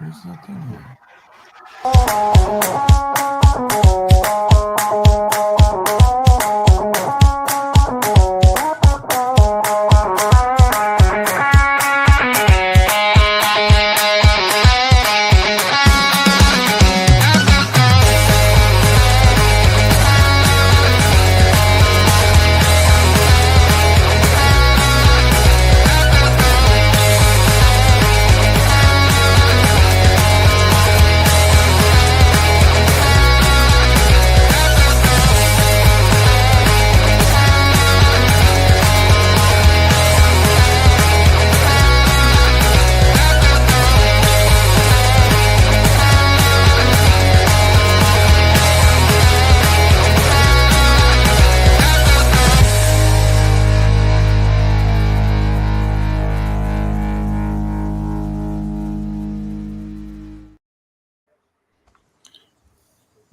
There's nothing here.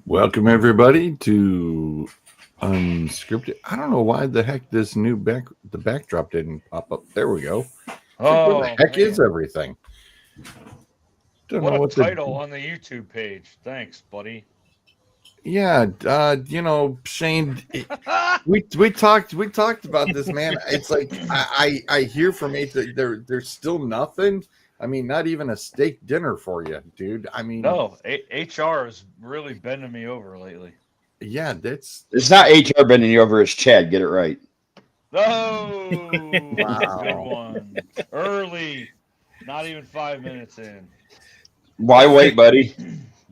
Welcome everybody to Unscripted. I don't know why the heck this new the backdrop didn't pop up. There we go. Oh, where the heck is everything? Don't know what title on the YouTube page. Thanks, buddy. Yeah, Shane, we talked about this, man. It's like I hear from H that there's still nothing. I mean, not even a steak dinner for you, dude. I mean, no, HR has really bending me over lately. Yeah, it's not HR bending you over, it's Chad. Get it right. Oh, wow. Good one. Early, not even 5 minutes in. Why wait, buddy?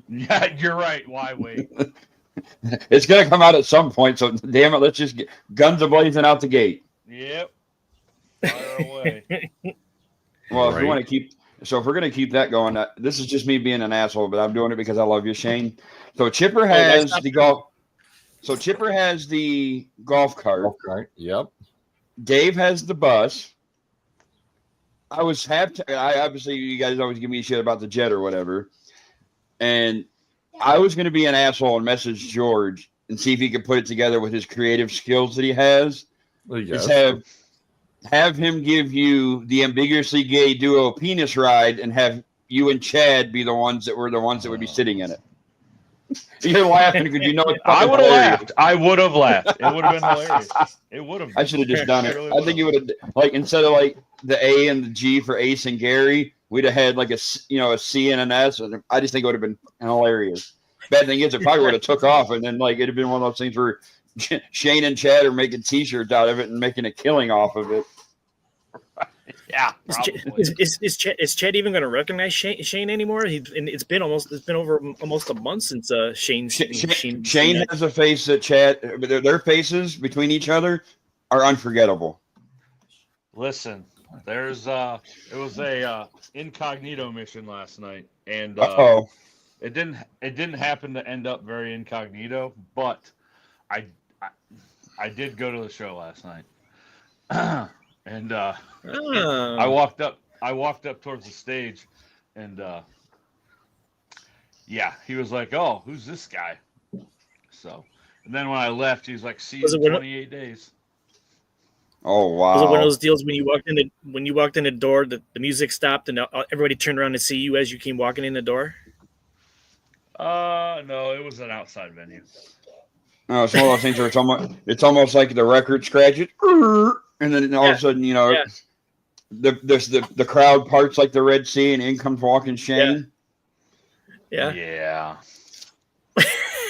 Yeah, you're right. Why wait? It's gonna come out at some point, so damn it, let's just get guns a-blazing out the gate. Yep. Fire away. Well, if we want to keep. So if we're going to keep that going, this is just me being an asshole, but I'm doing it because I love you, Shane. So Chipper has the golf. So Chipper has the golf cart. Yep. Dave has the bus. I obviously you guys always give me shit about the jet or whatever, and I was going to be an asshole and message George and see if he could put it together with his creative skills that he has. Well, yes. Just have him give you the ambiguously gay duo penis ride and have you and Chad be the ones that would be sitting in it. You're laughing because you know it's I would have laughed. I would have laughed. It would have been hilarious. It would have. I should have just done it. Really I think you would have, like, instead of like the A and the G for Ace and Gary, we'd have had like a C and an S. I just think it would have been hilarious. Bad thing is, it probably would have took off, and then like it'd have been one of those things where Shane and Chad are making T-shirts out of it and making a killing off of it. Yeah, is Chad even going to recognize Shane anymore? It's been over almost a month since Shane has a face that Chad. Their faces between each other are unforgettable. Listen, it was a incognito mission last night, and it didn't happen to end up very incognito, but I did go to the show last night. And I walked up towards the stage, and he was like, "Oh, who's this guy?" So, and then when I left, he was like, "See you in 28 days." Oh wow! Was it one of those deals when you walked in the door, the music stopped and everybody turned around to see you as you came walking in the door? No, it was an outside venue. No, it's one of those things where it's almost like the record scratches. And then all of a sudden, there's the crowd parts like the Red Sea, and in comes walking Shane. Yeah. Yeah.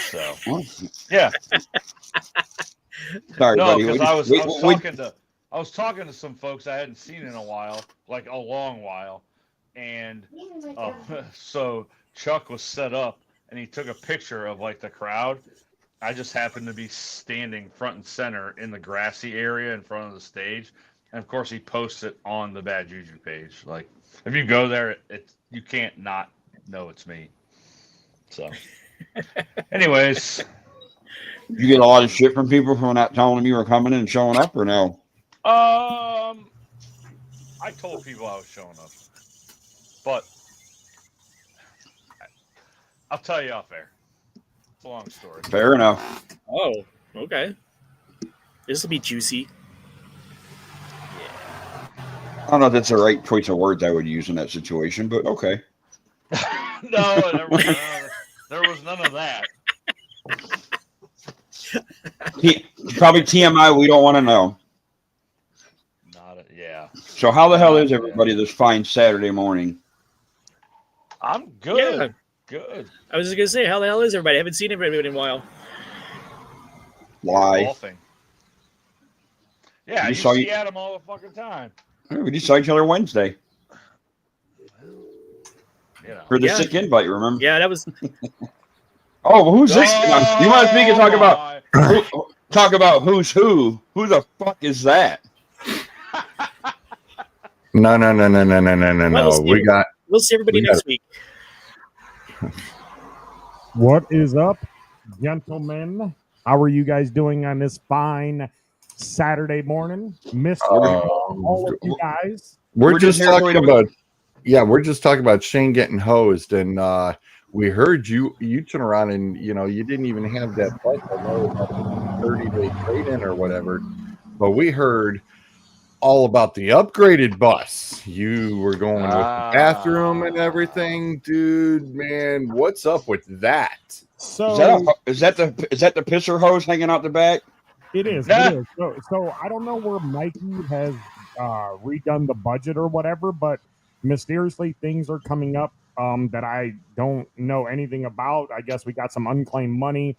So. Yeah. Sorry, buddy. Because I was talking to some folks I hadn't seen in a while, like a long while, and so Chuck was set up, and he took a picture of like the crowd. I just happened to be standing front and center in the grassy area in front of the stage. And, of course, he posts it on the Bad Juju page. Like, if you go there, you can't not know it's me. So, anyways. You get a lot of shit from people for not telling them you were coming in and showing up, or no? I told people I was showing up. But I'll tell you off air. It's a long story. Fair enough. Oh, okay. This will be juicy. I don't know if that's the right choice of words I would use in that situation, but okay. No, there was none of that. Probably TMI. We don't want to know. Yeah. So how the hell is everybody this fine Saturday morning? I'm good. Yeah. Good. I was just gonna say, how the hell is everybody? I haven't seen everybody in a while. Why? Golfing. Yeah, You you saw see you- Adam all the fucking time. We just saw each other Wednesday You know. for the Yeah. sick invite. Remember? Yeah, that was. Oh, well, who's this? You want to speak and talk about who's who? Who the fuck is that? No. Well, we'll see everybody we next week. What is up, gentlemen? How are you guys doing on this fine Saturday morning? Missed all of you guys. We're We're just just here talking about we're just talking about Shane getting hosed, and we heard you turn around and you didn't even have that bus. I know about the 30-day trade-in or whatever, but we heard all about the upgraded bus. You were going with the bathroom and everything, dude. Man, what's up with that? So Is that the pisser hose hanging out the back? it is. So I don't know where Mikey has redone the budget or whatever, but mysteriously things are coming up that I don't know anything about. I guess we got some unclaimed money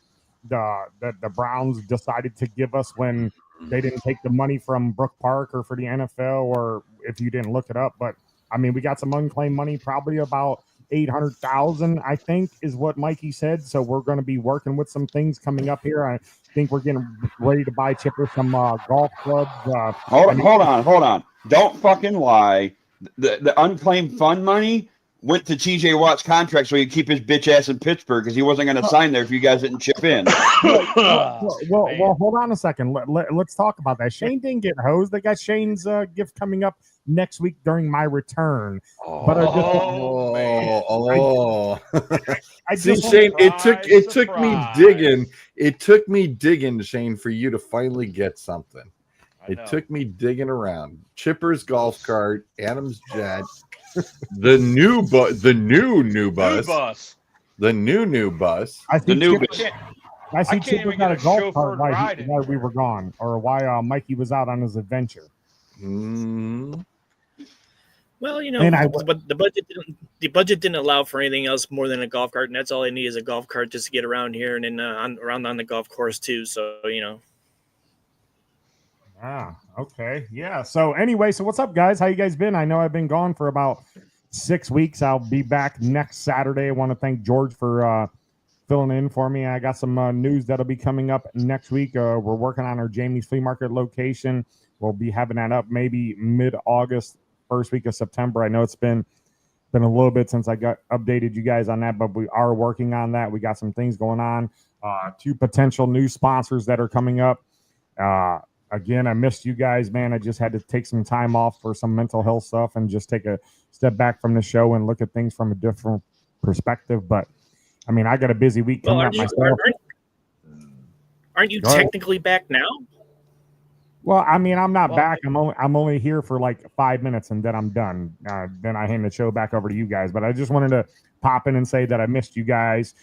that the Browns decided to give us when they didn't take the money from Brook Park or for the NFL, or if you didn't look it up. But I mean, we got some unclaimed money, probably about 800,000, I think, is what Mikey said. So we're going to be working with some things coming up here. I think we're getting ready to buy Chipper some golf clubs. Hold on. Don't fucking lie. The unclaimed fund money went to TJ Watt's contract so he could keep his bitch ass in Pittsburgh because he wasn't going to sign there if you guys didn't chip in. Well, hold on a second. Let's talk about that. Shane didn't get hosed. They got Shane's gift coming up next week during my return. But I See, just Shane, Surprise, it took me surprise. digging. It took me digging, Shane, for you to finally get something. I It know. took me digging around. Chipper's golf cart, Adam's jet, the new bus, New bus. the new bus. I The see new Chipper, I I see can't Chipper even got get a a golf cart chauffeured while ride we anymore. were gone, or why Mikey was out on his adventure. Mm. Well, And the budget didn't allow for anything else more than a golf cart, and that's all I need is a golf cart just to get around here and then around on the golf course too. So Okay. Yeah. So anyway, so what's up, guys? How you guys been? I know I've been gone for about 6 weeks. I'll be back next Saturday. I want to thank George for filling in for me. I got some news that'll be coming up next week. We're working on our Jamie's Flea Market location. We'll be having that up maybe mid-August, first week of September. I know it's been a little bit since I got updated you guys on that, but we are working on that. We got some things going on. 2 potential new sponsors that are coming up. Again, I missed you guys, man. I just had to take some time off for some mental health stuff and just take a step back from the show and look at things from a different perspective. But I mean, I got a busy week coming up myself. Aren't you technically back now? Well, I mean, I'm not back. I'm only here for like 5 minutes and then I'm done. Then I hand the show back over to you guys. But I just wanted to pop in and say that I missed you guys.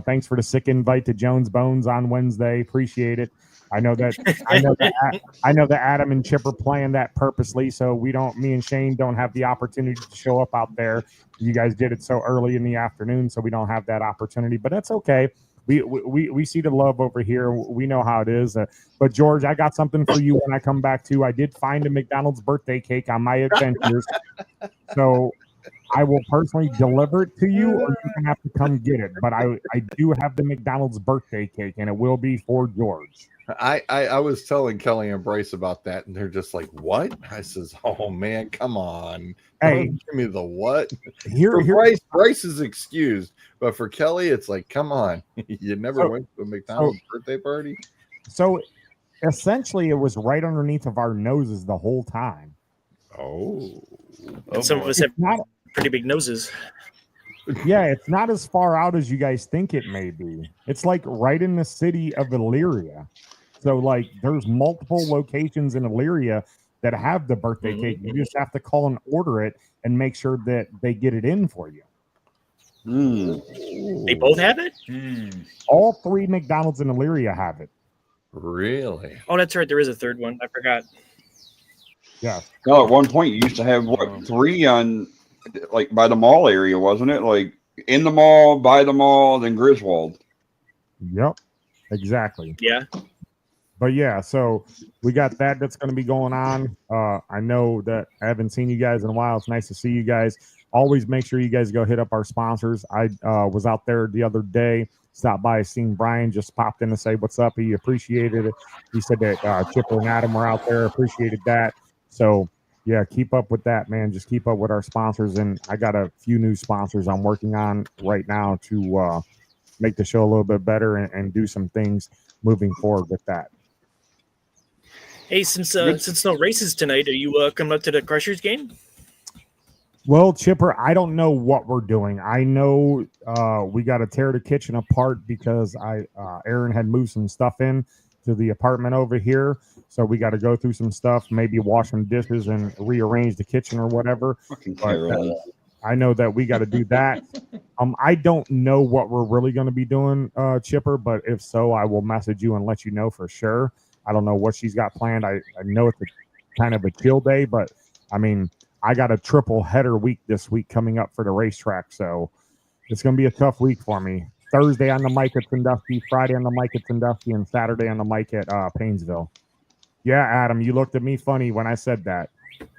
Thanks for the sick invite to Jones Bones on Wednesday. Appreciate it. I know that Adam and Chipper planned that purposely, so me and Shane don't have the opportunity to show up out there. You guys did it so early in the afternoon, so we don't have that opportunity. But that's okay. We see the love over here. We know how it is. But George, I got something for you when I come back too. I did find a McDonald's birthday cake on my adventures, so I will personally deliver it to you, or you're gonna have to come get it. But I do have the McDonald's birthday cake, and it will be for George. I was telling Kelly and Bryce about that, and they're just like, "What?" I says, "Oh man, come on! Hey, Don't give me the what." Here, Bryce is excused, but for Kelly, it's like, "Come on, you never went to a McDonald's birthday party." So, essentially, it was right underneath of our noses the whole time. Oh, And some of us have pretty big noses. Yeah, it's not as far out as you guys think it may be. It's like right in the city of Elyria. So like there's multiple locations in Elyria that have the birthday cake. You just have to call and order it and make sure that they get it in for you. They both have it? All 3 McDonald's in Elyria have it. Really? Oh, that's right. There is a third one. I forgot. Yeah. No, at one point you used to have what 3 on, like by the mall area, wasn't it? Like in the mall, by the mall, then Griswold. Yep. Exactly. Yeah. But yeah, so we got that's going to be going on. I know that I haven't seen you guys in a while. It's nice to see you guys. Always make sure you guys go hit up our sponsors. I was out there the other day, stopped by, seen Brian, just popped in to say what's up. He appreciated it. He said that Chipper and Adam were out there, appreciated that. So yeah, keep up with that, man. Just keep up with our sponsors. And I got a few new sponsors I'm working on right now to make the show a little bit better and do some things moving forward with that. Hey, since no races tonight, are you coming up to the Crushers game? Well, Chipper, I don't know what we're doing. I know we got to tear the kitchen apart because Aaron had moved some stuff in to the apartment over here. So we got to go through some stuff, maybe wash some dishes and rearrange the kitchen or whatever. But, I know that we got to do that. I don't know what we're really going to be doing, Chipper, but if so, I will message you and let you know for sure. I don't know what she's got planned. I know it's kind of a chill day, but I mean, I got a triple header week this week coming up for the racetrack. So it's going to be a tough week for me. Thursday on the mic at Sandusky, Friday on the mic at Sandusky, and Saturday on the mic at Paynesville. Yeah, Adam, you looked at me funny when I said that.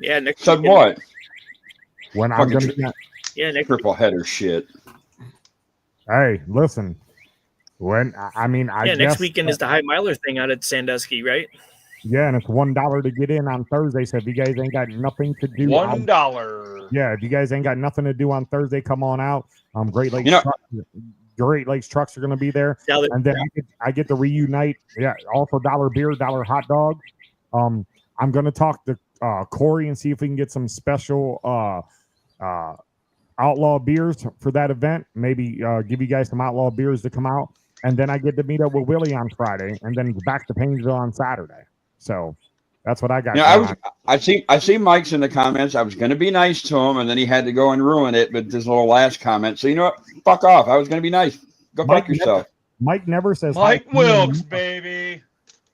Yeah, next Said weekend. what? When I'm going to next triple header shit. Hey, listen. When I guess, next weekend is the high miler thing out at Sandusky, right? Yeah, and it's $1 to get in on Thursday. So if you guys ain't got nothing to do, $1. Yeah, if you guys ain't got nothing to do on Thursday, come on out. Great Lakes trucks are going to be there, and then I get to reunite. Yeah, also $1 beer, $1 hot dog. I'm going to talk to Corey and see if we can get some special outlaw beers for that event. Maybe give you guys some outlaw beers to come out. And then I get to meet up with Willie on Friday, and then back to Paynesville on Saturday. So that's what I got. Yeah, I see Mike's in the comments. I was going to be nice to him, and then he had to go and ruin it. But this little last comment. So you know what? Fuck off. I was going to be nice. Go fuck yourself. Mike never says Mike Wilkes, baby.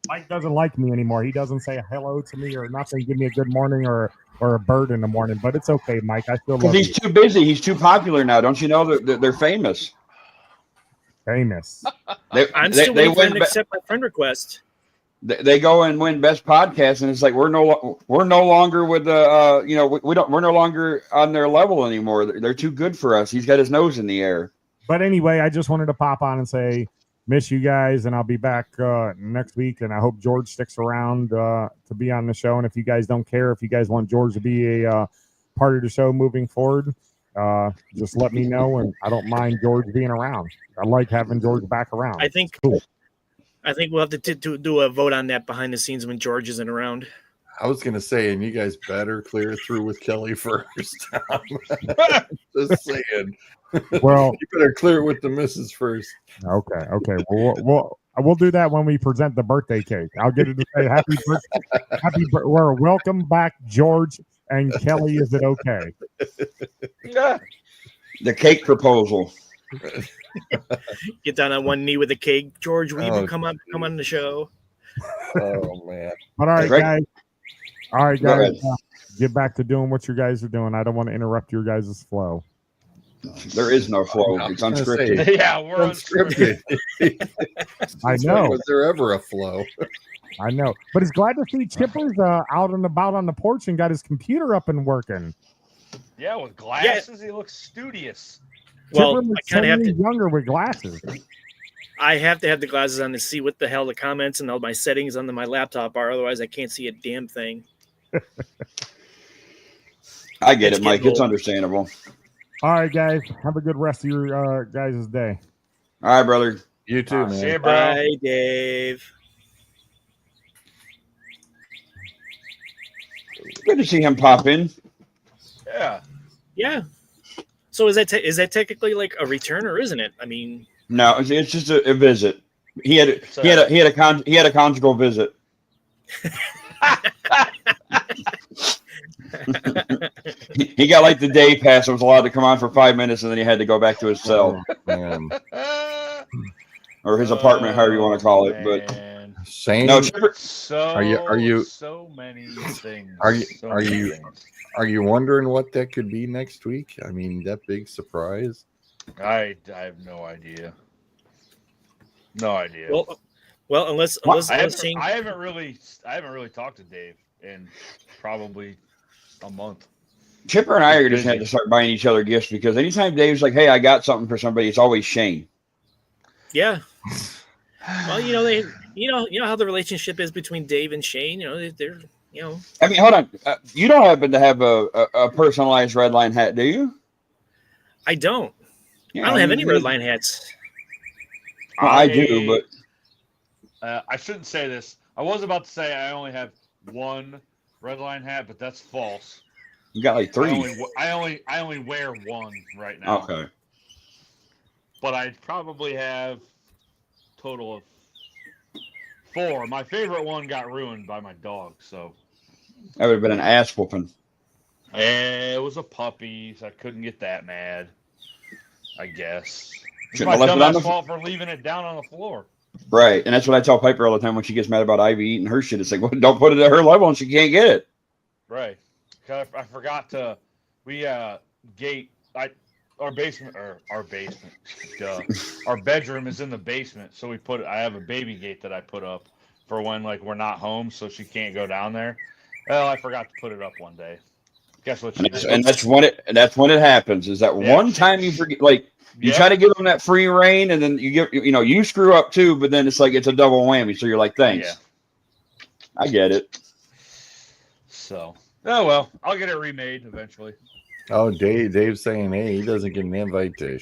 Mike doesn't like me anymore. He doesn't say hello to me or nothing. Give me a good morning or a bird in the morning. But it's okay, Mike. I still love you. He's too busy. He's too popular now. Don't you know that they're famous? Famous. I'm still waiting for him to accept my friend request. They go and win best podcast, and it's like we're no longer with the we're no longer on their level anymore. They're too good for us. He's got his nose in the air. But anyway, I just wanted to pop on and say miss you guys, and I'll be back next week. And I hope George sticks around to be on the show. And if you guys don't care, if you guys want George to be a part of the show moving forward, just let me know, and I don't mind George being around. I like having George back around. I think we'll have to do a vote on that behind the scenes when George isn't around. I was going to say, and you guys better clear through with Kelly first. Just saying. Well, you better clear it with the missus first. Okay. We'll do that when we present the birthday cake. I'll get it to say happy birthday. We're welcome back, George and Kelly. Is it okay? The cake proposal. Get down on one knee with a cake. George, will you come on the show? Oh man! But all right, guys. Get back to doing what you guys are doing. I don't want to interrupt your guys' flow. There is no flow. It's unscripted. Yeah, we're unscripted. I know. Was there ever a flow? I know, but it's glad to see Chipper's out and about on the porch and got his computer up and working. Yeah, with glasses, he looks studious. Well, I kind of have to younger with glasses. I have to have the glasses on to see what the hell the comments and all my settings on my laptop are. Otherwise, I can't see a damn thing. I get it, Mike. It's understandable. All right, guys. Have a good rest of your guys' day. All right, brother. You too, man. See you, bro. Bye, Dave. Good to see him pop in. Yeah. So is that technically like a return, or isn't it? I mean, no, it's just a visit. He had a conjugal visit. He got like the day pass. It was allowed to come on for 5 minutes, and then he had to go back to his cell Man. or his apartment, however you want to call it. But Man. Shane, no, Chipper, Are you- so many things? Are you- so are many you- things. are you wondering what that could be next week? I mean, that big surprise. I have no idea. No idea. Well, unless Shane, I haven't really talked to Dave in probably a month. Chipper and I are He's just busy. have to start buying each other gifts because anytime Dave's like, "Hey, I got something for somebody," it's always Shane. yeah. Well, you know how the relationship is between Dave and Shane. You know, they're I mean, hold on. You don't happen to have a personalized red line hat, do you? I don't. Yeah, I don't have any red line hats. I do, but I shouldn't say this. I was about to say I only have one red line hat, but that's false. you got like 3. I only wear one right now. Okay. But I probably have total of 4. My favorite one got ruined by my dog, so That would have been an ass whooping. it was a puppy, so I couldn't get that mad. I guess it's Shouldn't my have left it on dumbass the fault for leaving it down on the floor. Right, and that's what I tell Piper all the time when she gets mad about Ivy eating her shit. It's like, well, don't put it at her level, and she can't get it. Right. I forgot to gate our basement or our basement. Duh. Our bedroom is in the basement, so I have a baby gate that I put up for when like we're not home, so she can't go down there. Well, I forgot to put it up one day. Guess what she did? And that's when it happens. Is that Yeah, one time you forget? Like you try to give them that free reign, and then you screw up too. But then it's like it's a double whammy. So you're like, thanks. Yeah. I get it. So, oh well, I'll get it remade eventually. Oh, Dave's saying, hey, he doesn't get an invite to.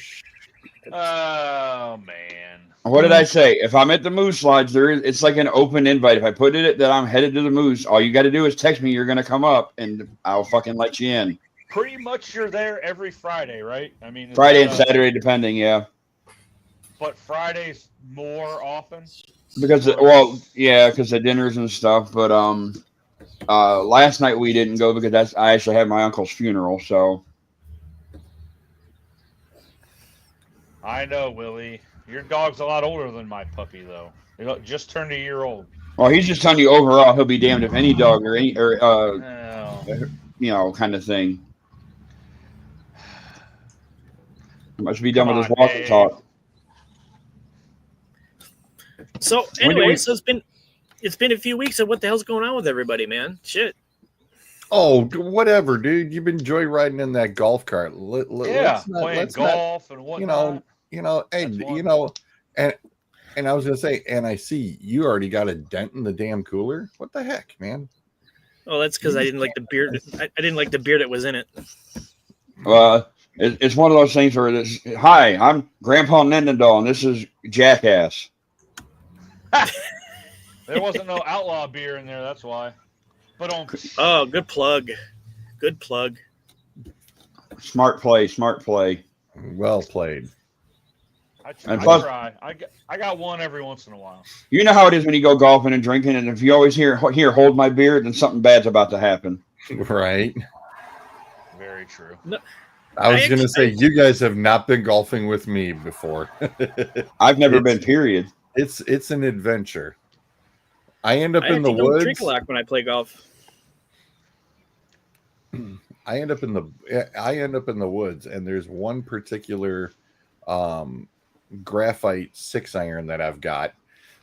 Oh man. What did I say? If I'm at the Moose Lodge, it's like an open invite. If I put it that I'm headed to the Moose, all you got to do is text me. You're gonna come up, and I'll fucking let you in. Pretty much you're there every Friday, right? I mean, Friday and Saturday, depending. Yeah. But Fridays more often. Because the dinners and stuff. But last night we didn't go because I actually had my uncle's funeral. So I know, Willie. Your dog's a lot older than my puppy, though. It just turned a year old. well, he's just telling you overall he'll be damned if any dog or Oh. kind of thing. Must be done Come with his on, walk and Dave. talk. So When do anyway, we- so it's been a few weeks. So what the hell's going on with everybody, man? Shit. Oh, whatever, dude. You've been joyriding in that golf cart. Playing golf and whatnot. Hey, That's and I was gonna say, and I see you already got a dent in the damn cooler. What the heck, man? Oh, that's because I didn't like the beer. I didn't like the beer that was in it. It's one of those things where it's, hi, I'm Grandpa Nendendahl, and this is Jackass. There wasn't no outlaw beer in there. That's why. But Oh, good plug. Good plug. Smart play. Well played. I And plus- try. I got one every once in a while. You know how it is when you go golfing and drinking, and if you always hear, hold my beer, then something bad's about to happen. Right. Very true. I was gonna say you guys have not been golfing with me before. I've never been, period. It's an adventure. I end up I in the actually don't woods. drink a lot when I play golf. I end up in the woods, and there's one particular graphite 6-iron that I've got.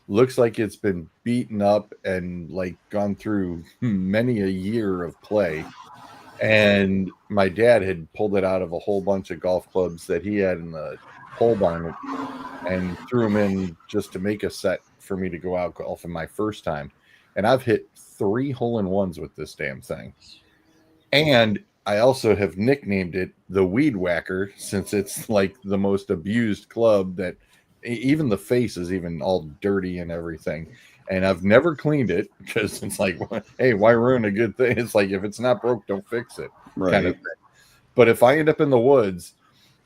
Looks like it's been beaten up and like gone through many a year of play. And my dad had pulled it out of a whole bunch of golf clubs that he had in the pole barn and threw them in just to make a set for me to go out golfing my first time. And I've hit 3 hole-in-ones with this damn thing. And I also have nicknamed it the Weed Whacker, since it's like the most abused club that even the face is even all dirty and everything. And I've never cleaned it because it's like, hey, why ruin a good thing? It's like, if it's not broke, don't fix it. Right. Kind of thing. But if I end up in the woods,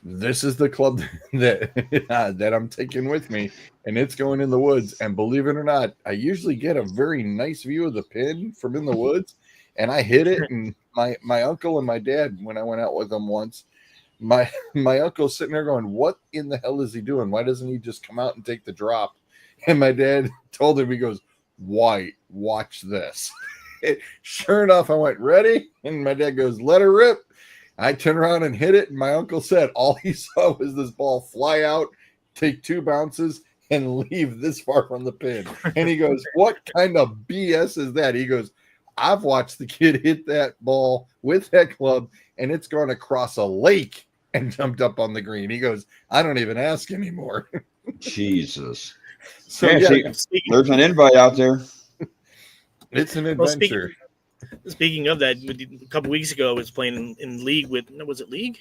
this is the club that I'm taking with me, and it's going in the woods. And believe it or not, I usually get a very nice view of the pin from in the woods. and I hit it. And my uncle and my dad, when I went out with them once, my uncle's sitting there going, "What in the hell is he doing? Why doesn't he just come out and take the drop?" And my dad told him, he goes, "White, watch this." Sure enough, I went, "Ready?" And my dad goes, "Let her rip." I turned around and hit it, and my uncle said all he saw was this ball fly out, take 2 bounces, and leave this far from the pin. And he goes, "What kind of BS is that?" He goes, "I've watched the kid hit that ball with that club, and it's gone across a lake and jumped up on the green." He goes, "I don't even ask anymore." Jesus. So Yeah, see, there's an invite out there. It's an adventure. Speaking of that, a couple weeks ago, I was playing in league with. Was it league?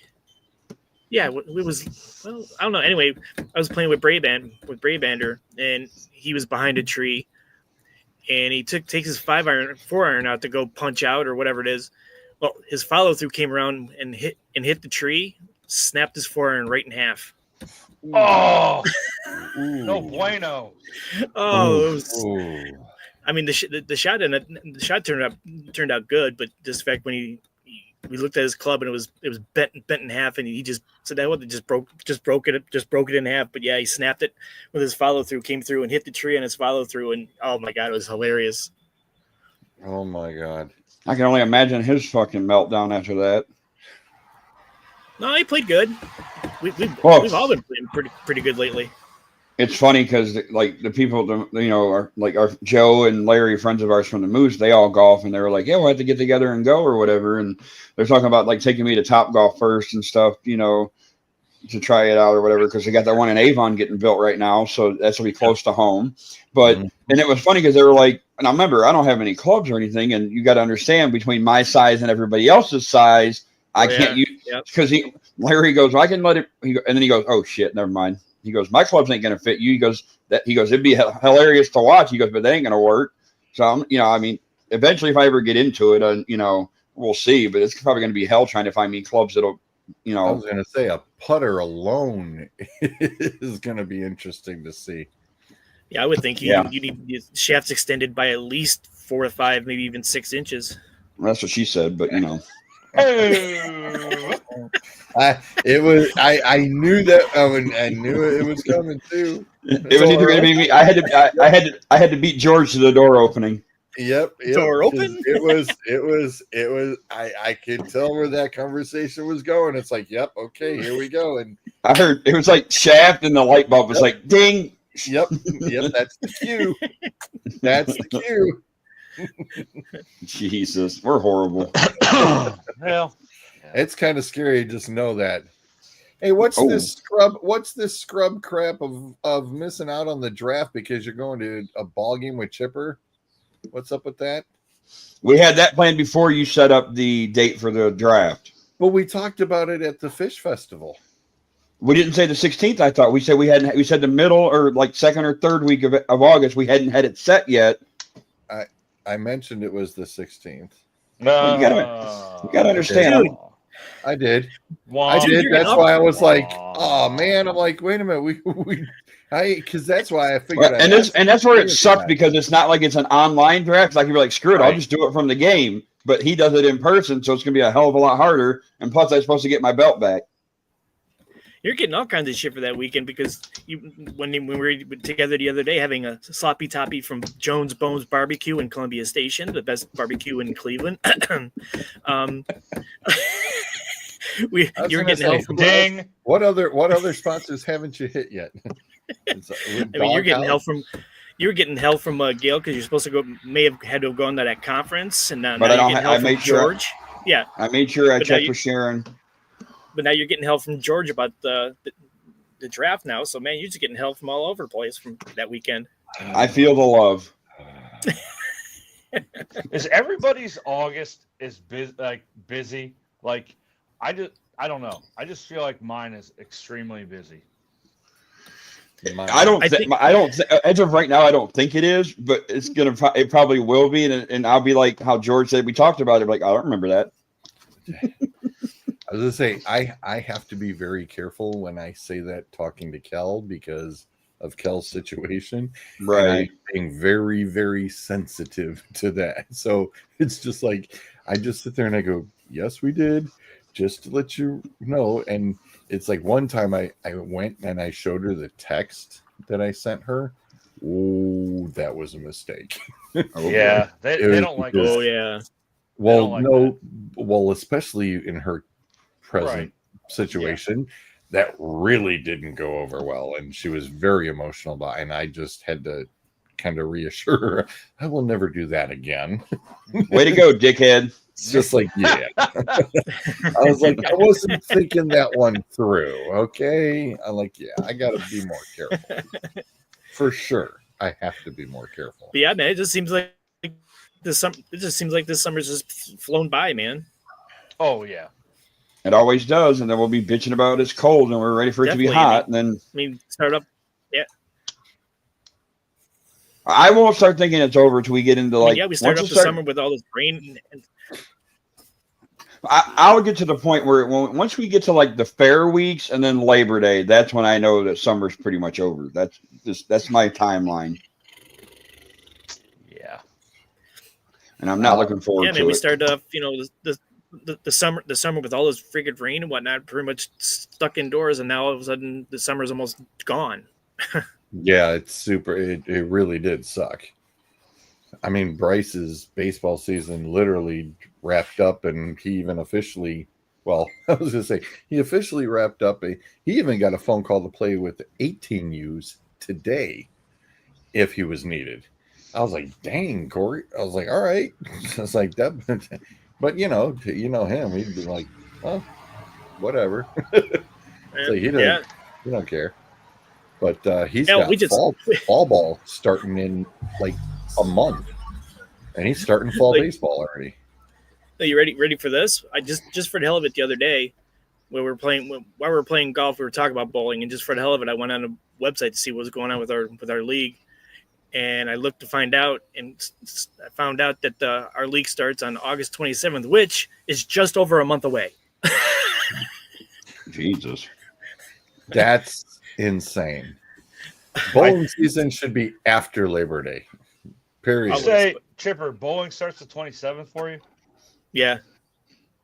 Yeah, it was. Well, I don't know. Anyway, I was playing with Braybander, and he was behind a tree, and he takes his 4-iron out to go punch out or whatever it is. Well, his follow through came around and hit the tree, snapped his 4-iron right in half. Oh, no bueno. Oh, it was. I mean, the shot turned out good, but just the fact when we looked at his club and it was bent in half, and he just said that just broke it in half. But yeah, he snapped it with his follow through, came through and hit the tree on his follow through, and oh my god, it was hilarious. Oh my god, I can only imagine his fucking meltdown after that. No, he played good. We've all been playing pretty good lately. It's funny because like the people, are like our Joe and Larry, friends of ours from the Moose, they all golf, and they were like, "Yeah, we'll have to get together and go or whatever." And they're talking about like taking me to Top Golf first and stuff, to try it out or whatever, because they got that one in Avon getting built right now, so that's gonna be close to home. But and it was funny because they were like, and I remember I don't have any clubs or anything, and you got to understand between my size and everybody else's size, I can't use because Larry goes, "I can let it," and then he goes, "Oh shit, never mind." He goes, "My clubs ain't gonna fit you." He goes, "It'd be hilarious to watch." He goes, "But that ain't gonna work." So I mean, eventually, if I ever get into it, we'll see. But it's probably gonna be hell trying to find me clubs that'll, I was gonna say a putter alone is gonna be interesting to see. Yeah, I would think you need the shafts extended by at least 4 to 5, maybe even 6 inches. That's what she said, but I knew that. I knew it was coming too. It was either going to be me. I had to beat George to the door opening. Yep. Door open. It was. I could tell where that conversation was going. It's like, yep, okay, here we go. And I heard it was like shaft, and the light bulb was like ding. Yep. That's the cue. That's the cue. Jesus, we're horrible. Well, it's kind of scary to just know that. Hey, what's this scrub? What's this scrub crap of missing out on the draft because you're going to a ball game with Chipper? What's up with that? We had that planned before you set up the date for the draft. Well, we talked about it at the Fish Festival. We didn't say the 16th. I thought we said we hadn't. We said the middle or like second or third week of August. We hadn't had it set yet. I mentioned it was the 16th. No, you gotta understand. I did. Wow. I did. That's why I was like, "Oh man!" I'm like, "Wait a minute, because that's why I figured." And that's where it sucked because it's not like it's an online draft. Like you're like, "Screw it, I'll just do it from the game." But he does it in person, so it's gonna be a hell of a lot harder. And plus, I'm supposed to get my belt back. You're getting all kinds of shit for that weekend because when we were together the other day having a sloppy toppy from Jones Bones Barbecue in Columbia Station, the best barbecue in Cleveland. You're getting help from ding. What other sponsors haven't you hit yet? You're getting help from Gail because you're supposed to may have had to have gone to that conference, and now you're getting help from George. I made sure I checked with Sharon. But now you're getting help from George about the draft now. So, man, you're just getting help from all over the place from that weekend. I feel the love. Is everybody's August busy? Like, I don't know. I just feel like mine is extremely busy. I don't as of right now, I don't think it is, but it probably will be. And I'll be like how George said, we talked about it. Like, I don't remember that. I was gonna say I have to be very careful when I say that talking to Kel because of Kel's situation. Right. And I'm being very, very sensitive to that. So it's just like, I just sit there and I go, yes, we did. Just to let you know. And it's like one time I went and I showed her the text that I sent her. Oh, that was a mistake. Oh, Yeah, they was don't like just- Oh that. yeah. Well, don't like no, well, especially in her present Right. situation, that really didn't go over well, and she was very emotional about it, and I just had to kind of reassure her, I will never do that again. Way to go, dickhead. It's just like, yeah. I was like, I wasn't thinking that one through. Okay. I'm like, yeah, I got to be more careful. For sure. I have to be more careful. But yeah, man, it just seems like this summer's just flown by, man. Oh yeah. It always does, and then we'll be bitching about it's cold and we're ready for it to be Definitely, hot. And then I mean, start up. I won't start thinking it's over until we get into like. Yeah, we started once up it the summer with all this rain. I'll get to the point where once we get to like the fair weeks and then Labor Day, that's when I know that summer's pretty much over. That's my timeline, Yeah. and I'm not looking forward Yeah, to man, we it. started off, the summer with all this freaking rain and whatnot, pretty much stuck indoors, and now all of a sudden the summer's almost gone. Yeah, it's super. It really did suck. I mean, Bryce's baseball season literally wrapped up, and he even officially, well, I was going to say, he officially wrapped up. He even got a phone call to play with 18Us today if he was needed. I was like, dang, Corey. I was like, all right. It's like that. But, you know him. He'd be like, oh, whatever. So he don't care. But he's got fall ball starting in like a month, and he's starting fall baseball already. Are you ready for this? I just for the hell of it the other day, while we were playing golf, we were talking about bowling, and just for the hell of it, I went on a website to see what was going on with our league, and I looked to find out, and I found out that our league starts on August 27th, which is just over a month away. Jesus, that's insane. Bowling season should be after Labor Day. Period. I'll say, Chipper, bowling starts the 27th for you? Yeah.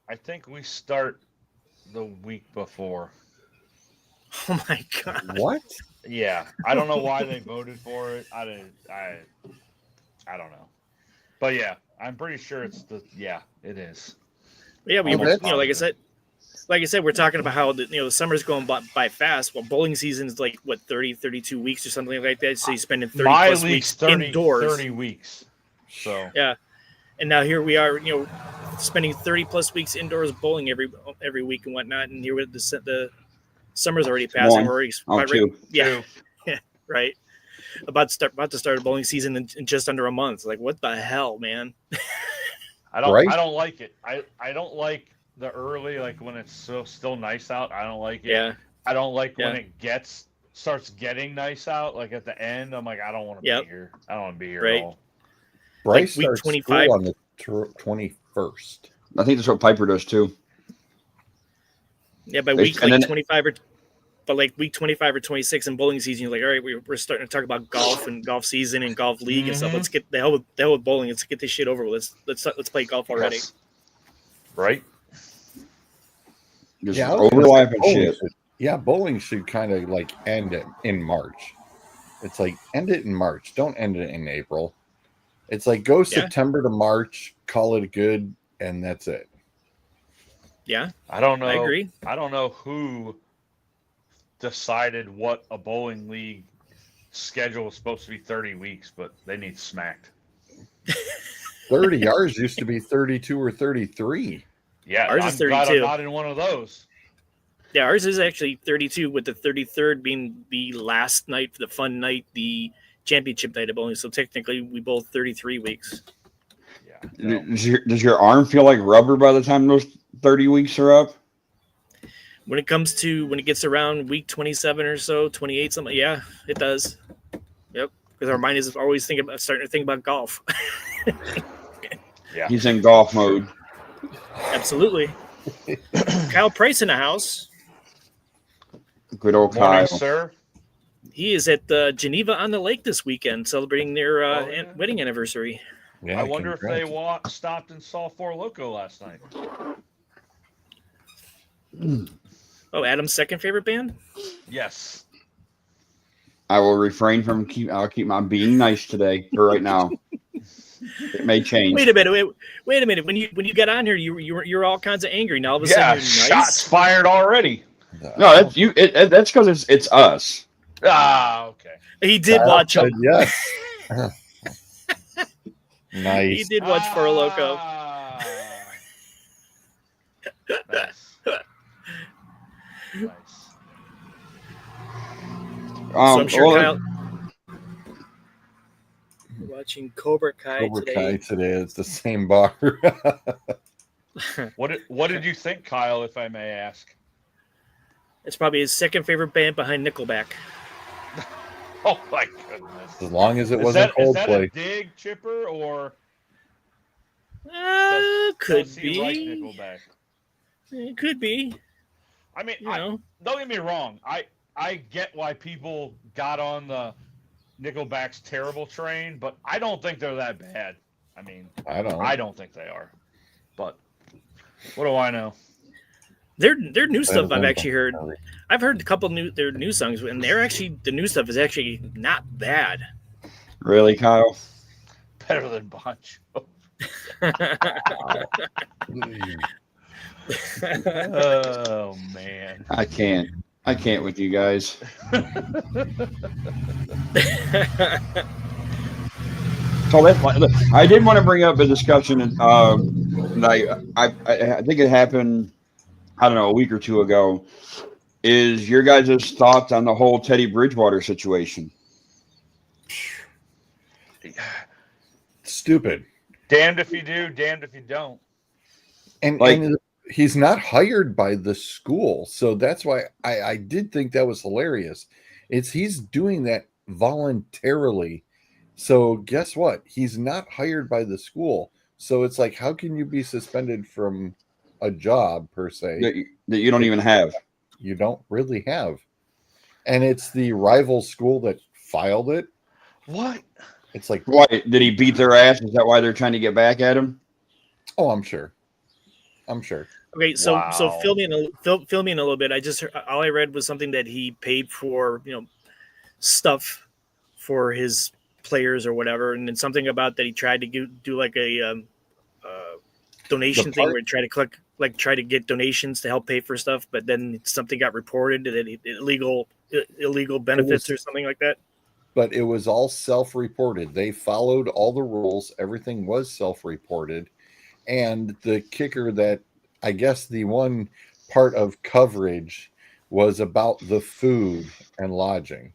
I think we start the week before. Oh my god. What? Yeah. I don't know why they voted for it. I don't know. But yeah, I'm pretty sure it is. Yeah, we Okay. like I said, we're talking about how the summer's going by fast. Well, bowling season is like what 32 weeks or something like that. So you're spending 30 My plus league's weeks 30, indoors. 30 weeks. So Yeah, and now here we are, spending 30 plus weeks indoors bowling every week and whatnot. And here with the summer's already passing. We're already two. Yeah, right. About to start a bowling season in just under a month. Like, what the hell, man? I don't Right? I don't like it. I don't like the early, like when it's still nice out. I don't like it. Yeah, I don't like when it starts getting nice out. Like at the end, I'm like, I don't want to be here. I don't want to be here Right. at all. Bryce week starts 25 school on the 21st. I think that's what Piper does too. yeah. By week 25 week 25 or 26 in bowling season, you're like, all right, we're starting to talk about golf and golf season and golf league and stuff. Let's get the hell with bowling. Let's get this shit over with. Let's play golf already. Yes. Right. Just I was gonna say overlapping bowling shit. bowling should kind of like end it in March. It's like end it in March. Don't end it in April. It's like go September to March, call it good, and that's it. Yeah, I don't know. I agree. I don't know who decided what a bowling league schedule was supposed to be 30 weeks, but they need smacked. 30 ours used to be 32 or 33. Yeah, Ours I'm is glad 32. I'm not in one of those. Yeah, ours is actually 32, with the 33rd being the last night, the fun night, the championship night of bowling. So technically, we bowl 33 weeks. Yeah. No. Does your arm feel like rubber by the time those 30 weeks are up? When it gets around week 27 or so, 28, something, yeah, it does. Yep, because our mind is always starting to think about golf. Yeah. He's in golf mode. Absolutely. Kyle Price in the house. Good old Morning, Kyle. sir. He is at Geneva on the Lake this weekend, celebrating their yeah. wedding anniversary. Yeah, I wonder congrats. if they stopped and saw Four Loko last night. Oh, Adam's second favorite band? Yes. I will refrain from I'll keep my being nice today for right now. It may change. Wait a minute. When you got on here, you're all kinds of angry. Now all of a sudden Yeah, you're nice. shots fired already. No, that's you. That's because it's us. Ah, okay. He did watch them. Yes. Nice. He did watch Four Loko. Nice. Nice. So I'm sure well, Kyle. Watching Cobra Kai Cobra today. Kai today. It's the same bar. What did you think, Kyle, if I may ask? It's probably his second favorite band behind Nickelback. Oh my goodness. As long as it Is wasn't that a Coldplay. dig, Chipper, or Could does he be. like Nickelback? It could be. I mean, You know. don't get me wrong. I get why people got on the Nickelback's terrible train, but I don't think they're that bad. I mean, I don't. I don't think they are. But what do I know? Their new stuff Better I've than actually heard. I've heard a couple their new songs, and the new stuff is actually not bad. really, Kyle? Better than Bon Oh man. I can't with you guys. So look, I did want to bring up a discussion. That I think it happened. I don't know, a week or two ago. Is your guys' thoughts on the whole Teddy Bridgewater situation? Stupid. Damned if you do, damned if you don't. And, Like- and he's not hired by the school. So that's why I did think that was hilarious. He's doing that voluntarily. So guess what? He's not hired by the school. So it's like, how can you be suspended from a job per se That you don't even have. you don't really have? And it's the rival school that filed it. What? It's like, Why did he beat their ass? Is that why they're trying to get back at him? oh, I'm sure. Okay, so Wow. fill me in a little bit. I just all I read was something that he paid for, stuff for his players or whatever, and then something about that he tried to do like a donation thing where he tried to try to get donations to help pay for stuff, but then something got reported that illegal benefits or something like that. But it was all self-reported. They followed all the rules. Everything was self-reported. And the kicker that I guess the one part of coverage was about the food and lodging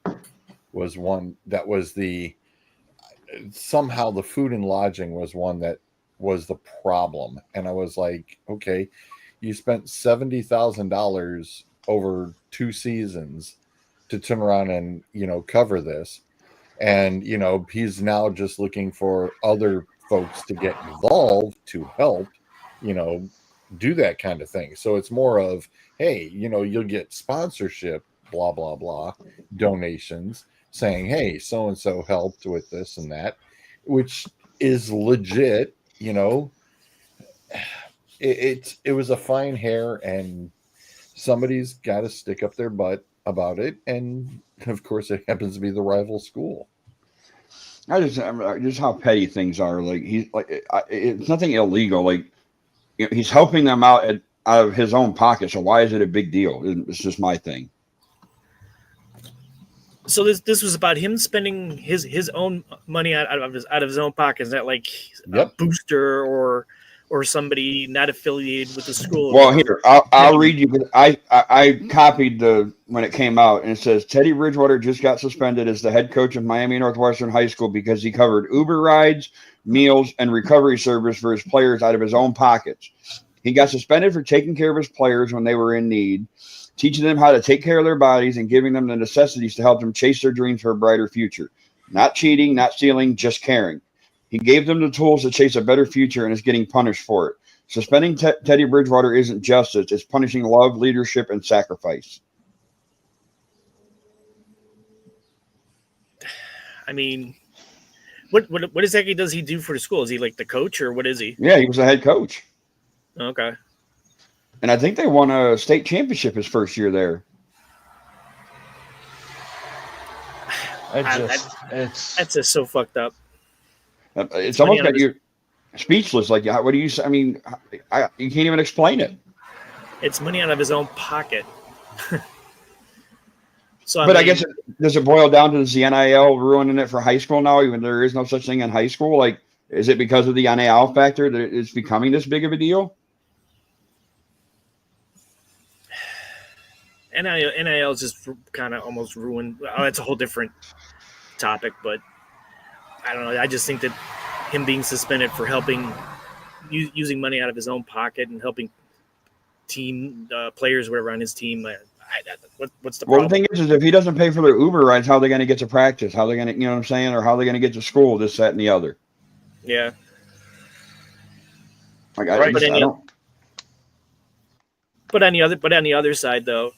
was one that was somehow the food and lodging was one that was the problem. And I was like, okay, you spent $70,000 over 2 seasons to turn around and, cover this. And, he's now just looking for other folks to get involved to help, do that kind of thing. So it's more of, hey, you'll get sponsorship, blah, blah, blah, donations saying, hey, so-and-so helped with this and that, which is legit, it was a fine hair, and somebody's got to stick up their butt about it. And of course it happens to be the rival school. Just how petty things are. Like it's nothing illegal. Like he's helping them out of his own pocket. So why is it a big deal? It's just my thing. So this was about him spending his own money out of his own pocket. Is that like a booster or somebody not affiliated with the school? Well, here I'll read you. I copied when it came out, and it says Teddy Bridgewater just got suspended as the head coach of Miami Northwestern High School because he covered Uber rides, meals, and recovery service for his players out of his own pockets. He got suspended for taking care of his players when they were in need, teaching them how to take care of their bodies, and giving them the necessities to help them chase their dreams for a brighter future. Not cheating, not stealing, just caring. He gave them the tools to chase a better future and is getting punished for it. Suspending Teddy Bridgewater isn't justice. It's punishing love, leadership, and sacrifice. I mean, what exactly does he do for the school? Is he like the coach or what is he? Yeah, he was the head coach. Okay. And I think they won a state championship his first year there. That's just so fucked up. It's almost got you speechless. Like, what do you say? I mean, you can't even explain it. It's money out of his own pocket. So, I guess does it boil down to the NIL ruining it for high school now? Even there is no such thing in high school. Like, is it because of the NIL factor that it's becoming this big of a deal? NIL is just kind of almost ruined. Oh, that's a whole different topic, but I don't know. I just think that him being suspended for helping using money out of his own pocket and helping team players, whatever, on his team. What's the problem? Well, the thing is if he doesn't pay for their Uber rides, how are they going to get to practice? How are they going to, you know what I'm saying? Or how are they going to get to school, this, that, and the other? Yeah. Like, right. I don't. But on the other side, though,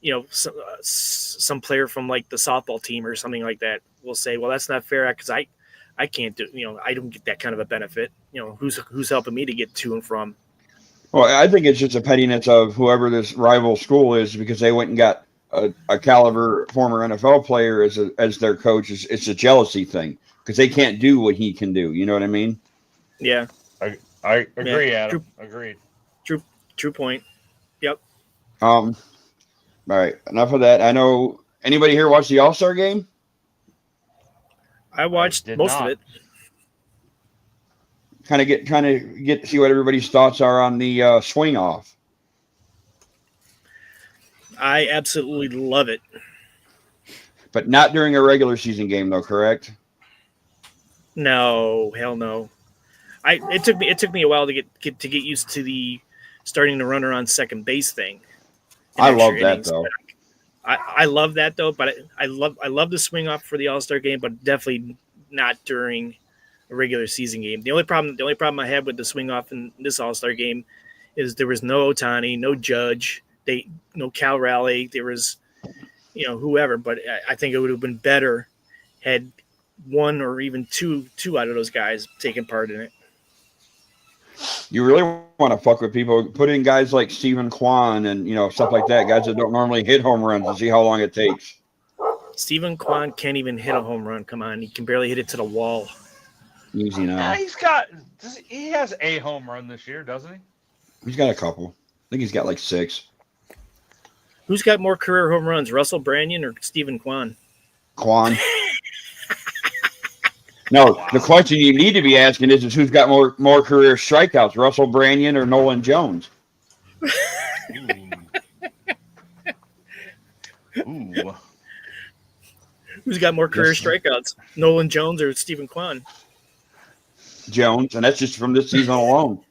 you know, some player from like the softball team or something like that will say, well, that's not fair because I can't do, you know, I don't get that kind of a benefit. You know, who's helping me to get to and from? Well, I think it's just a pettiness of whoever this rival school is because they went and got a caliber former NFL player as their coach. It's a jealousy thing because they can't do what he can do. You know what I mean? Yeah. I agree, Yeah, Adam. Agreed. True point. Yep. All right. Enough of that. I know. Anybody here watch the All-Star game? I watched most of it. Trying to get to see what everybody's thoughts are on the swing off. I absolutely love it. But not during a regular season game, though, correct? No, hell no. It took me a while to get used to the starting the runner on second base thing. I love that though. I love that though, but I love the swing off for the All-Star game, but definitely not during a regular season game. The only problem I had with the swing off in this All-Star game is there was no Ohtani, no Judge, no Cal Raleigh, there was, you know, whoever, but I think it would have been better had one or even two out of those guys taken part in it. You really want to fuck with people, put in guys like Stephen Kwan and, you know, stuff like that, guys that don't normally hit home runs and see how long it takes. Stephen Kwan can't even hit a home run. Come on, he can barely hit it to the wall. Easy now. Yeah, he has a home run this year, doesn't he? He's got a couple. I think he's got like 6. Who's got more career home runs, Russell Branyan or Stephen Kwan? Kwan. No, the question you need to be asking is who's got more career strikeouts, Russell Branyan or Nolan Jones? Ooh. Who's got more career strikeouts, Nolan Jones or Stephen Kwan? Jones, and that's just from this season alone.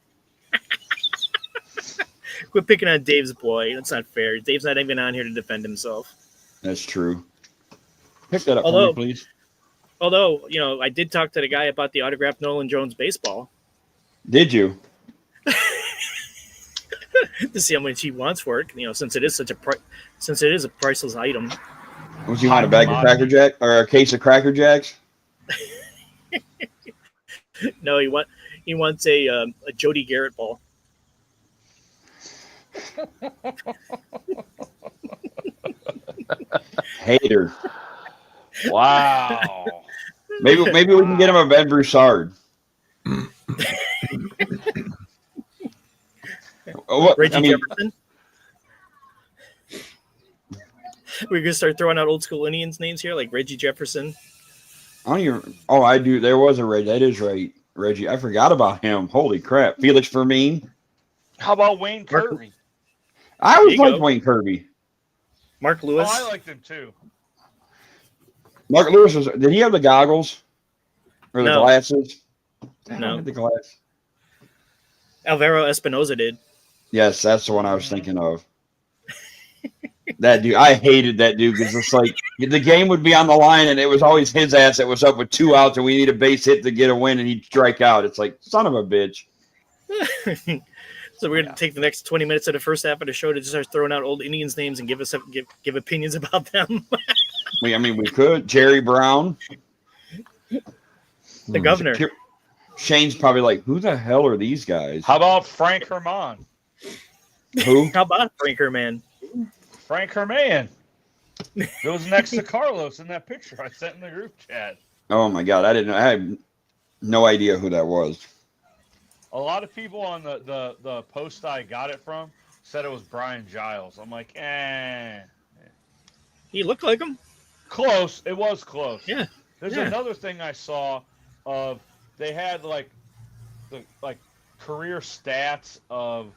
Quit picking on Dave's boy. That's not fair. Dave's not even on here to defend himself. That's true. Pick that up for me, please. Although, you know, I did talk to the guy about the autographed Nolan Jones baseball. Did you? To see how much he wants for it, you know, since it is a priceless item. Would you want a bag of Cracker Jack or a case of Cracker Jacks? No, he wants a Jody Garrett ball. Hater. Wow. Maybe we can get him a Ben Broussard. Reggie Jefferson. We're gonna start throwing out old school Indians names here, like Reggie Jefferson. I do. There was a Reggie. That is right, Reggie. I forgot about him. Holy crap, Felix Fermin. How about Wayne Kirby? I always liked Wayne Kirby. Mark Lewis. Oh, I liked him too. Mark Lewis did he have the goggles or the glasses? No, the glass. Alvaro Espinoza did. Yes, that's the one I was thinking of. That dude, I hated that dude because it's like the game would be on the line and it was always his ass that was up with 2 outs and we need a base hit to get a win and he'd strike out. It's like, son of a bitch. So we're gonna take the next 20 minutes of the first half of the show to just start throwing out old Indians names and give opinions about them. We could. Jerry Brown. The governor. Shane's probably like, who the hell are these guys? How about Frank Herman? Who? How about Frank Herman? Frank Herman. It was next to Carlos in that picture I sent in the group chat. Oh my God, I had no idea who that was. A lot of people on the post I got it from said it was Brian Giles. I'm like, He looked like him. Close. It was close. Yeah. There's Yeah. another thing I saw of they had like the career stats of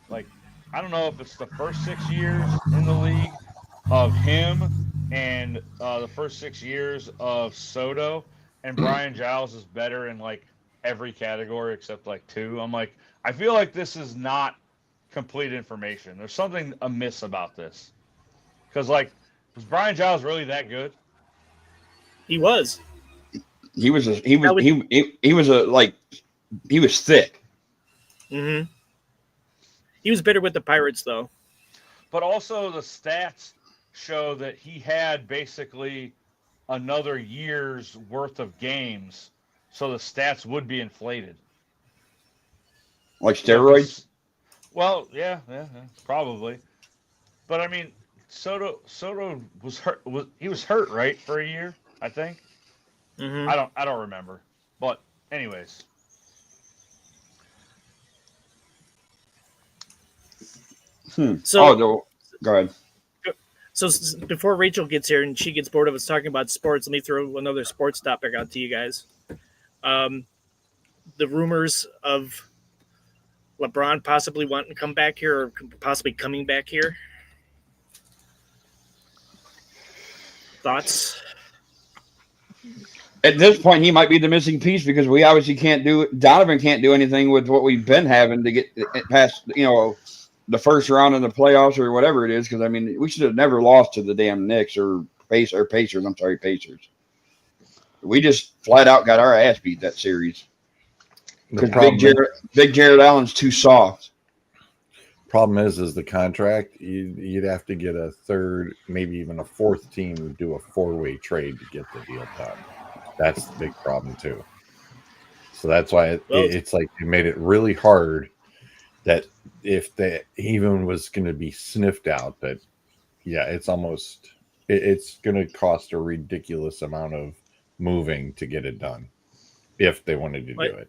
like I don't know if it's the first 6 years in the league of him and the first 6 years of Soto, and Brian Giles is better in like every category except like 2. I'm like, I feel like this is not complete information. There's something amiss about this. Because like, was Brian Giles really that good? He was. He was thick. Mm-hmm. He was better with the Pirates, though. But also the stats show that he had basically another year's worth of games, so the stats would be inflated. Like steroids? Well, yeah, probably. But I mean, Soto was hurt. He was hurt, right, for a year, I think. Mm-hmm. I don't remember. But anyways. So, go ahead. So before Rachel gets here and she gets bored of us talking about sports, let me throw another sports topic out to you guys. The rumors of LeBron possibly wanting to come back here or possibly coming back here. Thoughts? At this point, he might be the missing piece because we obviously can't do it. Donovan can't do anything with what we've been having to get past, the first round in the playoffs or whatever it is. Because I mean, we should have never lost to the damn Knicks or Pacers. I'm sorry, Pacers. We just flat out got our ass beat that series because Big Jared Allen's too soft. Problem is the contract. You'd have to get a third, maybe even a fourth team to do a 4-way trade to get the deal done. That's the big problem too. So that's why it's like it made it really hard that if they even was going to be sniffed out, that it's going to cost a ridiculous amount of moving to get it done if they wanted to do it.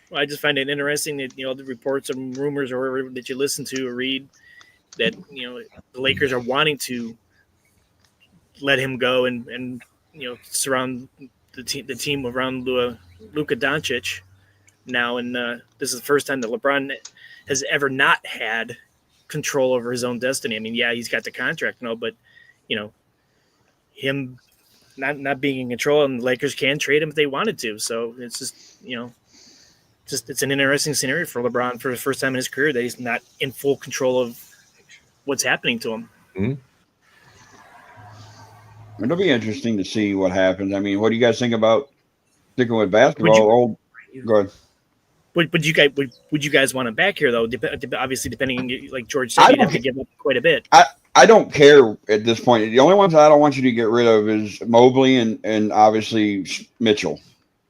Well, I just find it interesting that the reports and rumors or whatever that you listen to or read that the Lakers are wanting to let him go and surround the team around Luka Doncic now, and this is the first time that LeBron has ever not had control over his own destiny. I mean, yeah, he's got the contract, but him not being in control, and the Lakers can trade him if they wanted to. So it's just it's an interesting scenario for LeBron for the first time in his career that he's not in full control of what's happening to him. Mm-hmm. It'll be interesting to see what happens. I mean, what do you guys think about sticking with basketball? Go ahead. Would you guys want him back here though? Obviously, depending, like George said, you'd have to give up quite a bit. I don't care at this point. The only ones I don't want you to get rid of is Mobley and obviously Mitchell.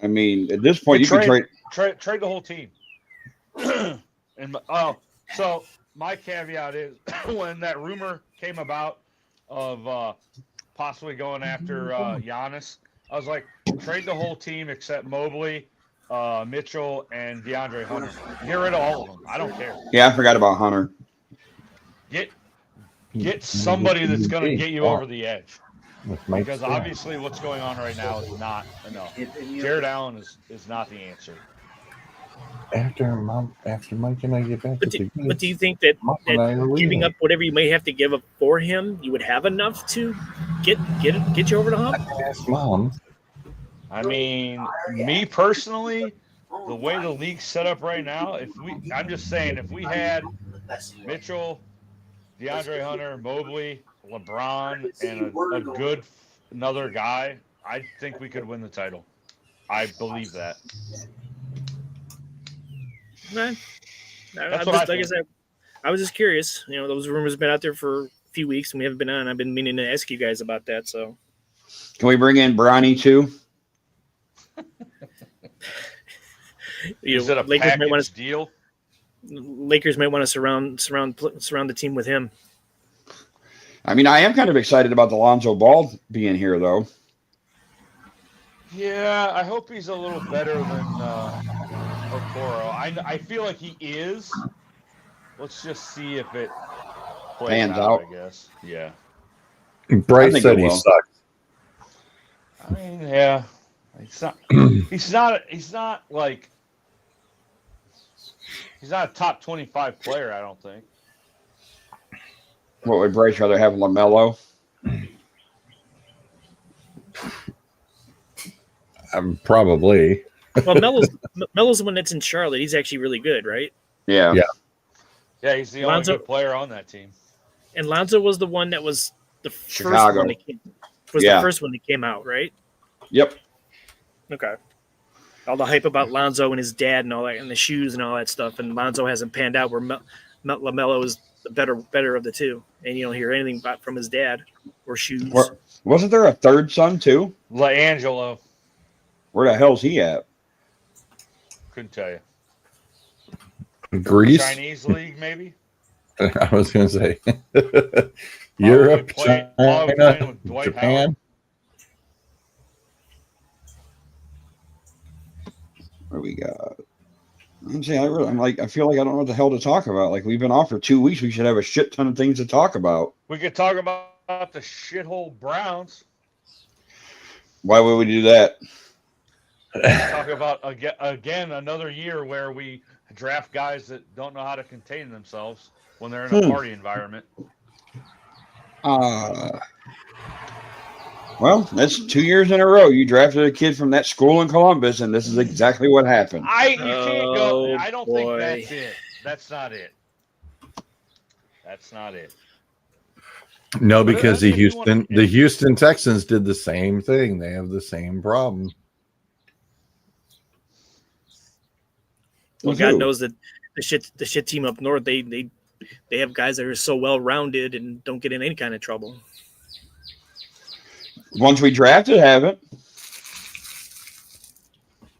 I mean, at this point, you can trade the whole team. So my caveat is when that rumor came about of possibly going after Giannis, I was like, trade the whole team except Mobley, Mitchell, and DeAndre Hunter. Get rid of all of them. I don't care. Yeah, I forgot about Hunter. Get somebody that's going to get you over the edge. Because obviously what's going on right now is not enough. Jared Allen is not the answer. After Mike and I get back, but do you think that giving up whatever you may have to give up for him, you would have enough to get you over the hump? Ask Mom. I mean, me personally, the way the league's set up right now, I'm just saying, if we had Mitchell, DeAndre Hunter, Mobley, LeBron, and another guy, I think we could win the title. I believe that. I was just curious. Those rumors have been out there for a few weeks, and we haven't been on. I've been meaning to ask you guys about that. So, can we bring in Bronny too? Is it a Lakers might want package deal? Lakers might want to surround the team with him. I mean, I am kind of excited about the Lonzo Ball being here, though. Yeah, I hope he's a little better than Okoro. I feel like he is. Let's just see if it plays Pans out, out. I guess. Yeah. Bryce think said it he will. sucks. I mean, yeah. He's not like he's not a top 25 player, I don't think. What would Bryce rather have, LaMelo? Probably. Well, Melo's the one that's in Charlotte. He's actually really good, right? Yeah. Yeah. Yeah, he's the Lonzo- only good player on that team. And Lonzo was the one that was the first Chicago. one that came. Was Yeah. the first one that came out, right? Yep. Okay. All the hype about Lonzo and his dad and all that, and the shoes and all that stuff, and Lonzo hasn't panned out. Where LaMelo is the better of the two, and you don't hear anything about from his dad or shoes. Wasn't there a third son, too? LaAngelo, Where the hell's he at? couldn't tell you. Greece. Chinese league, maybe. I was going to say Europe, Probably China, playing with Dwight Japan. Howard. What do we got? I'm saying, I feel like I don't know what the hell to talk about. Like, we've been off for 2 weeks. We should have a shit ton of things to talk about. We could talk about the shithole Browns. Why would we do that? Talk about again another year where we draft guys that don't know how to contain themselves when they're in a party environment. Well, that's 2 years in a row. You drafted a kid from that school in Columbus, and this is exactly what happened. You can't go. Oh, I don't boy. think that's it. That's not it. That's not it. No, because But if you wanna- the Houston Texans did the same thing. They have the same problem. Well, With God who? knows that the shit team up north, they have guys that are so well rounded and don't get in any kind of trouble. Once we drafted, haven't.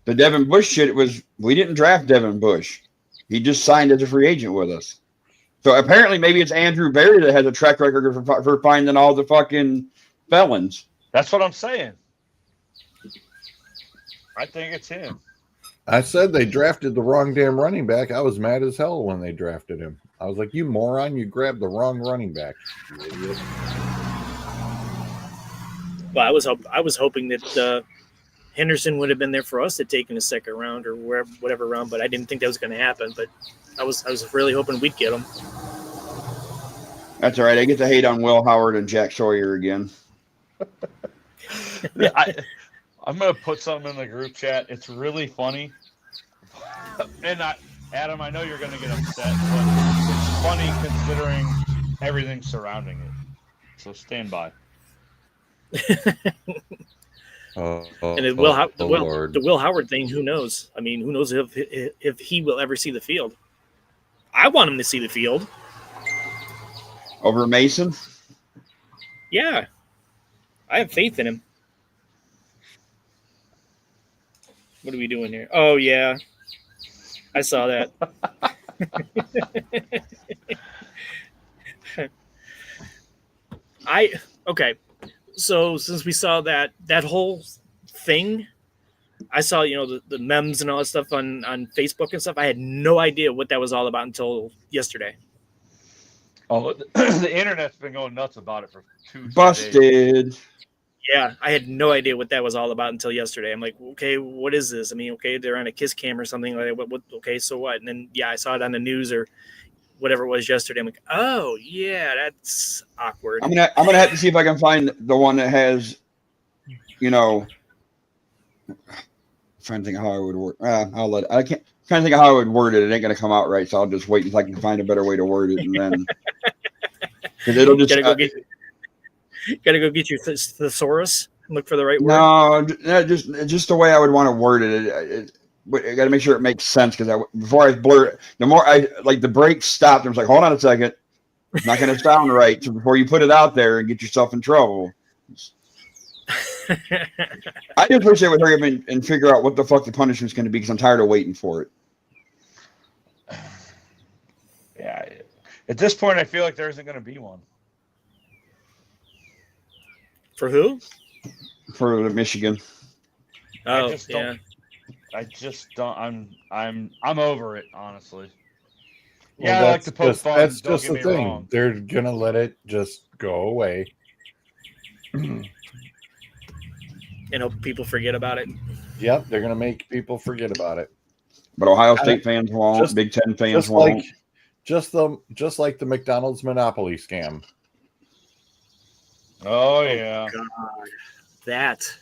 The Devin Bush shit we didn't draft Devin Bush. He just signed as a free agent with us. So apparently maybe it's Andrew Berry that has a track record for finding all the fucking felons. That's what I'm saying. I think it's him. I said they drafted the wrong damn running back. I was mad as hell when they drafted him. I was like, you moron, you grabbed the wrong running back. You idiot. Well, I was hoping that Henderson would have been there for us to take in the second round or whatever round, but I didn't think that was going to happen. But I was really hoping we'd get him. That's all right. I get to hate on Will Howard and Jack Sawyer again. I'm going to put something in the group chat. It's really funny. And Adam, I know you're going to get upset, but it's funny considering everything surrounding it. So stand by. And the Will Howard thing, who knows? I mean, who knows if he will ever see the field? I want him to see the field. Over Mason? Yeah, I have faith in him. What are we doing here? Oh yeah, I saw that. Okay. So since we saw that whole thing, I saw the memes and all that stuff on Facebook and stuff. I had no idea what that was all about until yesterday. Oh, the internet's been going nuts about it for 2 days. Busted. Yeah, I had no idea what that was all about until yesterday. I'm like, okay, what is this? I mean, okay, they're on a kiss cam or something like that. What? Okay, so what? And then I saw it on the news or whatever it was yesterday. I'm like, oh yeah, that's awkward. I'm gonna have to see if I can find the one that has, I'm trying to think of how I would word. I'll let. I can't. I'm trying to think of how I would word it. It ain't gonna come out right, so I'll just wait until I can find a better way to word it, and then because it'll just. Gotta go get your thesaurus and look for the right word. No, just the way I would want to word it. I got to make sure it makes sense because before I blur it, the more the brakes stopped. I was like, hold on a second, it's not going to sound right. So before you put it out there and get yourself in trouble. I just wish they would hurry up and figure out what the fuck the punishment's going to be because I'm tired of waiting for it. Yeah. At this point, I feel like there isn't going to be one. For who? For Michigan. Oh, just yeah. don't- I just don't. I'm over it, honestly. Well, Yeah, I like to poke just, fun. that's Don't just get the me thing. wrong. They're gonna let it just go away. And hope people forget about it. Yep, they're gonna make people forget about it. But Ohio State fans won't. just- Big Ten fans Just won't. like, just like the McDonald's monopoly scam. Oh yeah. God, that.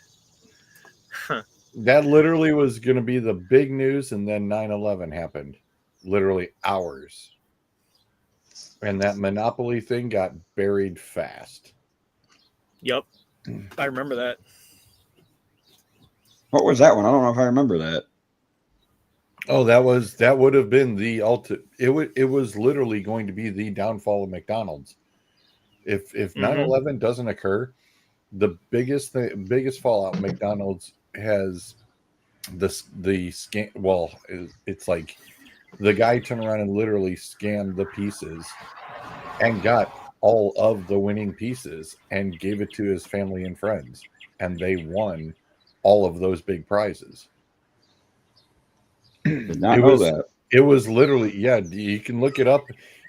That literally was going to be the big news, and then 9/11 happened. Literally hours. And that monopoly thing got buried fast. Yep. I remember that. What was that one? I don't know if I remember that. Oh, that would have been the ultimate. It was literally going to be the downfall of McDonald's. If 9/11 doesn't occur, the biggest fallout McDonald's has the scam. Well, it's like the guy turned around and literally scammed the pieces and got all of the winning pieces and gave it to his family and friends, and they won all of those big prizes. Did not know that. It was literally, yeah, you can look it up,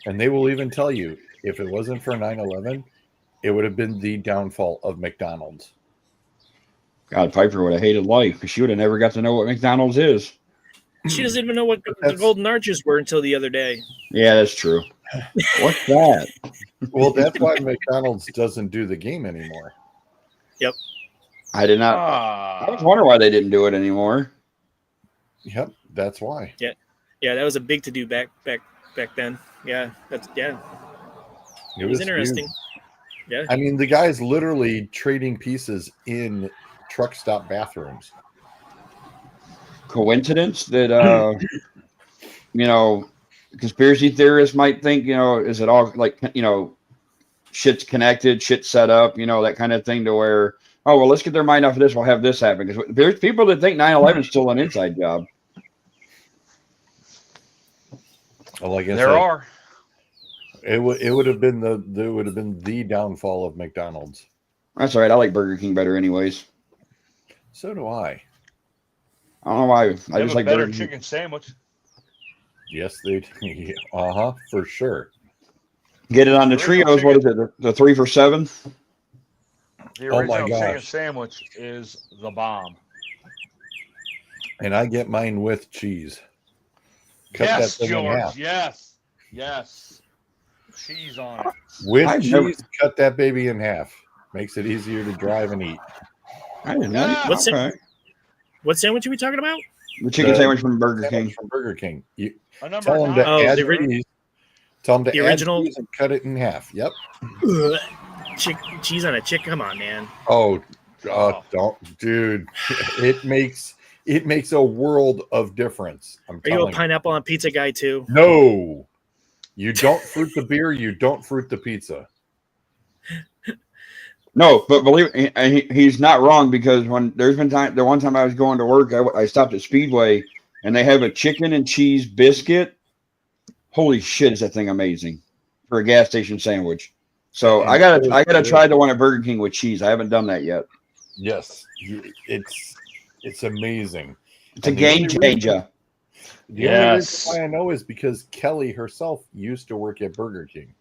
and they will even tell you if it wasn't for 9/11, it would have been the downfall of McDonald's. God, Piper would have hated life because she would have never got to know what McDonald's is. She doesn't even know what the Golden Arches were until the other day. Yeah, that's true. What's that? Well, that's why McDonald's doesn't do the game anymore. Yep. I did not. I was wondering why they didn't do it anymore. Yep, that's why. Yeah, that was a big to do back then. Yeah, it was interesting. huge. Yeah. I mean, the guy's literally trading pieces in truck stop bathrooms. Coincidence that conspiracy theorists might think, is it all like, shit's connected, shit's set up, that kind of thing, to where, oh, well, let's get their mind off of this, we'll have this happen. Because there's people that think 9/11 is still an inside job. Well, like I There said, are. it would have been the downfall of McDonald's. That's all right. I like Burger King better anyways. So do I. I don't know why. I They just have a like better Burger King. chicken sandwich. Yes, they. For sure. Get it on the The original trios. What is it? The 3 for $7? The Oh my original chicken gosh. sandwich is the bomb. And I get mine with cheese. Cut Yes, that thing in George. half. Yes. Cheese on it. With I've cheese, never- cut that baby in half. Makes it easier to drive and eat. I didn't know. Yeah. What's it- Okay. What sandwich are we talking about? The chicken The- sandwich from Burger Sandwich King. from Burger King. You A number tell them to 9. Oh, add the ori- cheese. Tell them to the add original- cheese and cut it in half. Yep. Ugh. Cheese on a chicken. Come on, man. Oh, Oh. don't, dude. It makes a world of difference. I'm Are you telling a you. pineapple on pizza guy too? No, you don't fruit the beer. You don't fruit the pizza. No, but believe he's not wrong, because when there's been the one time I was going to work, I stopped at Speedway and they have a chicken and cheese biscuit. Holy shit, is that thing amazing for a gas station sandwich? So And I gotta it try is. the one at Burger King with cheese. I haven't done that yet. Yes, it's amazing. It's a And the game only reason- changer. The only Yes. reason why I know is because Kelly herself used to work at Burger King.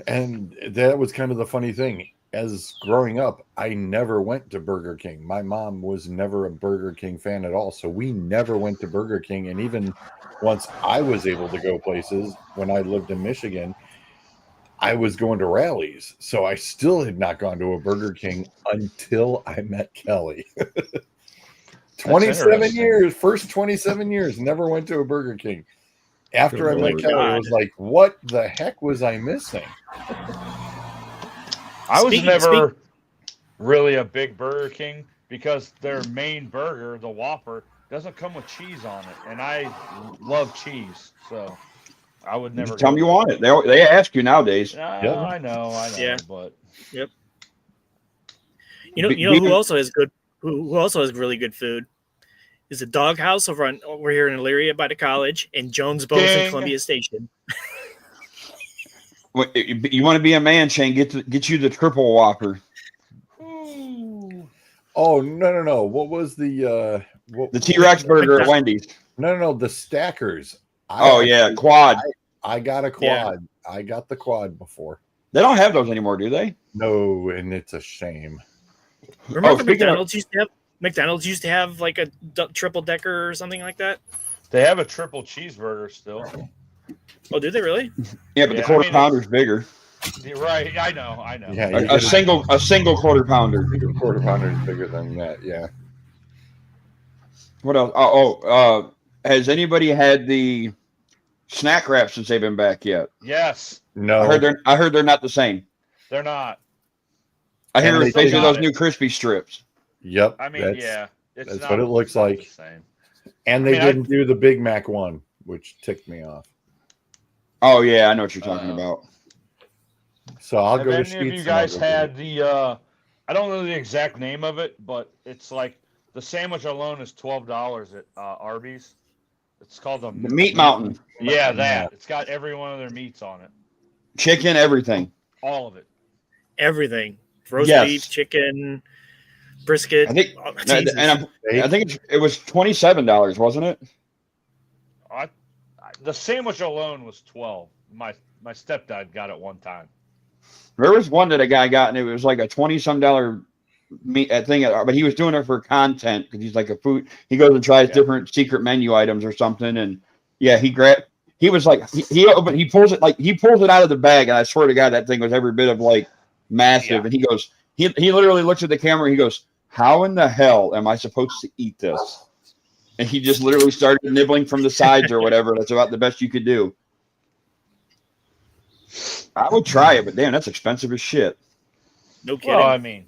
And that was kind of the funny thing. As growing up, I never went to Burger King. My mom was never a Burger King fan at all. So we never went to Burger King. And even once I was able to go places when I lived in Michigan, I was going to rallies. So I still had not gone to a Burger King until I met Kelly. 27 interesting. years, first 27 years, never went to a Burger King. After I Good met Lord. Kelly, it was like, what the heck was I missing? I was Speak- never really a big Burger King because their main burger, the Whopper, doesn't come with cheese on it, and I love cheese, so I would never. Just tell go them you there. want it. They ask you nowadays. I Yeah. know, Yeah. but You know who also has good, who also has really good food is the Doghouse over here in Elyria by the college, and Jones Bows in Ding. Columbia Station. You want to be a man, Shane? Get you the triple Whopper. Ooh. Oh no! What was the T-Rex burger at Wendy's? No, the Stackers. Quad. I got a quad. Yeah. I got the quad before. They don't have those anymore, do they? No, and it's a shame. Remember speaking McDonald's used to have like a triple decker or something like that? They have a triple cheeseburger still. Oh, do they really? Yeah, but the quarter pounder's bigger. You're right. I know. Yeah, A single quarter pounder. Your quarter pounder is bigger than that. Yeah. What else? Has anybody had the snack wraps since they've been back yet? Yes. No. I heard they're not the same. They're not. I hear And it's basically those new crispy strips. Yep. I mean, that's it's what it looks like. The same. And they didn't do the Big Mac one, which ticked me off. Oh yeah, I know what you're talking about. So I'll Have go to any Sheets. of you guys had the? I don't know the exact name of it, but it's like the sandwich alone is $12 at Arby's. It's called the Meat Mountain. Yeah, that. It's got every one of their meats on it. Chicken, everything. All of it. Everything. Roast Yes. beef, chicken, brisket. I think, Oh, Jesus. I think it was $27, wasn't it? The sandwich alone was $12. My stepdad got it one time. There was one that a guy got, and it was like a $20-some meat thing, but he was doing it for content because he's like a food. He goes and tries different secret menu items or something, and yeah, he was like he pulls it out of the bag, and I swear to God, that thing was every bit of like massive. And he goes, he literally looks at the camera, and he goes, "How in the hell am I supposed to eat this?" And he just literally started nibbling from the sides or whatever. That's about the best you could do. I would try it, but damn, that's expensive as shit. No kidding. Well, I mean,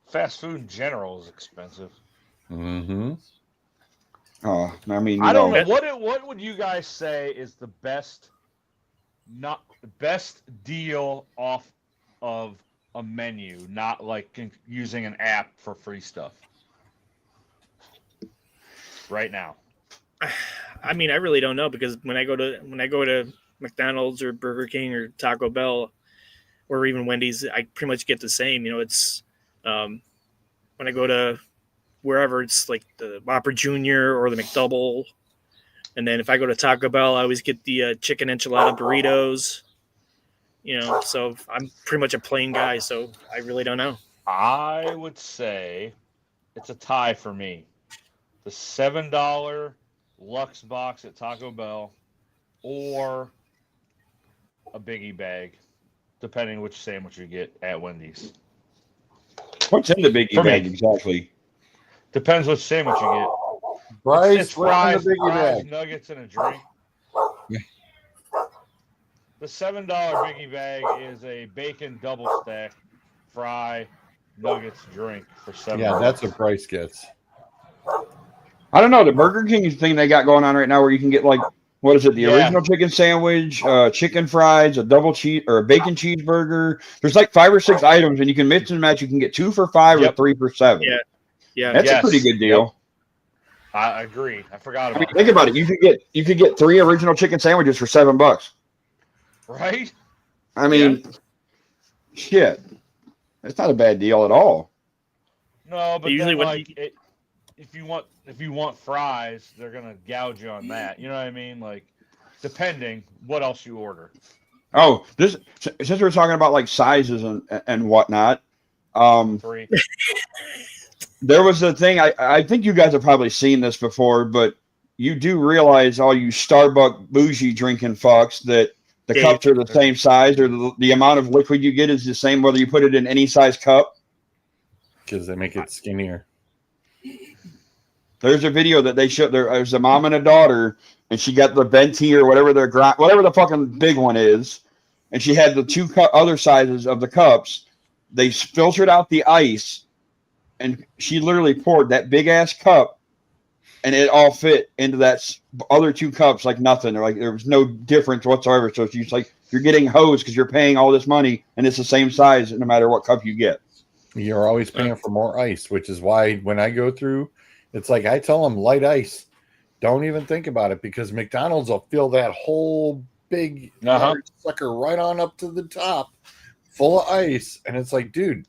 fast food in general is expensive. Mm-hmm. Oh, I mean, I don't know what would you guys say is the best deal off of a menu, not like using an app for free stuff right now. I mean, I really don't know, because when I go to McDonald's or Burger King or Taco Bell or even Wendy's, I pretty much get the same. You know, it's when I go to wherever, it's like the Whopper Jr. or the McDouble. And then if I go to Taco Bell, I always get the chicken enchilada burritos. You know, so I'm pretty much a plain guy, so I really don't know. I would say it's a tie for me. The $7 Lux box at Taco Bell or a Biggie bag, depending which sandwich you get at Wendy's. What's in the Biggie bag exactly? Depends which sandwich you get. Bryce, It's what's fries, in the Biggie bag? nuggets, and a drink. The $7 Biggie bag is a bacon double stack, fry, nuggets, drink for $7. Yeah, that's what Bryce gets. I don't know, the Burger King thing they got going on right now, where you can get like, what is it? The original chicken sandwich, chicken fries, a double cheese or a bacon cheeseburger. There's like 5 or 6 items, and you can mix and match. You can get 2 for $5 or 3 for $7. Yeah, That's a pretty good deal. I agree. I forgot about Think about it. You could get 3 original chicken sandwiches for $7. Right? I mean, shit, that's not a bad deal at all. No, but Usually then, when if you want fries, they're gonna gouge you on that. You know what I mean? Like, depending what else you order. Oh, since we're talking about like sizes and whatnot, 3. there was a thing. I think you guys have probably seen this before, but you do realize, all you Starbucks bougie drinking fucks, that the cups are the same size, or the amount of liquid you get is the same whether you put it in any size cup. Because they make it skinnier. There's a video that they showed. There's a mom and a daughter, and she got the venti or whatever whatever the fucking big one is, and she had the 2 other sizes of the cups. They filtered out the ice, and she literally poured that big ass cup, and it all fit into that other 2 cups like nothing. Or like there was no difference whatsoever. So she's like, you're getting hosed because you're paying all this money, and it's the same size no matter what cup you get. You're always paying for more ice, which is why when I go through, it's like I tell them light ice. Don't even think about it because McDonald's will fill that whole big large sucker right on up to the top full of ice. And it's like, dude,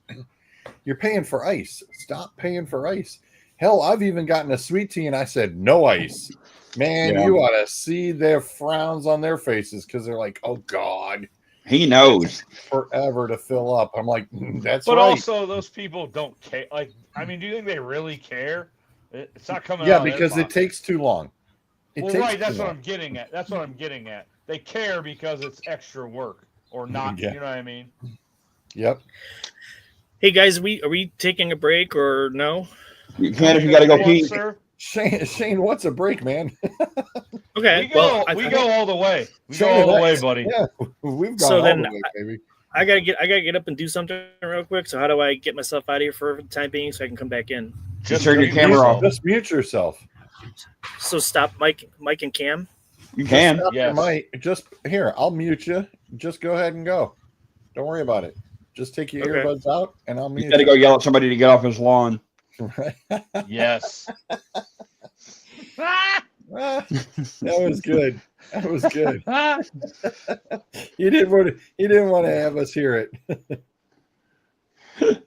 you're paying for ice. Stop paying for ice. Hell, I've even gotten a sweet tea and I said, no ice. Man, you ought to see their frowns on their faces because they're like, oh, God. He knows. Forever to fill up. I'm like, that's but right. also, those people don't care. Like, I mean, do you think they really care? It's not coming out. Yeah, because it takes too long. That's what I'm getting at. That's what I'm getting at. They care because it's extra work or not. Yeah. You know what I mean? Yep. Hey guys, are we taking a break or no? You can if you got to go pee. Sir? Shane, what's a break, man? Okay. We go all the way. We go all the way, buddy. Yeah, we've gone So all then the way, baby. I gotta get up and do something real quick. So how do I get myself out of here for the time being so I can come back in? Just turn your camera off. Just mute yourself. So stop Mike and Cam. You can. Stop your Yes. mic. Just here, I'll mute you. Just go ahead and go. Don't worry about it. Just take your earbuds out and I'll mute You got to go yell at somebody to get off his lawn. Yes. That was good. That was good. He didn't want to have us hear it.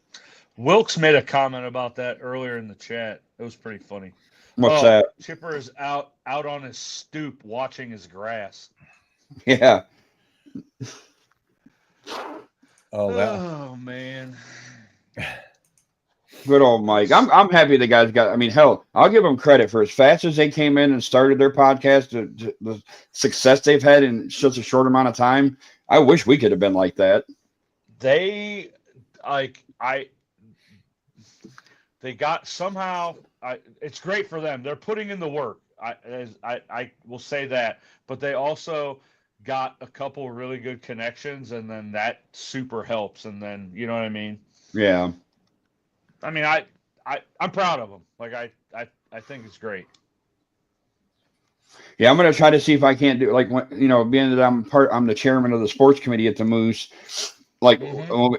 Wilkes made a comment about that earlier in the chat. It was pretty funny. What's that? Chipper is out on his stoop watching his grass. Yeah. Oh man. Good old Mike. I'm happy the guys got. I mean, hell, I'll give them credit for as fast as they came in and started their podcast. The success they've had in such a short amount of time. I wish we could have been like that. They got somehow. It's great for them. They're putting in the work. I will say that, but they also got a couple really good connections, and then that super helps. And then you know what I mean? Yeah. I mean, I'm proud of them. Like I think it's great. Yeah, I'm gonna try to see if I can't do being that I'm the chairman of the sports committee at the Moose. Like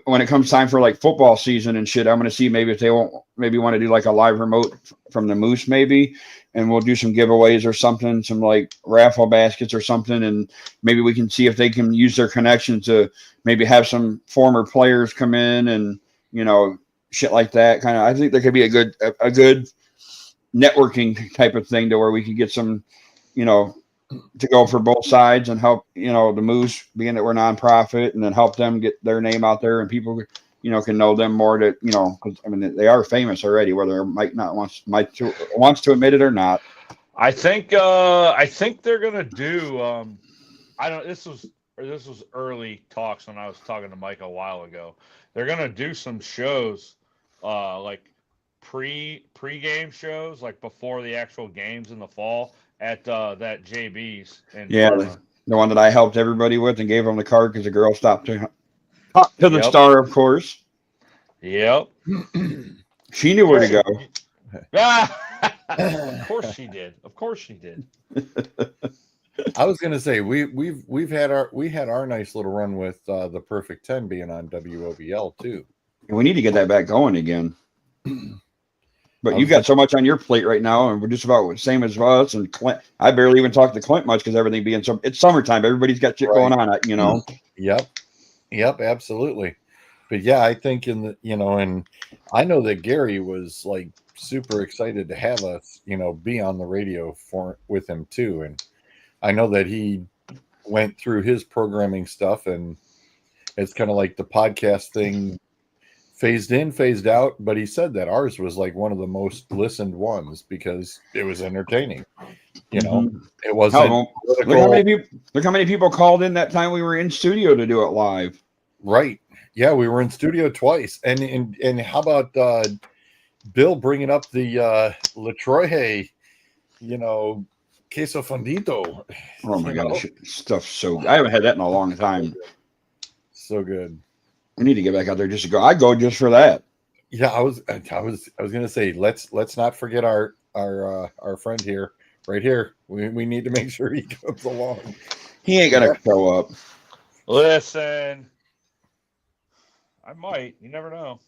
when it comes time for like football season and shit, I'm gonna see maybe if they want to do like a live remote from the Moose maybe, and we'll do some giveaways or something, some like raffle baskets or something, and maybe we can see if they can use their connection to maybe have some former players come in and shit like that. Kind of, I think there could be a good networking type of thing to where we could get some, to go for both sides and help, the Moose, being that we're nonprofit, and then help them get their name out there and people, can know them more. To, because I mean they are famous already, whether Mike wants to admit it or not. I think they're gonna do. This was early talks when I was talking to Mike a while ago. They're gonna do some shows, like pre-game shows, like before the actual games in the fall at that JB's. The one that I helped everybody with and gave them the card because the girl stopped to the star, of course. Yep. She knew where to go. Of course she did. Of course she did. I was gonna say we had our nice little run with the Perfect 10 being on WOBL too. We need to get that back going again. But you got so much on your plate right now, and we're just about the same as us. And Clint, I barely even talk to Clint much because everything being it's summertime. Everybody's got shit going on, Yep, absolutely. But yeah, I think and I know that Gary was like super excited to have us, be on the radio with him too. And I know that he went through his programming stuff, and it's kind of like the podcast thing phased in, phased out. But he said that ours was like one of the most listened ones because it was entertaining. It wasn't. Look how many people called in that time we were in studio to do it live. Right. Yeah, we were in studio twice. And how about Bill bringing up the LaTroy, queso fundito. Oh my gosh, stuff's so good. I haven't had that in a long time. So good. We need to get back out there just to go. I go just for that. Yeah, I was gonna say let's not forget our friend here, right here. We need to make sure he comes along. He ain't gonna show up. Listen, I might. You never know.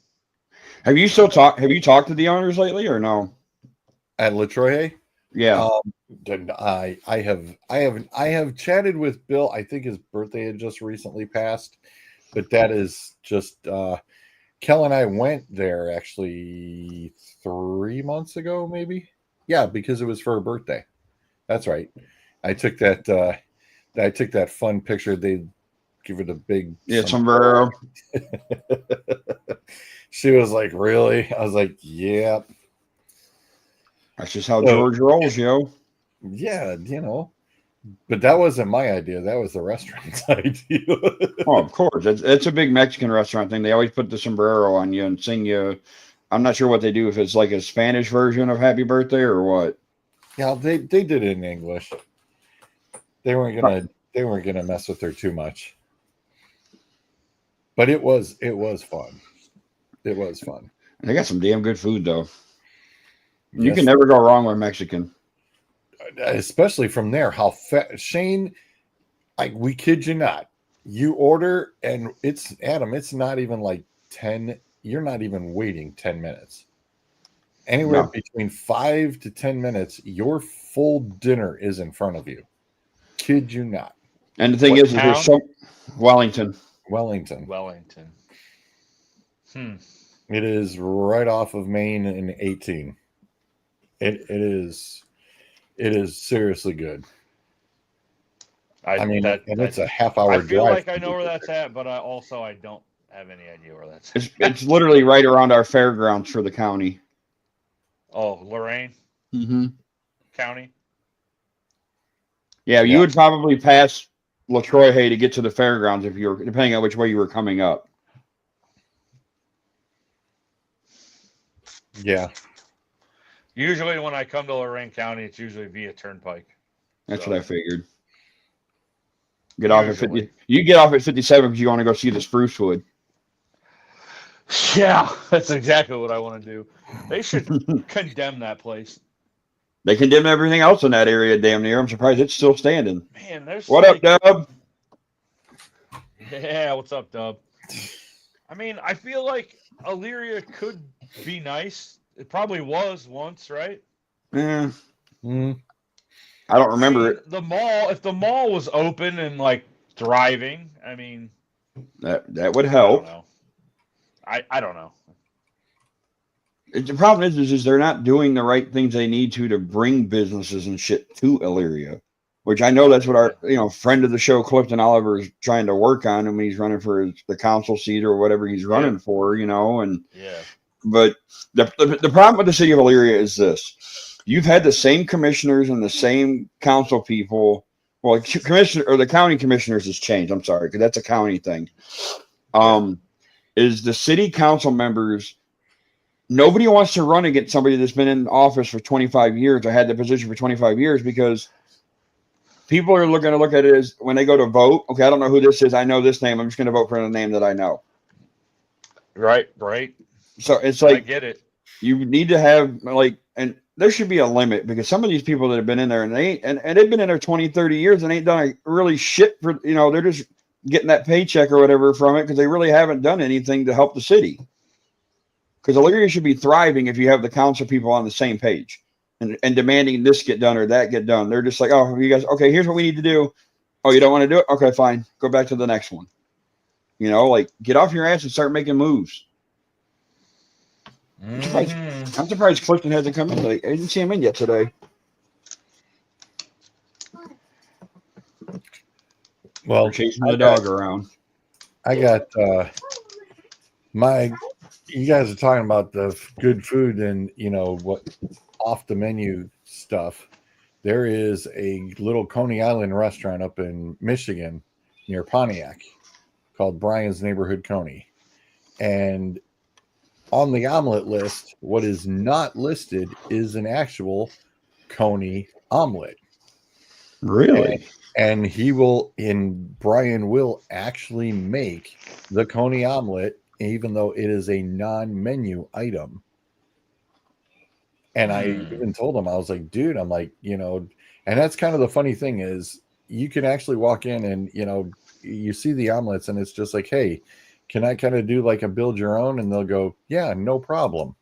Have you talked to the owners lately or no? At Latroy. Yeah. Then I have chatted with Bill. I think his birthday had just recently passed, but that is just Kel and I went there actually 3 months ago, maybe. Yeah, because it was for her birthday. That's right. I took that fun picture. They give it a big Sombrero. She was like, "Really?" I was like, "Yeah." That's just how George rolls, yo. Yeah, but that wasn't my idea. That was the restaurant's idea. Oh, of course. It's a big Mexican restaurant thing. They always put the sombrero on you and sing you. I'm not sure what they do, if it's like a Spanish version of Happy Birthday or what. Yeah, they did it in English. They weren't gonna mess with her too much. But it was fun. It was fun. They got some damn good food though. You Yes, can never go wrong with Mexican. especially from there. Shane, we kid you not. You order and it's Adam. It's not even like 10. You're not even waiting 10 minutes. Anywhere between 5 to 10 minutes, your full dinner is in front of you. Kid you not. And the thing What is town? there's some Wellington. Wellington. It It is right off of Main and 18. It is seriously good. It's a half-hour I drive. feel like I know where that's at, but I don't have any idea where that's at. It's literally right around our fairgrounds for the county. Oh, Lorain Mm-hmm. County. Yeah, you would probably pass Latroy Hay to get to the fairgrounds if you were, depending on which way you were coming up. Yeah. Usually when I come to Lorain County, it's usually via Turnpike. That's So, what I figured. Get off at 50. You get off at 57 because you want to go see the spruce wood. Yeah, that's exactly what I want to do. They should condemn that place. They condemn everything else in that area damn near. I'm surprised it's still standing. Man, there's What up, Dub? Yeah, what's up, Dub? I mean, I feel like Elyria could be nice. It probably was once, right? Yeah. Mm. I don't remember it. The mall, if the mall was open and like thriving, I mean, that would help. I don't know. The problem is they're not doing the right things they need to bring businesses and shit to Elyria, which I know that's what our friend of the show Clifton Oliver is trying to work on when he's running for the council seat or whatever he's running for, and yeah. But the problem with the city of Elyria is this: you've had the same commissioners and the same council people. Well, the county commissioners has changed. I'm sorry, because that's a county thing. Is the city council members? Nobody wants to run against somebody that's been in office for 25 years or had the position for 25 years because people are going to look at it as when they go to vote. Okay, I don't know who this is. I know this name. I'm just going to vote for the name that I know. Right. So it's like, I get it. You need to have and there should be a limit because some of these people that have been in there and they've been in there 20, 30 years and ain't done really shit for, they're just getting that paycheck or whatever from it because they really haven't done anything to help the city. Because Elyria should be thriving if you have the council people on the same page and demanding this get done or that get done. They're just like, oh, you guys, okay, here's what we need to do. Oh, you don't want to do it? Okay, fine. Go back to the next one. Get off your ass and start making moves. I'm surprised Clifton hasn't come in. I didn't see him in yet today. Well, chasing the dog around. I got you guys are talking about the good food and what off the menu stuff. There is a little Coney Island restaurant up in Michigan near Pontiac called Brian's Neighborhood Coney. And on the omelet list, what is not listed is an actual Coney omelet. Really? And Brian will actually make the Coney omelet, even though it is a non-menu item. And I even told him, I was like, dude, I'm like, and that's kind of the funny thing is you can actually walk in and, you see the omelets and it's just like, hey, can I kind of do like a build your own? And they'll go, yeah, no problem.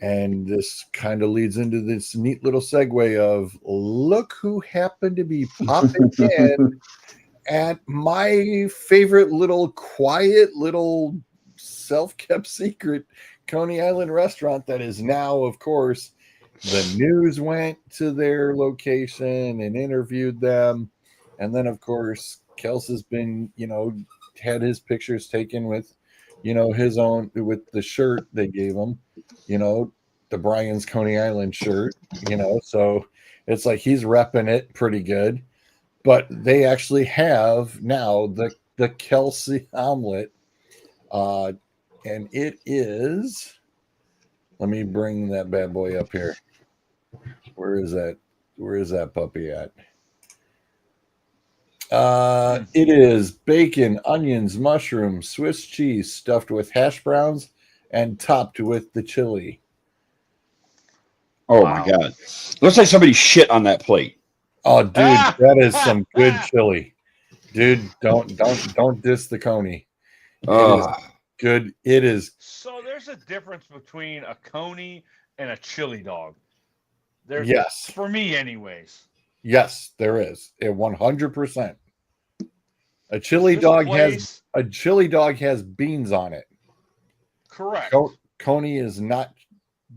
And this kind of leads into this neat little segue of look who happened to be popping in at my favorite little quiet little self-kept secret Coney Island restaurant that is now, of course, the news went to their location and interviewed them. And then, of course, Kelsey's been, had his pictures taken with, his own, with the shirt they gave him, the Brian's Coney Island shirt, so it's like he's repping it pretty good. But they actually have now the Kelsey omelet. And it is, let me bring that bad boy up here. Where is that? Where is that puppy at? It is bacon, onions, mushrooms, Swiss cheese stuffed with hash browns and topped with the chili. Oh my God. Looks like somebody shit on that plate. Oh, dude, that is some good chili. Dude, don't diss the Coney. Good. It is. So there's a difference between a Coney and a chili dog. Yes. For me, anyways. Yes, there is. 100%. A chili dog has beans on it. Correct. Coney is not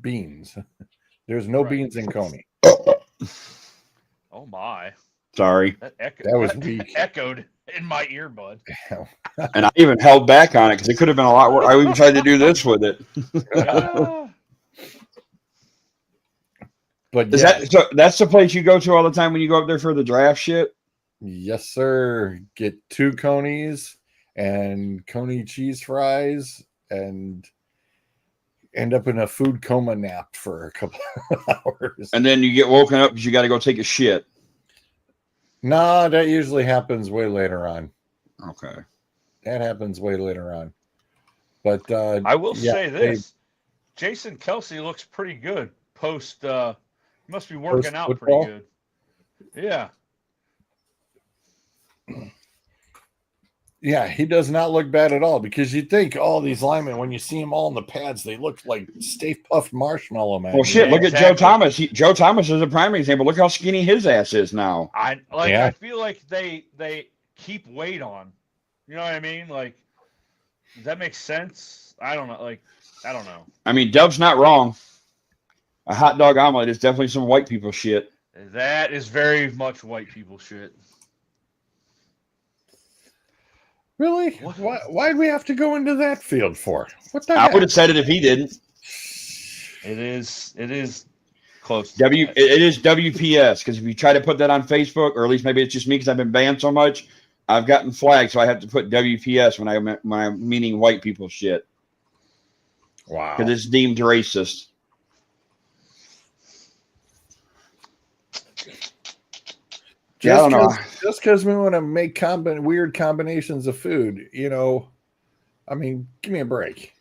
beans. There's no beans in Coney. Oh my. Sorry. That was weak. Echoed in my earbud. And I even held back on it because it could have been a lot worse. I even tried to do this with it. But that's the place you go to all the time when you go up there for the draft shit? Yes, sir. Get 2 Coneys and Coney cheese fries and end up in a food coma nap for a couple of hours. And then you get woken up because you got to go take a shit. No, that usually happens way later on. Okay. That happens way later on. But I will say this. Jason Kelsey looks pretty good post must be working out pretty good. Yeah. Yeah, he does not look bad at all because you think all these linemen, when you see them all in the pads, they look like Stay Puffed Marshmallow Man. Well, shit, look at Joe Thomas. Joe Thomas is a prime example. Look how skinny his ass is now. I feel like they keep weight on. You know what I mean? Like, does that make sense? I don't know. I don't know. I mean, Dub's not wrong. A hot dog omelet is definitely some white people shit. That is very much white people shit. Really? Why'd we have to go into that field for? What the I would have said it if he didn't. It is close. It is WPS, because if you try to put that on Facebook, or at least maybe it's just me because I've been banned so much, I've gotten flagged, so I have to put WPS when I'm meaning white people shit. Wow. Because it's deemed racist. Just because we want to make weird combinations of food, I mean, give me a break.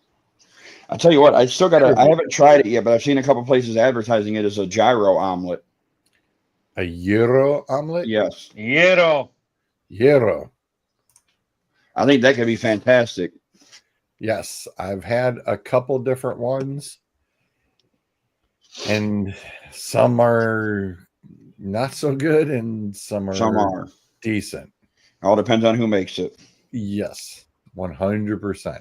I'll tell you what, I haven't tried it yet, but I've seen a couple places advertising it as a gyro omelet. A gyro omelet? Yes. Gyro. I think that could be fantastic. Yes, I've had a couple different ones, and some are not so good, and some are decent. All depends on who makes it. Yes, 100%.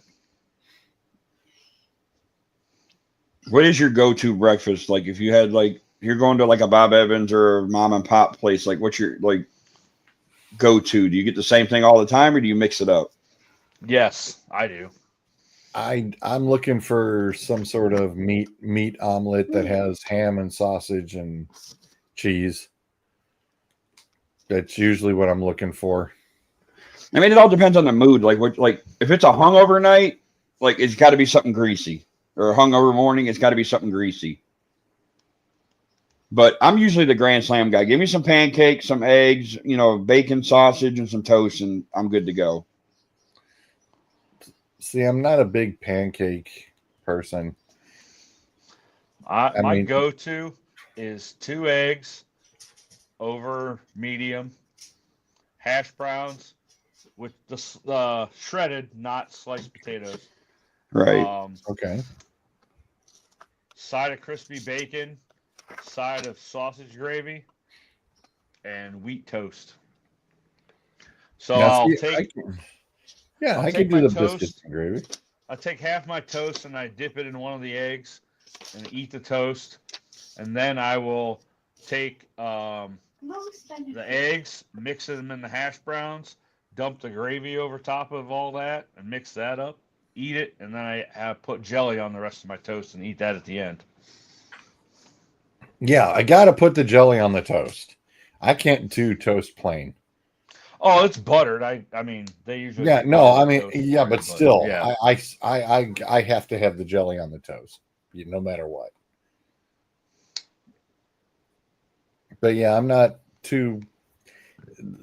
What is your go-to breakfast? Like, if you had you're going to like a Bob Evans or a mom and pop place, like what's your go-to? Do you get the same thing all the time, or do you mix it up? Yes, I do. I'm looking for some sort of meat omelet that has ham and sausage and cheese. That's usually what I'm looking for. I mean, it all depends on the mood. If it's a hungover night, it's got to be something greasy, or a hungover morning, it's got to be something greasy. But I'm usually the Grand Slam guy. Give me some pancakes, some eggs, bacon, sausage, and some toast, and I'm good to go. See, I'm not a big pancake person. My go-to is 2 eggs over medium, hash browns, with the shredded, not sliced potatoes. Right. Okay. Side of crispy bacon, side of sausage gravy, and wheat toast. So Now, I'll see, take I'll I take can do my the toast. biscuits and gravy. I take half my toast and I dip it in one of the eggs and eat the toast. And then I will take the eggs, mix them in the hash browns, dump the gravy over top of all that, and mix that up. Eat it, and then I put jelly on the rest of my toast and eat that at the end. Yeah, I got to put the jelly on the toast. I can't do toast plain. Oh, it's buttered. I mean, they usually. Yeah, do no, I buttered mean, toast yeah, for it, but still, yeah. I have to have the jelly on the toast, no matter what. But yeah, I'm not too.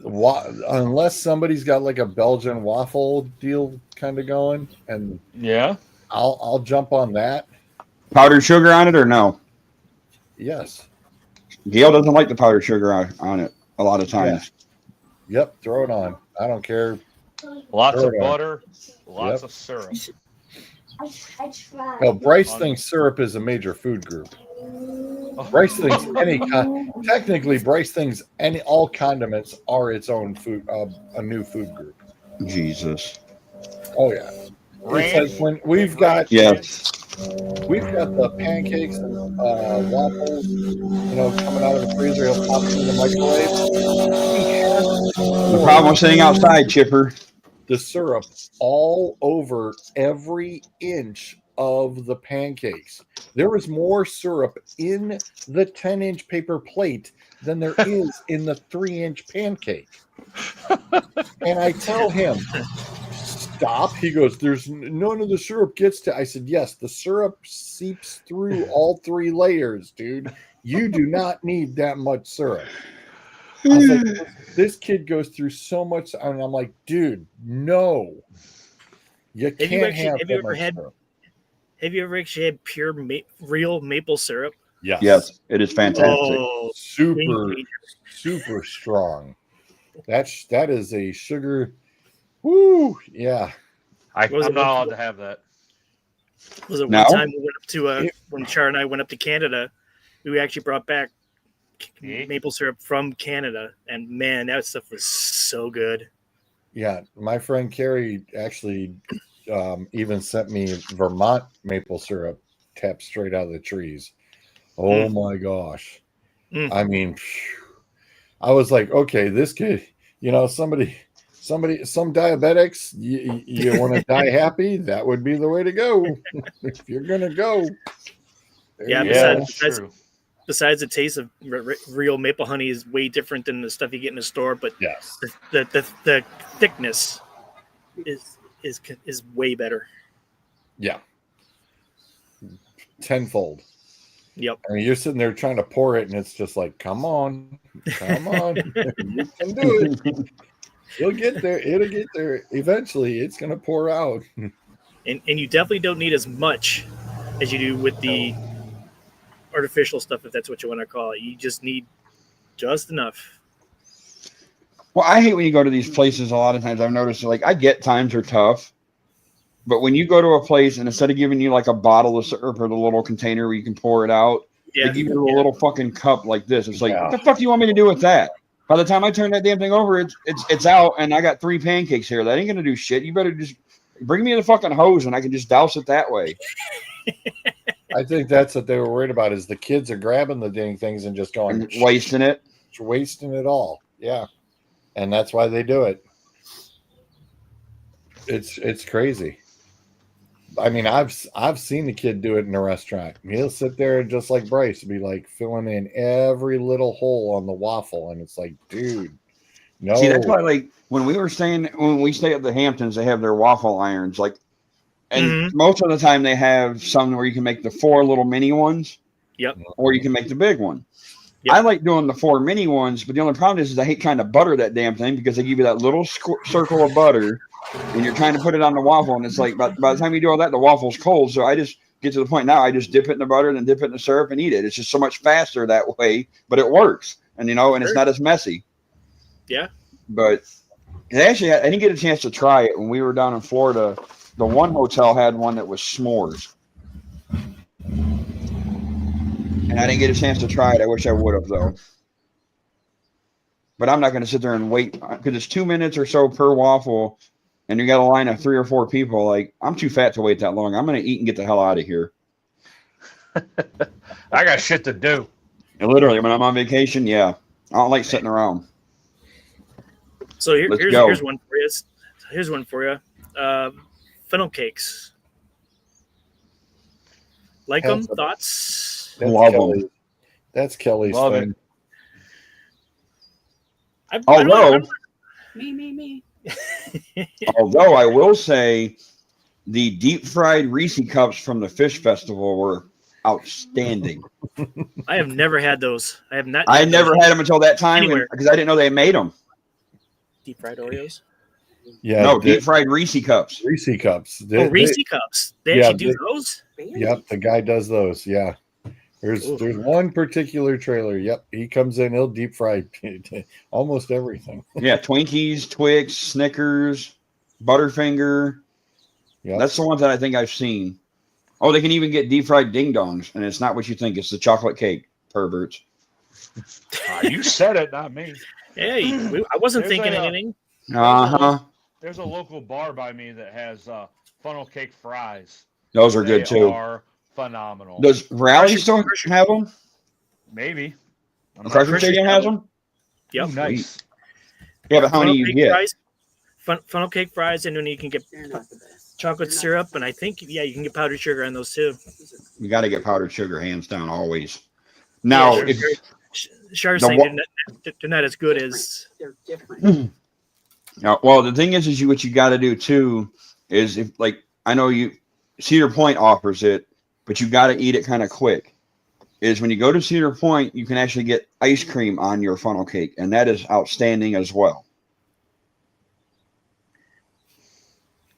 Unless somebody's got like a Belgian waffle deal kind of going, and Yeah. I'll jump on that. Powdered sugar on it or no? Yes. Gail doesn't like the powdered sugar on it a lot of times. Yep. Throw it on. I don't care. Lots Throw of it on. butter, lots Yep. of syrup. Well, Bryce On- thinks syrup is a major food group. Bryce thinks technically Bryce thinks all condiments are its own food, a new food group. Jesus. Oh yeah. Ranch, It's like when we've got Yes. the pancakes and waffles, coming out of the freezer. He'll pop them in the microwave. He has The problem with sitting outside, Chipper. the syrup all over every inch of the pancakes. There is more syrup in the 10-inch paper plate than there is in the 3-inch pancake. And I tell him, stop. He goes, there's none of the syrup gets to. I said, yes, the syrup seeps through all 3 layers, dude. You do not need that much syrup. I was like, this kid goes through so much, and I'm like, dude, no. You can't have that much syrup. Have you ever actually had pure real maple syrup? Yes. Yes, it is fantastic. Oh, super strong. That is a sugar. Woo, yeah. I'm not allowed to have that. Was it No? one time we went up to when Char and I went up to Canada, we actually brought back maple syrup from Canada, and man, that stuff was so good. Yeah, my friend Carrie actually even sent me Vermont maple syrup tapped straight out of the trees. Oh my gosh. I mean, I was like, okay, this kid, some diabetics, you want to die happy, that would be the way to go. If you're gonna go. Besides the taste of real maple honey is way different than the stuff you get in the store, but yes, the thickness is way better. Yeah, tenfold. Yep. I mean, you're sitting there trying to pour it, and it's just like, come on, you can do it. You'll get there. It'll get there. Eventually, it's gonna pour out. And you definitely don't need as much as you do with the artificial stuff, if that's what you want to call it. You just need just enough. Well, I hate when you go to these places. A lot of times I've noticed, like, I get times are tough, but when you go to a place and instead of giving you like a bottle of syrup or the little container where you can pour it out, they give you a little fucking cup like this. It's like, what the fuck do you want me to do with that? By the time I turn that damn thing over, it's out, and I got 3 pancakes here. That ain't gonna do shit. You better just bring me the fucking hose, and I can just douse it that way. I think that's what they were worried about, is the kids are grabbing the dang things and just going And wasting it. Wasting it all. Yeah. And that's why they do it. It's crazy. I mean, I've seen the kid do it in a restaurant. He'll sit there and just like Bryce, be like filling in every little hole on the waffle, and it's like, dude, no. See, that's why, like, when we stay at the Hamptons, they have their waffle irons, like, and most of the time they have some where you can make the 4 little mini ones. Yep. Or you can make the big one. Yep. I like doing the 4 mini ones, but the only problem is I hate trying to butter that damn thing because they give you that little circle of butter, and you're trying to put it on the waffle, and it's like by the time you do all that, the waffle's cold. So I just get to the point now, I just dip it in the butter, then dip it in the syrup and eat it. It's just so much faster that way, but it works, and and it's not as messy. Yeah. But Actually, I didn't get a chance to try it when we were down in Florida. The one hotel had one that was s'mores, and I didn't get a chance to try it. I wish I would have though. But I'm not going to sit there and wait because it's 2 minutes or so per waffle, and you got a line of 3 or 4 people. Like, I'm too fat to wait that long. I'm going to eat and get the hell out of here. I got shit to do. And literally, when I'm on vacation, yeah, I don't like sitting around. So Let's here's go. one for you. Here's one for you. Funnel cakes. Like them? That's a- Thoughts? That's Love Kelly. them. That's Kelly's Love thing. Although, Me. although I will say, the deep fried Reese cups from the Fish Festival were outstanding. I have never had those. I have not. I never had them until that time Anywhere. because I didn't know they made them. deep fried Oreos. Yeah, No, deep fried Reese cups. Reese cups. Reese cups. They yeah, actually do those. Yep, the guy does those. Yeah, there's one particular trailer. Yep, he comes in. He'll deep fry almost everything. Yeah, Twinkies, Twix, Snickers, Butterfinger. Yeah, That's the ones that I think I've seen. Oh, they can even get deep fried ding dongs, and it's not what you think. It's the chocolate cake, perverts. You said it, not me. Hey, I wasn't There's thinking a- anything. Uh-huh. There's a local bar by me that has funnel cake fries. Those are They good too. are phenomenal. Does Raleigh still have them? Maybe. I'm not Crusher sure. Chicken has them? Yep. Ooh, nice. Yeah, but how many Funnel you cake get? Fries, funnel cake fries, and then you can get chocolate syrup, and I think you can get powdered sugar on those too. You got to get powdered sugar, hands down, always. Now, Yeah, if, Char's the saying wa- they're not as good as. They're different. well, the thing is what you got to do too is if like I know Cedar Point offers it, but you got to eat it kind of quick. Is when you go to Cedar Point, you can actually get ice cream on your funnel cake, and that is outstanding as well.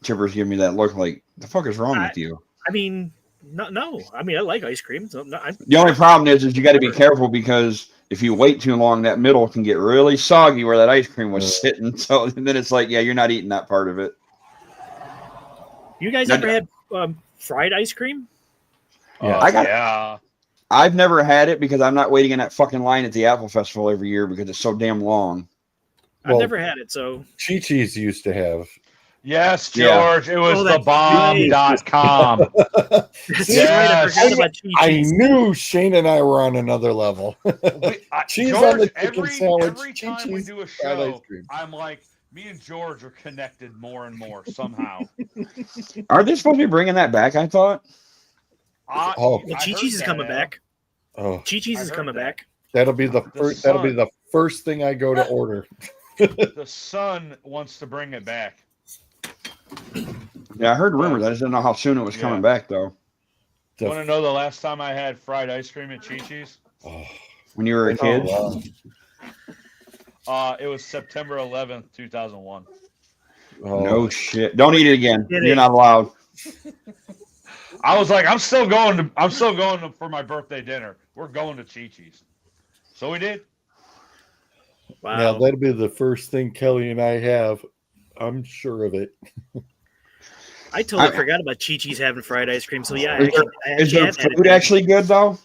Chipper's giving me that look like the fuck is wrong with you? I mean, no. I mean, I like ice cream. So The only problem is you got to be careful because if you wait too long, that middle can get really soggy where that ice cream was sitting. So then it's like, yeah, you're not eating that part of it. You guys No, ever had fried ice cream? Yeah. Yeah. I've never had it because I'm not waiting in that fucking line at the Apple Festival every year because it's so damn long. I've Well, never had it, so Chi-Chi's used to have. Yes, Yeah. George. It was that's thebomb.com. that's Yes. right. I forgot about I Chi-Chi's. knew Shane and I were on another level. Cheese on the George, chicken sandwich. every time we Chi-Chi's do a fried ice show, cream. I'm like, me and George are connected more and more somehow. Are they supposed to be bringing that back? I thought. Oh. Well, I Chi-Chi's heard is that, coming Al. back. Oh, Chi-Chi's I is heard coming that. back. that'll be the first. That'll be sun. the first thing I go to order. The Sun wants to bring it back. Yeah, I heard rumors. I just didn't know how soon it was coming back though. The- Want to know the last time I had fried ice cream at Chi-Chi's? oh, When you were a kid. wow. It was September 11th, 2001. Oh, No shit. Don't eat it again. Kidding. You're not allowed. I was like, I'm still going for my birthday dinner. We're going to Chi-Chi's. So we did. Wow. Now that'll be the first thing Kelly and I have. I'm sure of it. I totally forgot about Chi-Chi's having fried ice cream. So yeah, I Is actually Is their have had it food then. actually good though?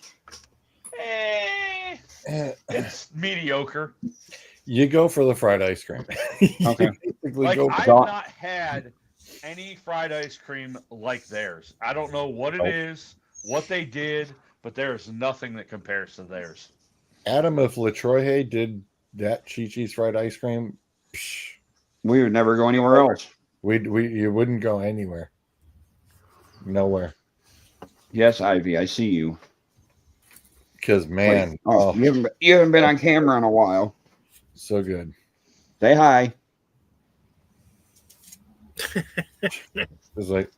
It's mediocre. You go for the fried ice cream. Okay. Basically Like, go I've for- not had any fried ice cream like theirs. I don't know what it Nope. is, what they did, but there is nothing that compares to theirs. Adam, if LaTroy did that Chi-Chi's fried ice cream, psh, We would never go anywhere else. you wouldn't go anywhere. Nowhere. Yes, Ivy, I see you. Because man, Wait, oh, oh, you haven't been on camera in a while. so good. Say hi. It's like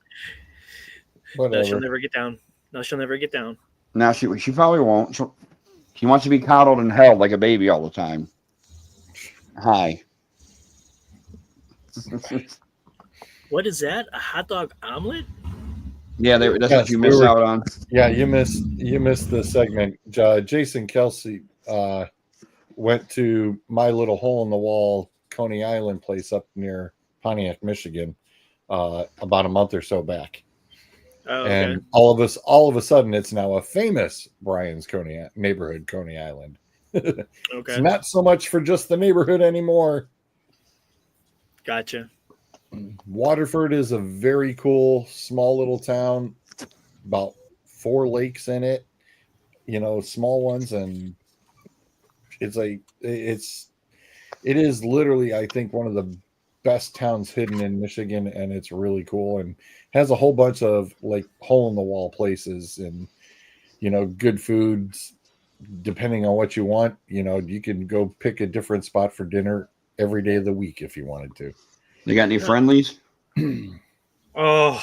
No, she'll whatever. never get down. No, she'll never get down. Now she probably won't. She wants to be coddled and held like a baby all the time. Hi. What is that? A hot dog omelet? Yeah, that's what Yes, you we missed were- out on. Yeah, you missed the segment. Jason Kelsey went to my little hole in the wall Coney Island place up near Pontiac, Michigan, about a month or so back. Oh, okay. And all of a sudden, it's now a famous Brian's neighborhood, Coney Island. It's Okay. not so much for just the neighborhood anymore. Gotcha. Waterford is a very cool, small little town, about 4 lakes in it, small ones, and it is literally, I think, one of the best towns hidden in Michigan, and it's really cool and has a whole bunch of like hole in the wall places and good foods. Depending on what you want, you can go pick a different spot for dinner every day of the week if you wanted to. They got any friendlies? Oh,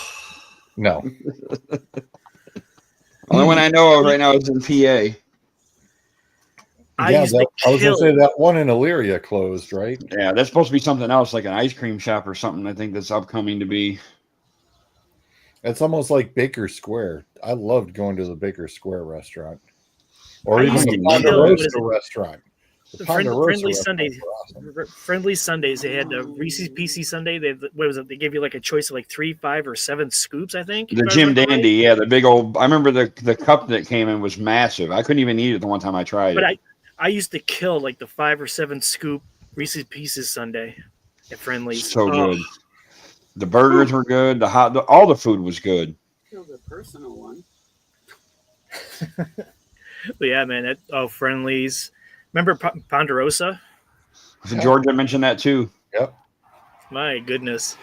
No. Only one I know of right now is in PA. I was going to say that one in Elyria closed, right? Yeah, that's supposed to be something else, like an ice cream shop or something. I think that's upcoming to be. It's almost like Baker Square. I loved going to the Baker Square restaurant, or even the Ponderosa restaurant. The Friendly Sundays. Awesome. Friendly Sundays. They had the Reese's Pieces Sunday. They gave you like a choice of like 3, 5, or 7 scoops. I think the Jim Dandy. Yeah, the big old. I remember the cup that came in was massive. I couldn't even eat it the one time I tried it. I used to kill like the 5 or 7 scoop Reese's Pieces Sunday at Friendly's. So good. The burgers were good. All the food was good. That was a personal one. But yeah, man. Friendly's. Remember Ponderosa? So Georgia mentioned that too. Yep. My goodness.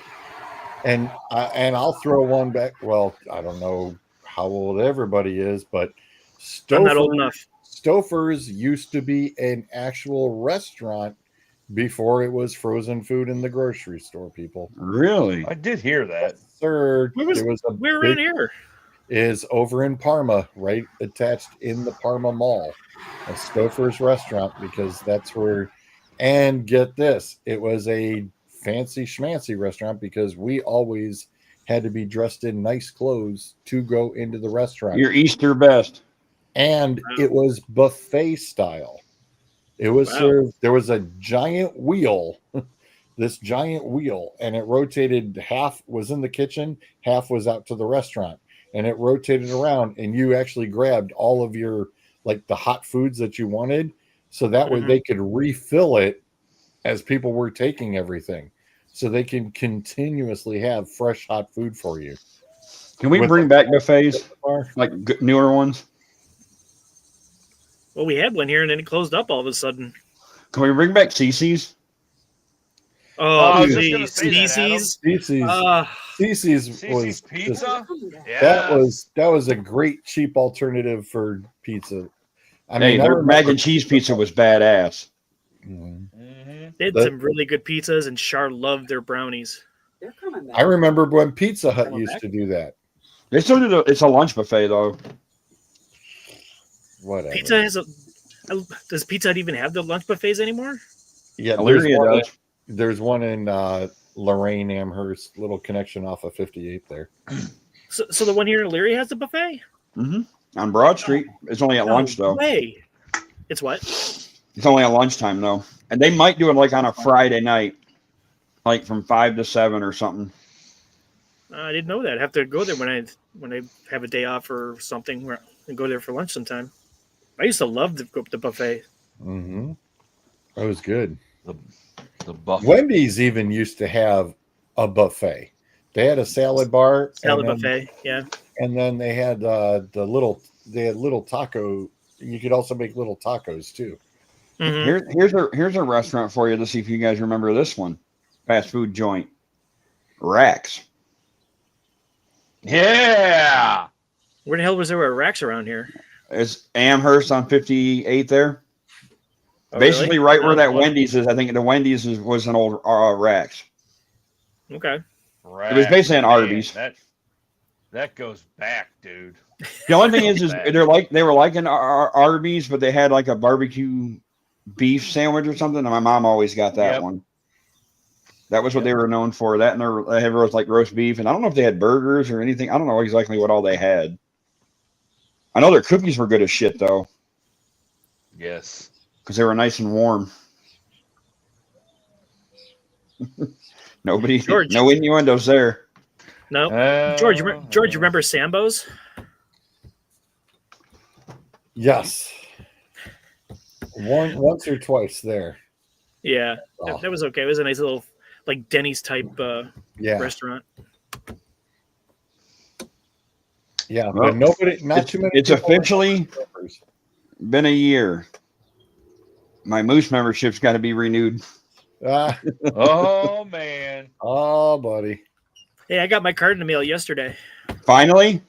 And I'll throw one back. Well, I don't know how old everybody is, but I'm not old enough. Stouffer's used to be an actual restaurant before it was frozen food in the grocery store, people. Really? I did hear that. Third, where around here? Is over in Parma, right attached in the Parma Mall, a Stouffer's restaurant, because that's where, and get this, it was a fancy schmancy restaurant because we always had to be dressed in nice clothes to go into the restaurant. Your Easter best. And it was buffet style. It was served, there was a giant wheel, this giant wheel, and it rotated. Half was in the kitchen, half was out to the restaurant. And it rotated around, and you actually grabbed all of your, like, the hot foods that you wanted, so that way they could refill it as people were taking everything, so they can continuously have fresh hot food for you. Can we bring back buffets, like newer ones? Well, we had one here, and then it closed up all of a sudden. Can we bring back CC's? Oh, CC's. CC's was pizza. That was a great cheap alternative for pizza. Their mac and cheese pizza was badass. They had some really good pizzas, and Char loved their brownies. They're coming back. I remember when Pizza Hut used to do that. They still do it's a lunch buffet though. Whatever. Pizza does Pizza Hut even have the lunch buffets anymore? Yeah, there's one in Lorraine Amherst, little connection off of 58 there. So the one here in Elyria has the buffet? Mm-hmm. On Broad Street. It's only at lunch though. It's what? It's only at lunchtime though. And they might do it like on a Friday night, like from 5 to 7 or something. I didn't know that. I have to go there when I have a day off or something, and go there for lunch sometime. I used to love the buffet. Mm-hmm. That was good. The buffet. Wendy's even used to have a buffet. They had a salad bar, buffet, yeah. And then they had little taco. You could also make little tacos too. Mm-hmm. Here's a restaurant for you to see if you guys remember this one. Fast food joint. Racks. Yeah. Where the hell was there a Racks around here? It's Amherst on 58 there. Oh, Basically, really? right where that Wendy's is. I think the Wendy's was an old Racks. Okay. It was basically an Arby's. That goes back, dude. The only thing is they were like an Arby's, but they had like a barbecue beef sandwich or something. And my mom always got that one. That was what they were known for. That and they had like roast beef, and I don't know if they had burgers or anything. I don't know exactly what all they had. I know their cookies were good as shit though. Yes, because they were nice and warm. Nobody, George. no innuendos there. No, George. George, you remember Sambo's? Yes. Once or twice there. Yeah, Oh. that was okay. It was a nice little like Denny's type Yeah. restaurant. Yeah, Well, but nobody, not too many. It's people officially been a year. My Moose membership's got to be renewed. Oh man. Oh, buddy. Hey, I got my card in the mail yesterday. Finally?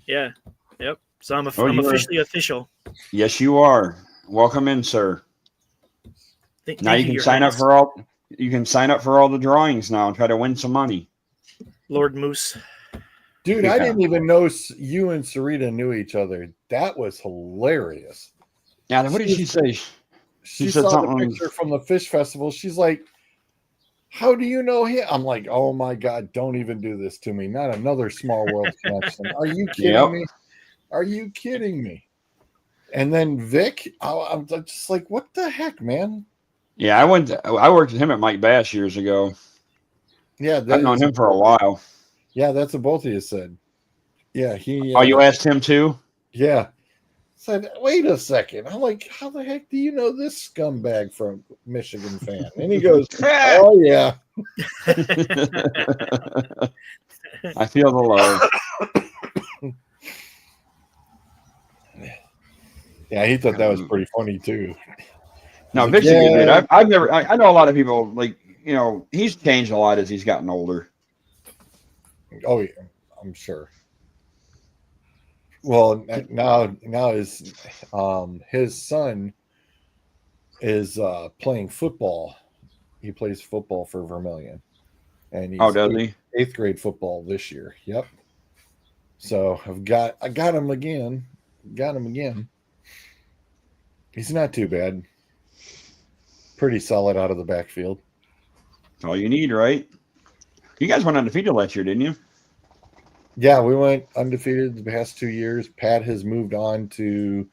Yeah, yep. So I'm Oh, you are. officially official. Yes, you are. Welcome in, sir. Now you can Your sign up Highness. for all. You can sign up for all the drawings now and try to win some money. Lord Moose. Dude, Yeah. I didn't even know you and Sarita knew each other. That was hilarious. Yeah, what did she say? She said saw the something- picture from the fish festival. She's like, how do you know him? I'm like, oh my God, don't even do this to me. Not another small world connection. Are you kidding Yep. me? Are you kidding me? And then Vic, I'm just like, what the heck, man? Yeah, I worked with him at Mike Bass years ago. Yeah, I've known him for a while. Yeah, that's what both of you said. Yeah, he. Oh, you asked him too? Yeah. Said, wait a second. I'm like, how the heck do you know this scumbag from Michigan fan? And he goes, oh yeah. I feel the love. Yeah, he thought that was pretty funny too. No, He's like, Vic's a good dude. yeah. I've never. I know a lot of people like he's changed a lot as he's gotten older. Oh yeah, I'm sure. Well, now his son is playing football. He plays football for Vermilion, and he's Does he? 8th grade football this year. Yep. So I got him again. Got him again. He's not too bad. Pretty solid out of the backfield. That's all you need, right? You guys went undefeated last year, didn't you? Yeah, we went undefeated the past 2 years. Pat has moved on to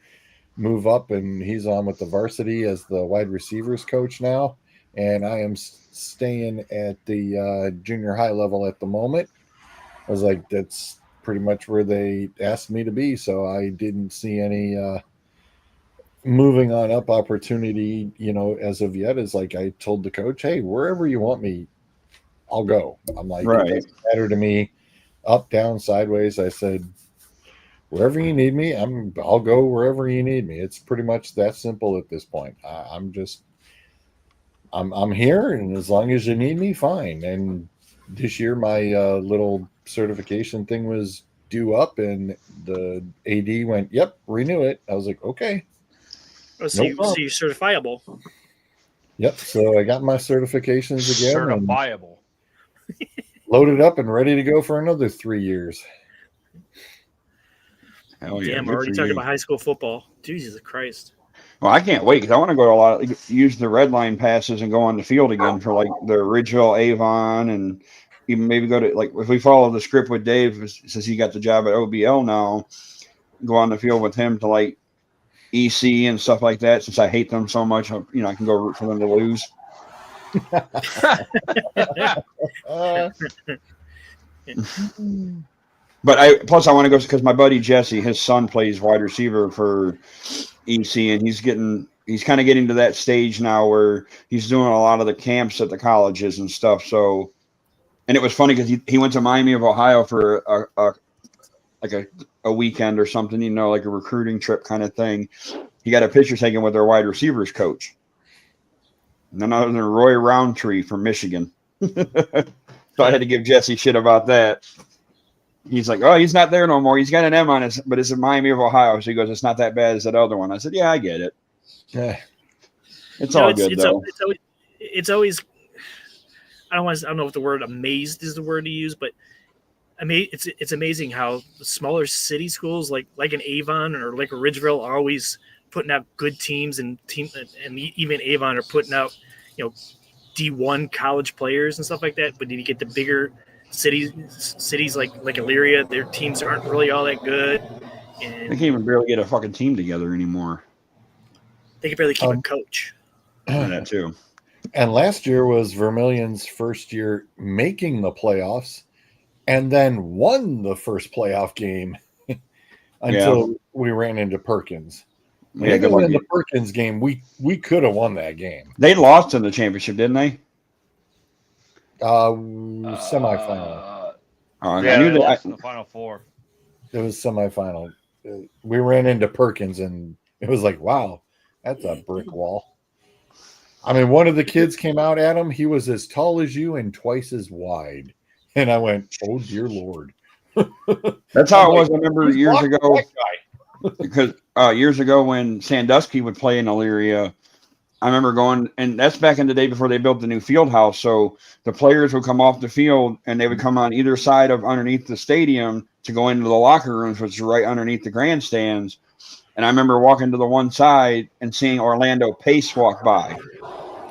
move up, and he's on with the varsity as the wide receivers coach now. And I am staying at the junior high level at the moment. I was like, that's pretty much where they asked me to be. So I didn't see any moving on up opportunity, as of yet. Is like I told the coach, hey, wherever you want me, I'll go. I'm like, Right. It doesn't matter to me. Up, down, sideways. I said, wherever you need me, I'll go wherever you need me. It's pretty much that simple at this point. I'm here, and as long as you need me, fine. And this year, my little certification thing was due up, and the AD went, "Yep, renew it." I was like, "Okay." Oh, so, No you're problem. certifiable. Yep. So I got my certifications again, and Certifiable. loaded up and ready to go for another 3 years. Hell yeah, Damn, good we're already for talking you. about high school football. Jesus Christ. Well, I can't wait because I want to go to use the red line passes and go on the field again for like the original Avon, and even maybe go to like if we follow the script with Dave since he got the job at OBL now, go on the field with him to like EC and stuff like that. Since I hate them so much, I can go root for them to lose. Uh, But I want to go because my buddy Jesse, his son plays wide receiver for EC, and he's kind of getting to that stage now where he's doing a lot of the camps at the colleges and stuff. So, and it was funny because he went to Miami of Ohio for a weekend or something, like a recruiting trip kind of thing. He got a picture taken with their wide receivers coach, none other than Roy Roundtree from Michigan. So I had to give Jesse shit about that. He's like, oh, he's not there no more. He's got an M on it, but it's in Miami of Ohio. So he goes, it's not that bad as that other one. I said, yeah, I get it. yeah. It's all good though. It's always. I don't know if the word "amazed" is the word to use, but it's amazing how the smaller city schools like an Avon or like a Ridgeville are always putting out good teams, and even Avon are putting out D1 college players and stuff like that. But then you get the bigger cities like Elyria, their teams aren't really all that good, They and can't even barely get a fucking team together anymore. they can barely keep a coach. And that too. And last year was Vermilion's first year making the playoffs and then won the first playoff game until we ran into Perkins. Yeah, good Even luck. in the Perkins game, we could have won that game. They lost in the championship, didn't they? Semifinal. I Yeah, knew they that. lost in the Final Four. It was semifinal. We ran into Perkins, and it was like, wow, that's a brick wall. I mean, one of the kids came out at him. He was as tall as you and twice as wide. And I went, oh, dear Lord. That's how I'm it was. like, I remember "Who's years blocking ago, that guy?" because years ago when Sandusky would play in Elyria, I remember going, and that's back in the day before they built the new field house. So the players would come off the field and they would come on either side of underneath the stadium to go into the locker rooms, which is right underneath the grandstands. And I remember walking to the one side and seeing Orlando Pace walk by.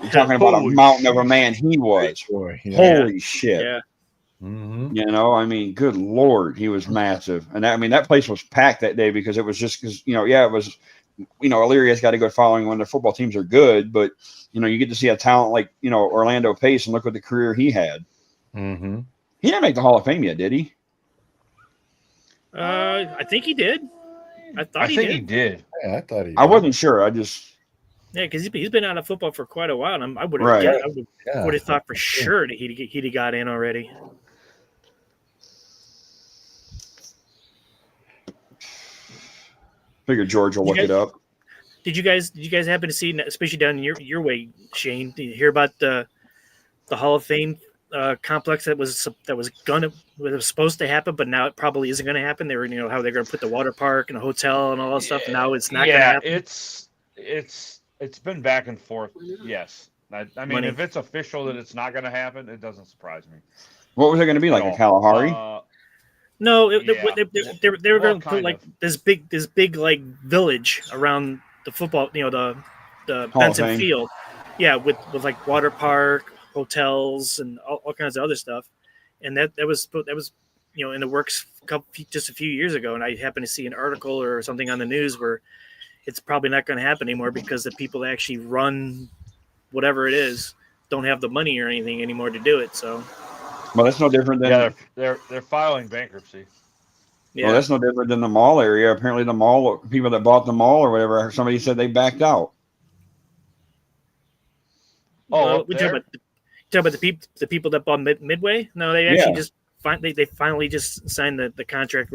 You're talking about a Holy mountain of a shit. man he was. Boy, yeah. Holy shit. Yeah. Mhm. You know, I mean, good Lord, he was massive. And that place was packed that day because it was just because, it was, Illyria's got a good following when their football teams are good, but, you get to see a talent like, Orlando Pace and look what the career he had. Mm-hmm. He didn't make the Hall of Fame yet, did he? I think he did. I thought I he think did. he did. Yeah, I thought he I did. wasn't sure. I just, Yeah, because he's been out of football for quite a while, and I would have Right. Yeah. thought for sure that he'd have got in already. figured George will You look guys- it up. Did you guys happen to see, especially down your way, Shane? Did you hear about the Hall of Fame complex that was supposed to happen, but now it probably isn't going to happen? They were, how they're going to put the water park and a hotel and all that stuff. Now it's not going to happen. It's been back and forth. Yes, I mean, Money. if it's official that it's not going to happen, it doesn't surprise me. What was it going to be, like at a all. Kalahari? No, Yeah. they were Well, going to put kind like of. this big like village around the football, the Hall of Benson Fame. Field. Yeah, with like water park, hotels, and all kinds of other stuff. And that was in the works just a few years ago. And I happened to see an article or something on the news where it's probably not going to happen anymore because the people that actually run whatever it is don't have the money or anything anymore to do it. So Well, that's no different than Yeah, they're filing bankruptcy. yeah. Well, that's no different than the mall area. Apparently, the mall people that bought the mall or whatever, somebody said they backed out. Oh, up we there? talk about the people that bought Midway. No, they actually just they finally just signed the contract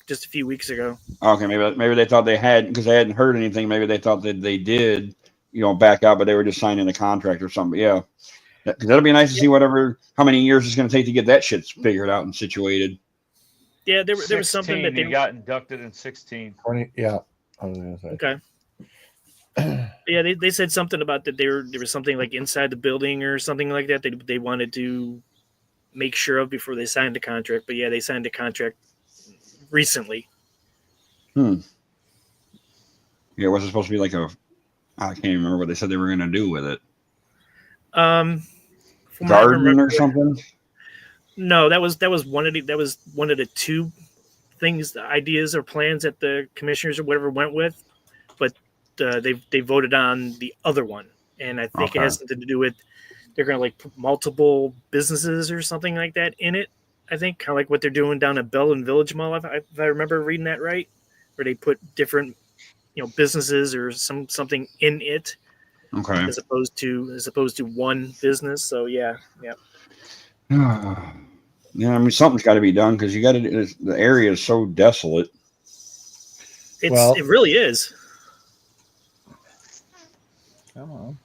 just a few weeks ago. Okay, maybe they thought they had because they hadn't heard anything. Maybe they thought that they did, back out, but they were just signing a contract or something. Yeah, because that'll be nice to see how many years it's going to take to get that shit figured out and situated. Yeah, there was something that he they got inducted in 16. 20, yeah. I was gonna say. okay. Yeah, they said something about that there was something like inside the building or something like that they wanted to make sure of before they signed the contract. But yeah, they signed the contract recently. Yeah, was it supposed to be like I can't even remember what they said they were going to do with it. From what I Garden remember- or something? No, that was one of the two things, the ideas or plans that the commissioners or whatever went with, but they voted on the other one, and I think it has something to do with they're going to like put multiple businesses or something like that in it. I think kind of like what they're doing down at Bellland Village Mall, if I remember reading that right, where they put different businesses or something in it, Okay. as opposed to one business. So yeah. Yeah, I mean something's got to be done because the area is so desolate. It really is. Come on.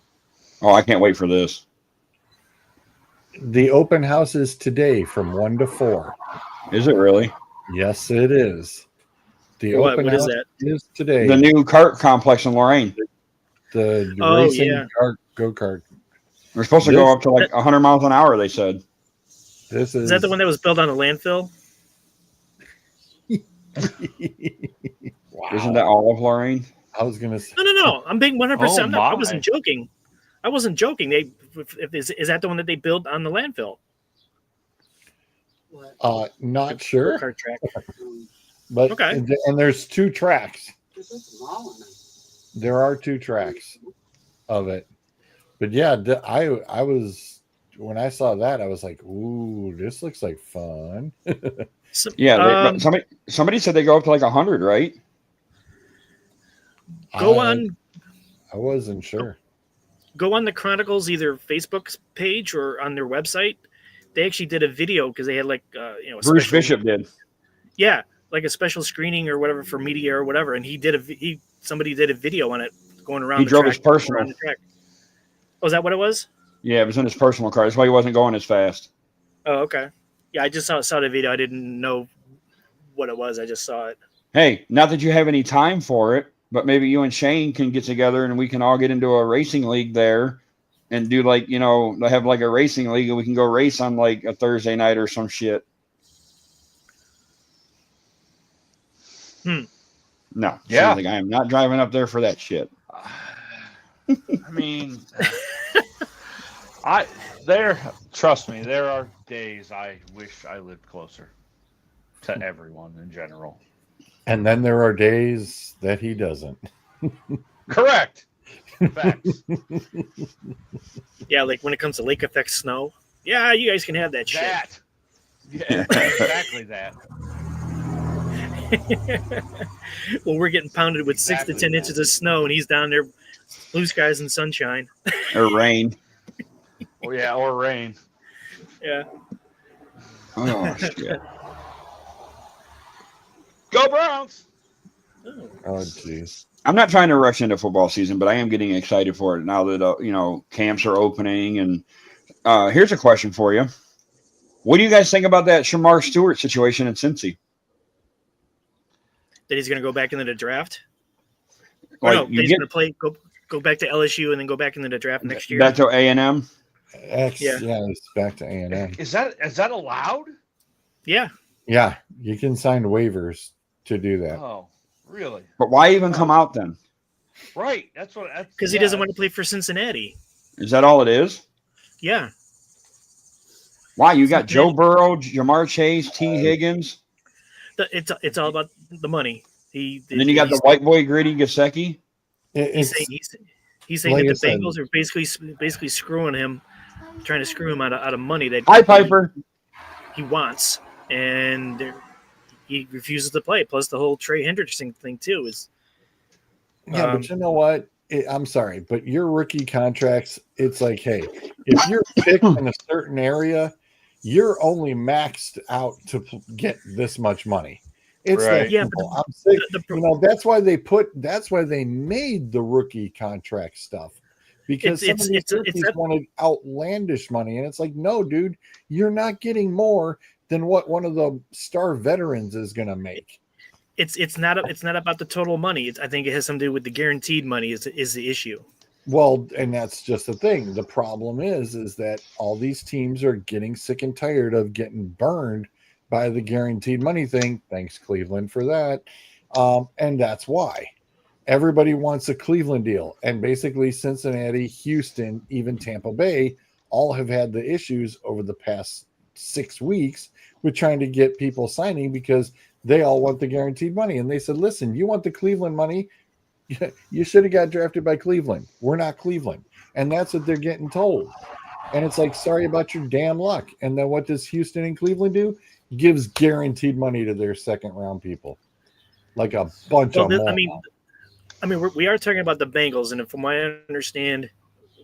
Oh, I can't wait for this. The open house is today from 1 to 4. Is it really? Yes, it is. The What open is house that? is today. The new kart complex in Lorraine. The Oh, racing yeah. go-kart. We're supposed to go up to like 100 miles an hour, they said. This Is that the one that was built on a landfill? Wow. Isn't that all of Lorraine? I was gonna say. No. I'm being 100%. Oh, I my. wasn't joking. Is that the one that they built on the landfill? Not sure, Go-kart track. but Okay. and there's 2 tracks. This is small enough. There are 2 tracks of it. But yeah, I was when I saw that, I was like, ooh, this looks like fun. So, Yeah, somebody said they go up to like 100, right? go I on I wasn't sure. the Chronicles either Facebook page or on their website. They actually did a video because they had like a Bruce special, Bishop did. yeah, like a special screening or whatever for media or whatever, and somebody did a video on it going around He the drove track. his personal. Around the track. Oh, is that what it was? Yeah, it was in his personal car. That's why he wasn't going as fast. Oh, okay. Yeah, I just saw the video. I didn't know what it was. I just saw it. Hey, not that you have any time for it, but maybe you and Shane can get together and we can all get into a racing league there and do like, have like a racing league and we can go race on like a Thursday night or some shit. No. Yeah. Like, I am not driving up there for that shit. I mean, trust me, there are days I wish I lived closer to everyone in general. And then there are days that he doesn't. Correct. Facts. Yeah, like when it comes to lake effect snow. Yeah, you guys can have that shit. That. Yeah, exactly that. Well, we're getting pounded with 6 to 10 inches of snow, and he's down there, blue skies and sunshine. Or rain. Oh yeah, or rain. Yeah. Oh, shit. Go Browns! Oh, jeez. I'm not trying to rush into football season, but I am getting excited for it now that, camps are opening. And here's a question for you. What do you guys think about that Shamar Stewart situation in Cincy? That he's going to go back into the draft? Like, no, he's going to play, go back to LSU and then go back into the draft next year? Back to A&M? Yeah, it's back to A&M. Is that allowed? Yeah. Yeah, you can sign waivers to do that. Oh, really? But why even come out then? Right. Because he doesn't want to play for Cincinnati. Is that all it is? Yeah. Why? You got Joe Burrow, Jamar Chase, T. Higgins. It's all about the money. And then you got the white boy Gritty Gasecki. He's saying like that the I said, Bengals are basically screwing him, trying to screw him out of money that Hi, Piper. he wants, and he refuses to play. Plus the whole Trey Hendrickson thing too is. Yeah, but you know what? I'm sorry, but your rookie contracts, it's like, hey, if you're picked in a certain area, you're only maxed out to get this much money. It's right. that Yeah, simple. I'm sick. That's why they made the rookie contract stuff. Because some of these rookies wanted outlandish money. And it's like, no, dude, you're not getting more than what one of the star veterans is gonna make. It's not about the total money. I think it has something to do with the guaranteed money is the issue. Well, and that's just the thing. The problem is that all these teams are getting sick and tired of getting burned by the guaranteed money thing. Thanks, Cleveland, for that. And that's why everybody wants a Cleveland deal. And basically Cincinnati, Houston, even Tampa Bay all have had the issues over the past 6 weeks with trying to get people signing because they all want the guaranteed money. And they said, listen, you want the Cleveland money? You should have got drafted by Cleveland. We're not Cleveland. And that's what they're getting told. And it's like, sorry about your damn luck. And then what does Houston and Cleveland do? Gives guaranteed money to their second round people. Like a bunch of them. We are talking about the Bengals. And from what I understand,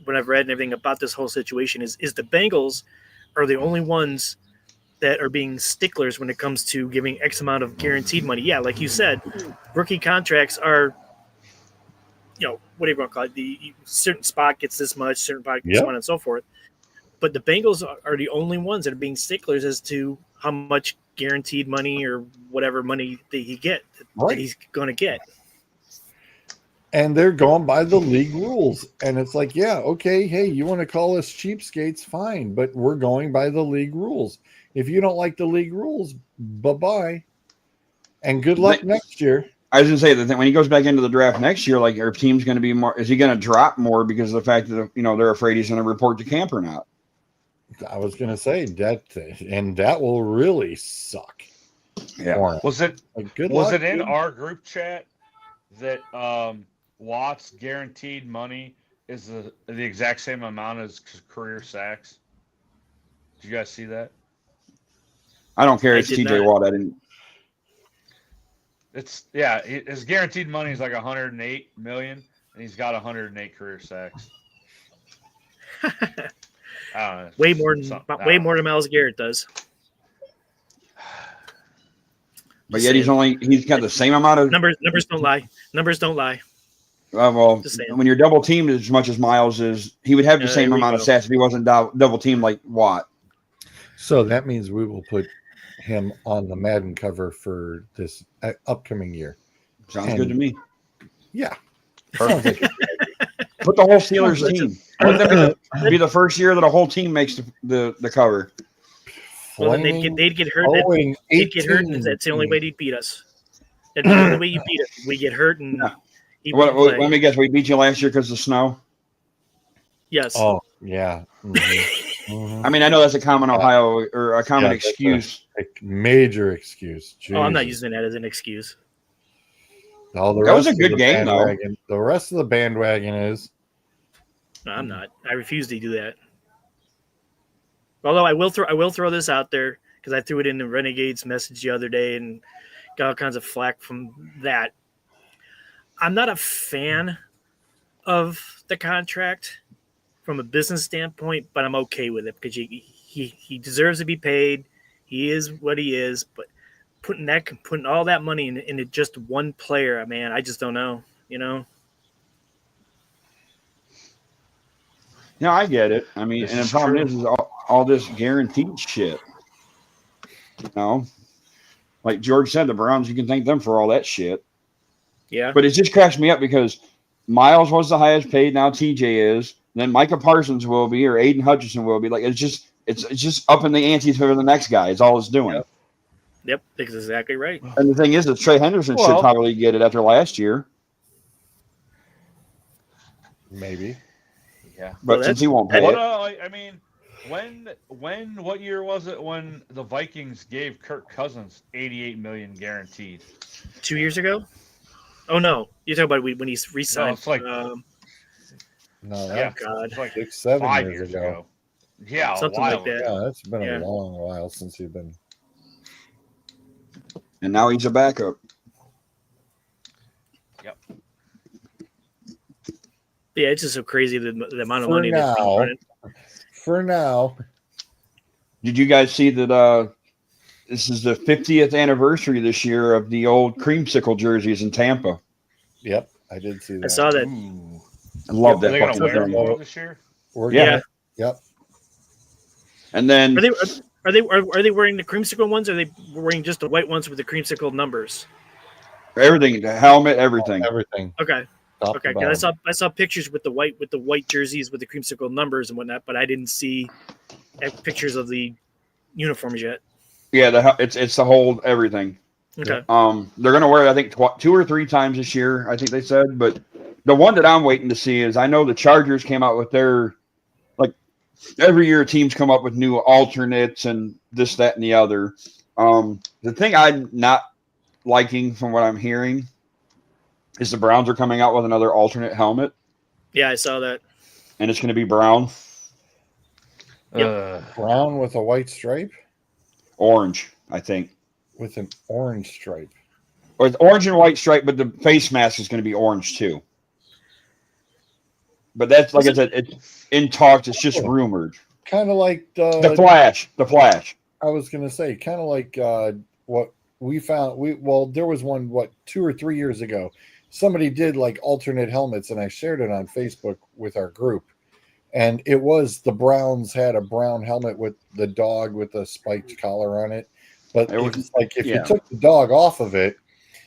when I've read and everything about this whole situation is the Bengals are the only ones that are being sticklers when it comes to giving X amount of guaranteed money. Yeah, like you said, rookie contracts are, whatever you want to call it, the certain spot gets this much, certain spot gets so on and so forth. But the Bengals are the only ones that are being sticklers as to how much guaranteed money or whatever money that he's going to get. And they're going by the league rules. And it's like, yeah, okay, hey, you want to call us cheapskates? Fine, but we're going by the league rules. If you don't like the league rules, bye-bye. And good luck next year. I was going to say that when he goes back into the draft next year, like, our team's going to be more – is he going to drop more because of the fact that, they're afraid he's going to report to camp or not? I was going to say that, and that will really suck. Yeah. Was it in dude? our group chat that Watts guaranteed money is the exact same amount as career sacks. Did you guys see that? I don't care. I It's did TJ not. Watt. I didn't. It's his guaranteed money is like 108 million, and he's got 108 career sacks. I don't know. way more than Something- I way don't more know. than Miles Garrett does. But Just yet saying. he's got the same amount of. Numbers don't lie. Numbers don't lie. Well, Just saying. when you're double teamed as much as Miles is, he would have the Yeah, same there we amount of go. stats if he wasn't double teamed like Watt. So that means we will put him on the Madden cover for this upcoming year. Sounds good to me. Yeah. Sounds like Put the whole Steelers team. Let them be the first year that a whole team makes the cover. Well, then they'd get hurt. They'd get hurt, and that's the only way they'd beat us. That's the only way you beat us. We get hurt, and he wouldn't play. Let me guess. We beat you last year because of snow. Yes. Oh, yeah. Mhm. I mean, I know that's a common Ohio or a common that's excuse. a major excuse. Oh, I'm not Jesus. using that as an excuse. All the That was rest a of good the game, though. bandwagon- The rest of the bandwagon is No, I'm not. I refuse to do that. Although I will throw this out there because I threw it in the Renegades message the other day and got all kinds of flack from that. I'm not a fan of the contract from a business standpoint, but I'm okay with it because he deserves to be paid. He is what he is, but putting all that money into just one player, man, I just don't know. You know, Yeah, I get it. I mean, This and the is problem true. is all this guaranteed shit. You know, like George said, the Browns, you can thank them for all that shit. yeah. But it just cracks me up because Miles was the highest paid. Now TJ is. Then Micah Parsons will be, or Aiden Hutchinson will be. Like it's just up in the ante for the next guy. It's all it's doing. Yep, that's exactly right. And the thing is that Trey Henderson should Well- probably get it after last year, maybe. Yeah. but Well, since he won't pay What it, I mean, what year was it when the Vikings gave Kirk Cousins 88 million guaranteed? 2 years ago? Oh no, you're talking about when he's re-signed. No, it's like- No, Yeah. that's God, It's like 6-7 5 years years ago. ago. Yeah, Something a while like that. ago. Yeah, it's been Yeah. a long while since you've been. and now he's a backup. yeah, it's just so crazy the amount of For money that's being now. running. For now, Did you guys see that? This is the 50th anniversary this year of the old creamsicle jerseys in Tampa. yep, I did see that. I saw that. Ooh. I love Are that they gonna fucking wear thing. more this year? We're Yeah. gonna- Yep. And then Are they wearing the creamsicle ones? Or are they wearing just the white ones with the creamsicle numbers? everything, the helmet, everything. Everything. Okay, Top okay. to 'Cause bottom. I saw pictures with the white jerseys with the creamsicle numbers and whatnot, but I didn't see pictures of the uniforms yet. Yeah, it's the whole everything. Okay. They're gonna wear it, I think 2 or 3 times this year. I think they said, but the one that I'm waiting to see is I know the Chargers came out with their like every year teams come up with new alternates and this, that, and the other. The thing I'm not liking from what I'm hearing is the Browns are coming out with another alternate helmet, Yeah, I saw that. and it's going to be brown, Brown with a white stripe orange, I think, with an orange stripe. or it's orange and white stripe, but the face mask is going to be orange too. But that's like I said, it's in talks. It's just rumored. Kind of like The Flash. I was gonna say, kind of like what we found. There was one 2 or 3 years ago. Somebody did like alternate helmets, and I shared it on Facebook with our group. And it was the Browns had a brown helmet with the dog with a spiked collar on it. But It was- it's like if yeah. you took the dog off of it,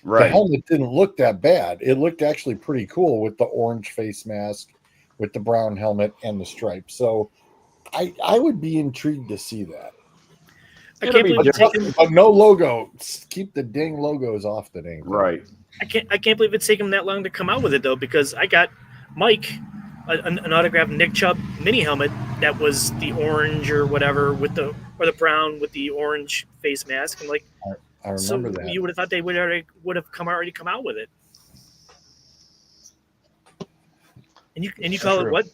the Right. helmet didn't look that bad. It looked actually pretty cool with the orange face mask, with the brown helmet and the stripe. So I would be intrigued to see that. I It'll can't be believe it's different. taken. But no logo. Keep the dang logos off the name. Right. I can't believe it's taken that long to come out with it though, because I got Mike an autographed Nick Chubb mini helmet that was the orange or whatever or the brown with the orange face mask. I'm like, I remember so that. you would have thought they would have already come out with it. And you call it True. what?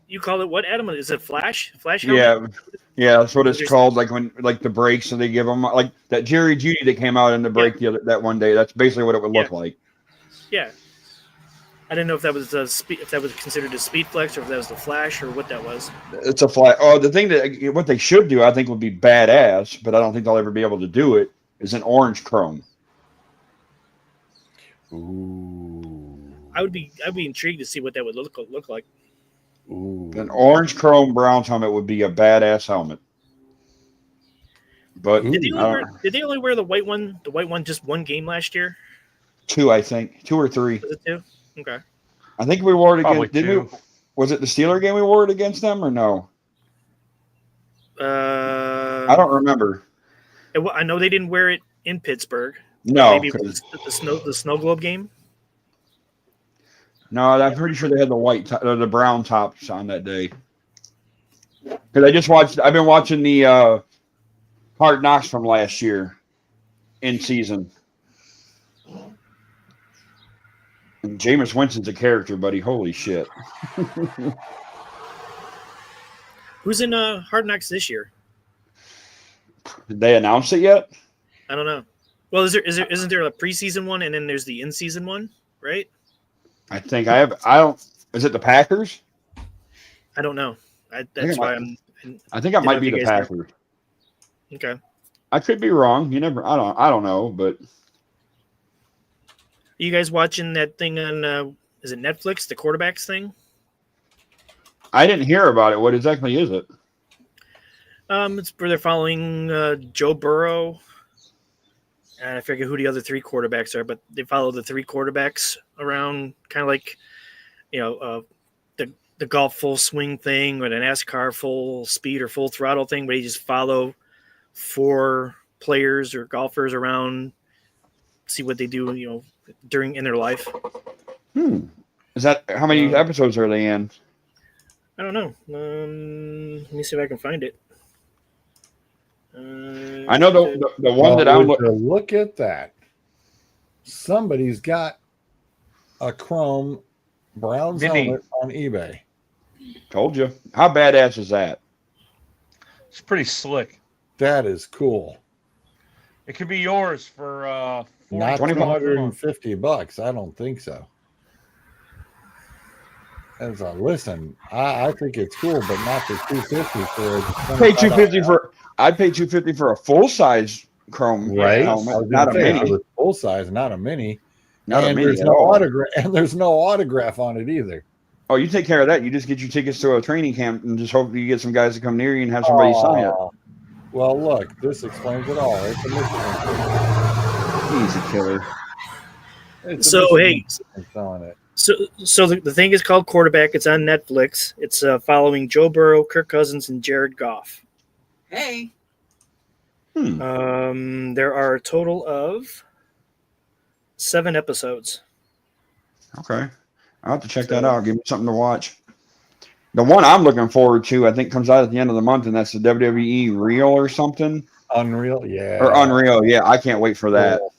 You call it what, Adam? Is it Flash? Flash? Yeah, helmet? yeah, that's what it's called. Like when like the breaks, so they give them like that Jerry Judy that came out in the break that one day. That's basically what it would look like. Yeah. I didn't know if that was if that was considered a speed flex or if that was the Flash or what that was. It's a flat. Oh, the thing that what they should do, I think, would be badass, but I don't think they'll ever be able to do it. Is an orange chrome. Ooh. I'd be intrigued to see what that would look like. Ooh. An orange chrome Browns helmet would be a badass helmet. But Did they only wear the white one? The white one just one game last year? 2, I think, 2 or 3. Was it 2? Okay. I think we wore it Probably against. Didn't we? 2. Was it the Steeler game we wore it against them or no? I don't remember. I know they didn't wear it in Pittsburgh. No, Maybe it was the snow globe game. no, I'm pretty sure they had the white or the brown tops on that day. Because I just watched. I've been watching the Hard Knocks from last year in season. And Jameis Winston's a character, buddy. Holy shit. Who's in Hard Knocks this year? Did they announce it yet? I don't know. Well, isn't there a preseason one and then there's the in-season one, right? I think I don't. Is it the Packers? I don't know. That's why I'm. I think it might be the Packers. Okay. I could be wrong. You never. I don't know, but. You guys watching that thing on? Is it Netflix? The quarterbacks thing? I didn't hear about it. What exactly is it? It's where they're following Joe Burrow. And I forget who the other 3 quarterbacks are, but they follow the 3 quarterbacks around, kind of like, the golf full swing thing or the NASCAR full speed or full throttle thing, where you just follow 4 players or golfers around, see what they do, in their life. Is that how many episodes are they in? I don't know. Let me see if I can find it. I know the one that I'm looking. Look at that. Somebody's got a chrome Browns helmet on eBay. Told you. How badass is that? It's pretty slick. That is cool. It could be yours for Not $250. $250. I don't think so. As a listen, I think it's cool, but not the $250 for it. Pay $250 for. I'd pay $250 for a full size chrome right helmet, not a mini. Full size, not a mini. Not a mini there's at no all. autograph, and there's no autograph on it either. Oh, you take care of that. You just get your tickets to a training camp and just hope you get some guys to come near you and have somebody sign it. Well, look, this explains it all. It's a Michigan. He's a killer. So hey, selling it. So the thing is called Quarterback. It's on Netflix. It's following Joe Burrow, Kirk Cousins, and Jared Goff. Hey. There are a total of 7 episodes. Okay. I'll have to check that out. Give me something to watch. The one I'm looking forward to, I think, comes out at the end of the month, and that's the WWE Real or something. Unreal, yeah. Or Unreal, yeah. I can't wait for that. Cool.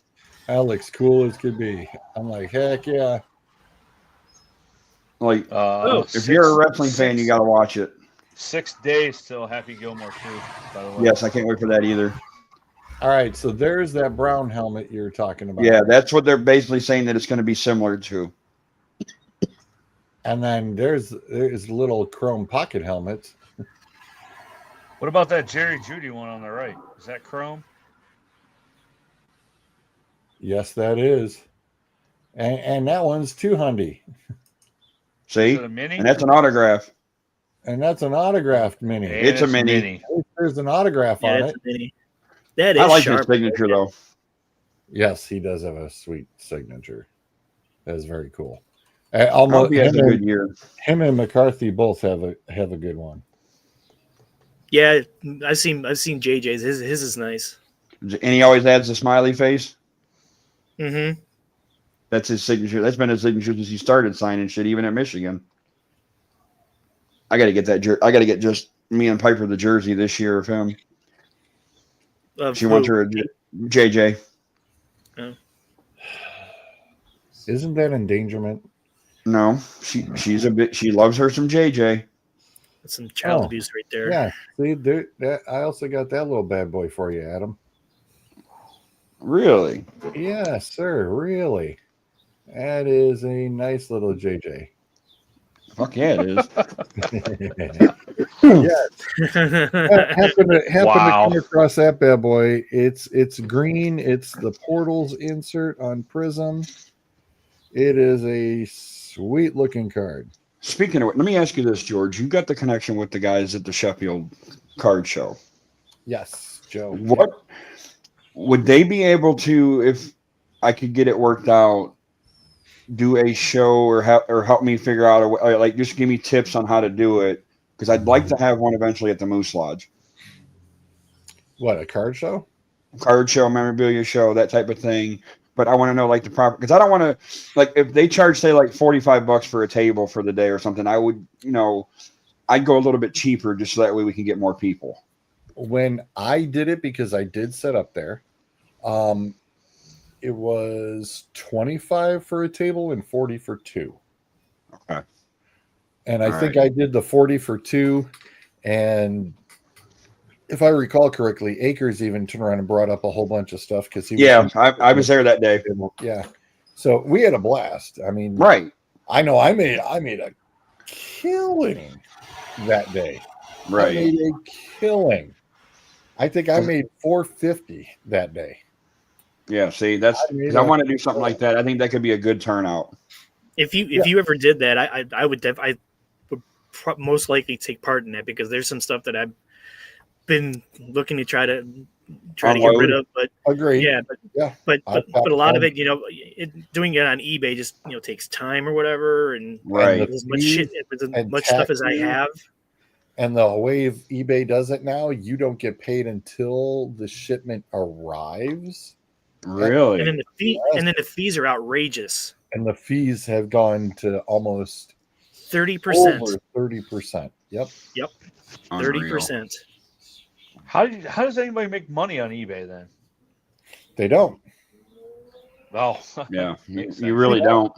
That looks cool as could be. I'm like, heck yeah. Like, if you're a wrestling fan, you got to watch it. 6 days till Happy Gilmore 2, by the way. Yes, I can't wait for that either. All right, so there's that brown helmet you're talking about. Yeah, that's what they're basically saying that it's going to be similar to. And then there's little chrome pocket helmets. What about that Jerry Judy one on the right? Is that chrome? Yes, that is. And that one's $200. See? Is it a mini? And that's an autograph. And that's an autographed mini. And It's a mini. There's an autograph on That's it. a mini. That is I like sharp. his signature, though. Yes, he does have a sweet signature. That is very cool. I hope he has a good year. Him and McCarthy both have a good one. Yeah, I've seen JJ's. His is nice. And he always adds a smiley face. Mm-hmm. That's his signature. That's been his signature since he started signing shit, even at Michigan. I got to get that. I got to get just me and Piper the jersey this year of him. She wants her a JJ. Isn't that endangerment? No, she loves her some JJ. That's some child Oh, abuse right there. Yeah. See, there, I also got that little bad boy for you, Adam. Really? Yeah, sir. Really. That is a nice little JJ. Fuck yeah, it is. Happened to Wow. come across that bad boy. It's green. It's the Portals insert on Prism. It is a sweet looking card. Speaking of it, let me ask you this, George. You got the connection with the guys at the Sheffield card show. Yes, Joe. What would they be able to, if I could get it worked out, do a show or help me figure out a way, like just give me tips on how to do it? Because I'd like to have one eventually at the Moose Lodge. What, a card show? Card show, memorabilia show, that type of thing. But I want to know like the proper, because I don't want to, like if they charge say like $45 for a table for the day or something, I would, I'd go a little bit cheaper just so that way we can get more people. When I did it, because I did set up there, it was 25 for a table and 40 for two. Okay. And I All think right. I did the 40 for two. And if I recall correctly, Akers even turned around and brought up a whole bunch of stuff because he Yeah, I was there that day. Yeah. So we had a blast. I mean, Right. I know I made a killing that day. I Right. made a killing. I think I made 450 that day. Yeah. See, that's because I want to do something like that. I think that could be a good turnout. If you ever did that, I would most likely take part in that, because there's some stuff that I've been looking to try to get rid of, but Agree. yeah, but a lot of it, doing it on eBay just takes time or whatever, and Right. as much stuff as I have. And the way eBay does it now, you don't get paid until the shipment arrives. Really? And then the fees are outrageous. And the fees have gone to almost 30%. over 30%. Yep. 30%. How does anybody make money on eBay then? They don't. Oh, Yeah, Makes you sense. really don't.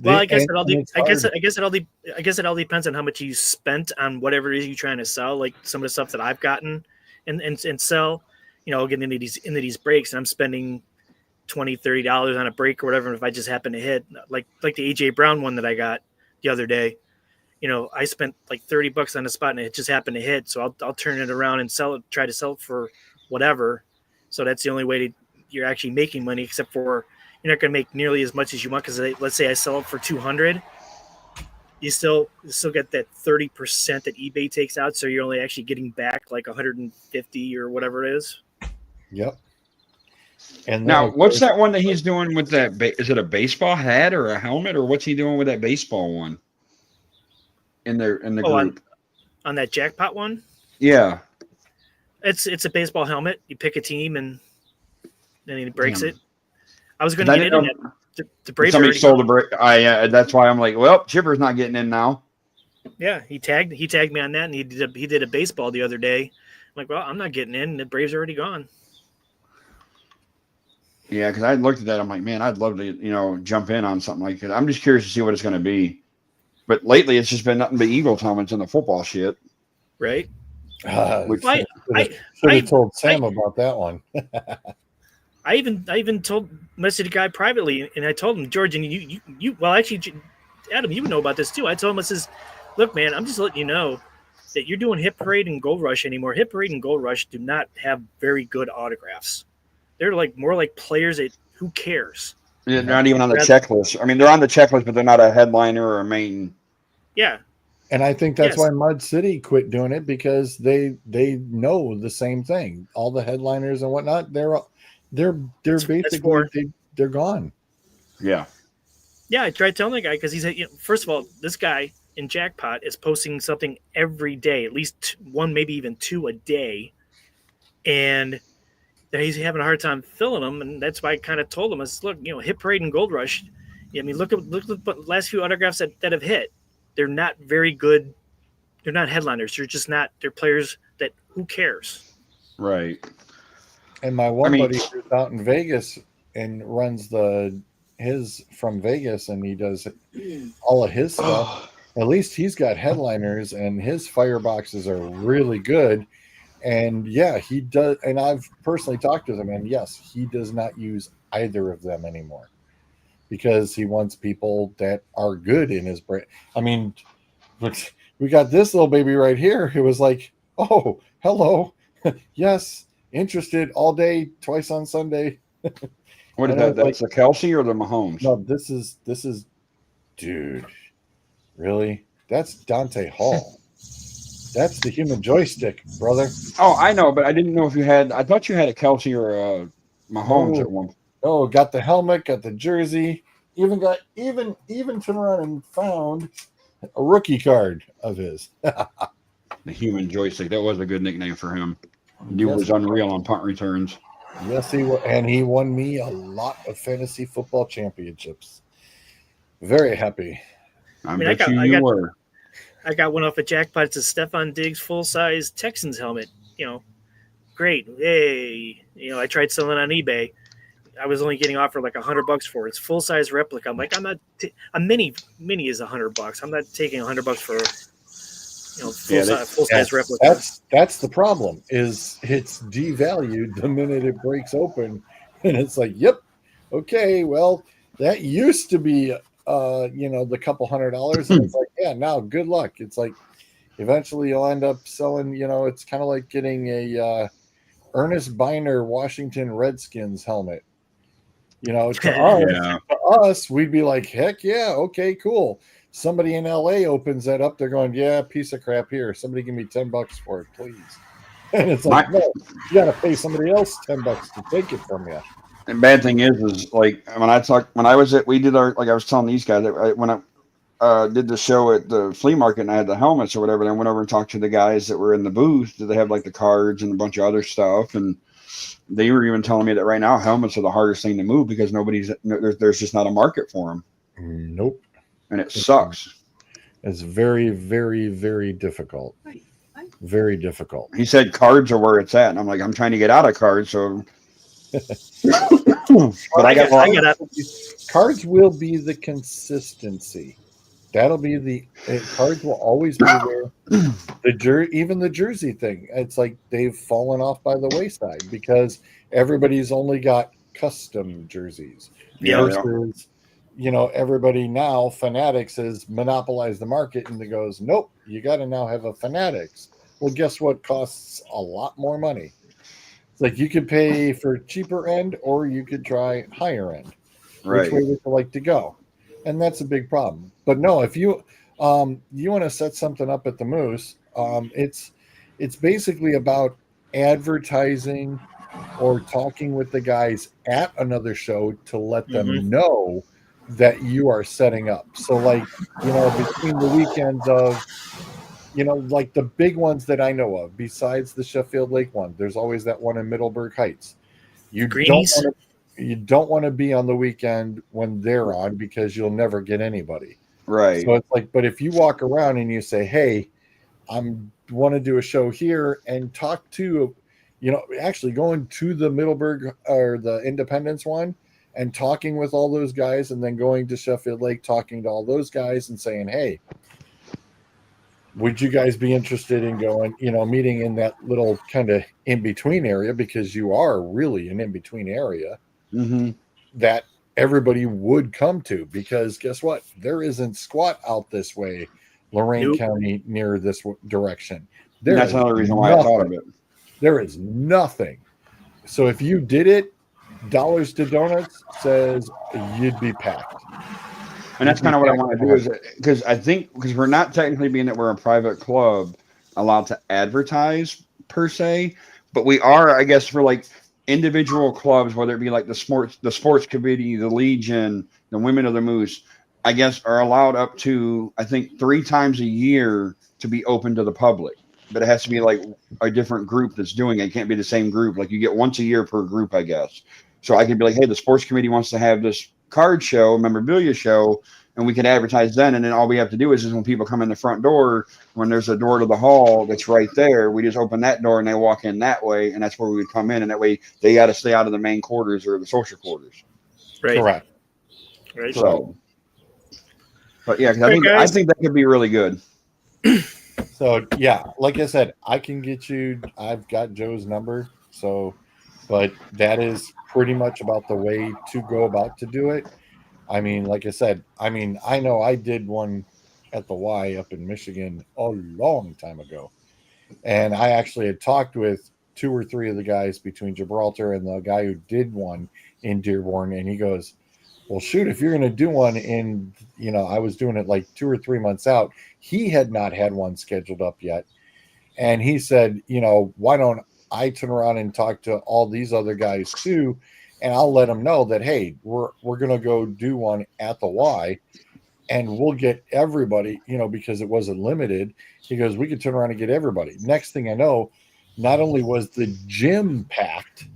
Well, I guess it all. And I guess it all depends on how much you spent on whatever it is you're trying to sell. Like some of the stuff that I've gotten and sell, getting into these breaks, and I'm spending $20-$30 on a break or whatever. And if I just happen to hit like the AJ Brown one that I got the other day, I spent like $30 on the spot and it just happened to hit. So I'll turn it around and try to sell it for whatever. So that's the only way you're actually making money, except for you're not going to make nearly as much as you want. Because let's say I sell it for 200, you still get that 30% that eBay takes out. So you're only actually getting back like 150 or whatever it is. Yep. And Now, what's that one that he's doing with that? Is it a baseball hat or a helmet, or what's he doing with that baseball one? In the group on that jackpot one. Yeah, it's a baseball helmet. You pick a team and then he breaks it. I was going to get in that. The Braves somebody sold the break. That's why I'm like, well, Chipper's not getting in now. Yeah, he tagged me on that, and he did a baseball the other day. I'm like, well, I'm not getting in. The Braves are already gone. Yeah, because I looked at that. I'm like, man, I'd love to jump in on something like that. I'm just curious to see what it's going to be. But lately, it's just been nothing but Eagles helmets and the football shit. Right. Should have told Sam about that one. I even messaged a guy privately, and I told him, George, and you well, actually, Adam, you would know about this too. I told him, I says, look, man, I'm just letting you know that you're doing Hit Parade and Gold Rush anymore. Hit Parade and Gold Rush do not have very good autographs. They're more like players that who cares. They're not even on the checklist. I mean, they're on the checklist, but they're not a headliner or a main. Yeah. And I think that's why Mud City quit doing it, because they know the same thing. All the headliners and whatnot, they're basically they're gone. Yeah. Yeah, I tried telling the guy, because he said, first of all, this guy in Jackpot is posting something every day, at least one, maybe even two a day, and that he's having a hard time filling them, and that's why I kind of told him, I said, look, Hit Parade and Gold Rush. I mean, look at the last few autographs that have hit. They're not very good. They're not headliners. They're just not. They're players that who cares. Right. And my buddy who's out in Vegas and runs the his from Vegas and he does all of his stuff, at least he's got headliners and his fireboxes are really good. And yeah, he does. And I've personally talked to him, and yes, he does not use either of them anymore because he wants people that are good in his brand. I mean, we got this little baby right here. It was like, oh, hello. Yes, interested all day, twice on Sunday. What is that? That's the Kelsey or the Mahomes? No, this is dude. Really? That's Dante Hall. That's the human joystick, brother. Oh, I know, but I didn't know if you had. I thought you had a Kelsey or a Mahomes at one. Oh, got the helmet, got the jersey, even turned around and found a rookie card of his. The human joystick. That was a good nickname for him. He was unreal on punt returns. Yes, he was, and he won me a lot of fantasy football championships. Very happy. I bet you were. I got one off of Jackpot. It's a Stephon Diggs full-size Texans helmet. Great. Hey, I tried selling on eBay. I was only getting offered like $100 for it. It's full-size replica. I'm like, I'm not. A mini is $100. I'm not taking $100 for full-size replica. That's the problem. Is it's devalued the minute it breaks open, and it's like, yep, okay, well, that used to be the couple $100, and it's like, yeah, now good luck. It's like eventually you'll end up selling, it's kind of like getting a Ernest Biner Washington Redskins helmet. To us, we'd be like, heck yeah, okay, cool. Somebody in LA opens that up, they're going, yeah, piece of crap here. Somebody give me $10 for it, please. And it's like, no, you gotta pay somebody else $10 to take it from you. And bad thing is like when I was at, we did our, like I was telling these guys that when I did the show at the flea market and I had the helmets or whatever, and I went over and talked to the guys that were in the booth. That they have like the cards and a bunch of other stuff, and they were even telling me that right now helmets are the hardest thing to move because there's just not a market for them. Nope. And it sucks. It's very, very, very difficult. Very difficult. He said cards are where it's at, and I'm like, I'm trying to get out of cards, so. But I got cards will be the consistency. That'll be cards will always be there. Even the jersey thing, it's like they've fallen off by the wayside because everybody's only got custom jerseys. Versus, everybody now, Fanatics has monopolized the market and it goes, nope, you got to now have a Fanatics. Well, guess what costs a lot more money? Like you could pay for cheaper end or you could try higher end. Right. Which way would you like to go? And that's a big problem. But no, if you want to set something up at the Moose, it's basically about advertising or talking with the guys at another show to let them know that you are setting up. So like, between the weekends of like the big ones that I know of, besides the Sheffield Lake one, there's always that one in Middleburg Heights. You don't want to be on the weekend when they're on because you'll never get anybody. Right. So it's like, but if you walk around and you say, hey, want to do a show here and talk to, actually going to the Middleburg or the Independence one and talking with all those guys and then going to Sheffield Lake, talking to all those guys and saying, hey, would you guys be interested in going, meeting in that little kind of in-between area because you are really an in-between area that everybody would come to because guess what? There isn't squat out this way, Lorain County near this direction. That's another reason why I thought of it. There is nothing. So if you did it, Dollars to Donuts says you'd be packed. And that's kind of what I want to do is because we're not technically being that we're a private club allowed to advertise per se, but we are, I guess, for like individual clubs, whether it be like the sports committee, the Legion, the Women of the Moose, I guess are allowed up to, I think 3 times a year to be open to the public, but it has to be like a different group that's doing it. It can't be the same group. Like you get once a year per group, I guess. So I can be like, hey, the sports committee wants to have this card show, memorabilia show, and we can advertise then. And then all we have to do is when people come in the front door, when there's a door to the hall that's right there, we just open that door and they walk in that way. And that's where we would come in. And that way they got to stay out of the main quarters or the social quarters. Right. Correct. Right. So, but yeah, 'cause I All right, think guys. that could be really good. So yeah, like I said, I can get you. I've got Joe's number. So, but that is pretty much about the way to go about to do it. I mean, like I said, I mean, I know I did one at the Y up in Michigan a long time ago, and I actually had talked with 2 or 3 of the guys between Gibraltar and the guy who did one in Dearborn, and he goes, well, shoot, if you're going to do one in, I was doing it like 2 or 3 months out. He had not had one scheduled up yet. And he said, why don't I turn around and talk to all these other guys too? And I'll let them know that, hey, we're going to go do one at the Y and we'll get everybody, because it wasn't limited. He goes, we could turn around and get everybody. Next thing I know, not only was the gym packed,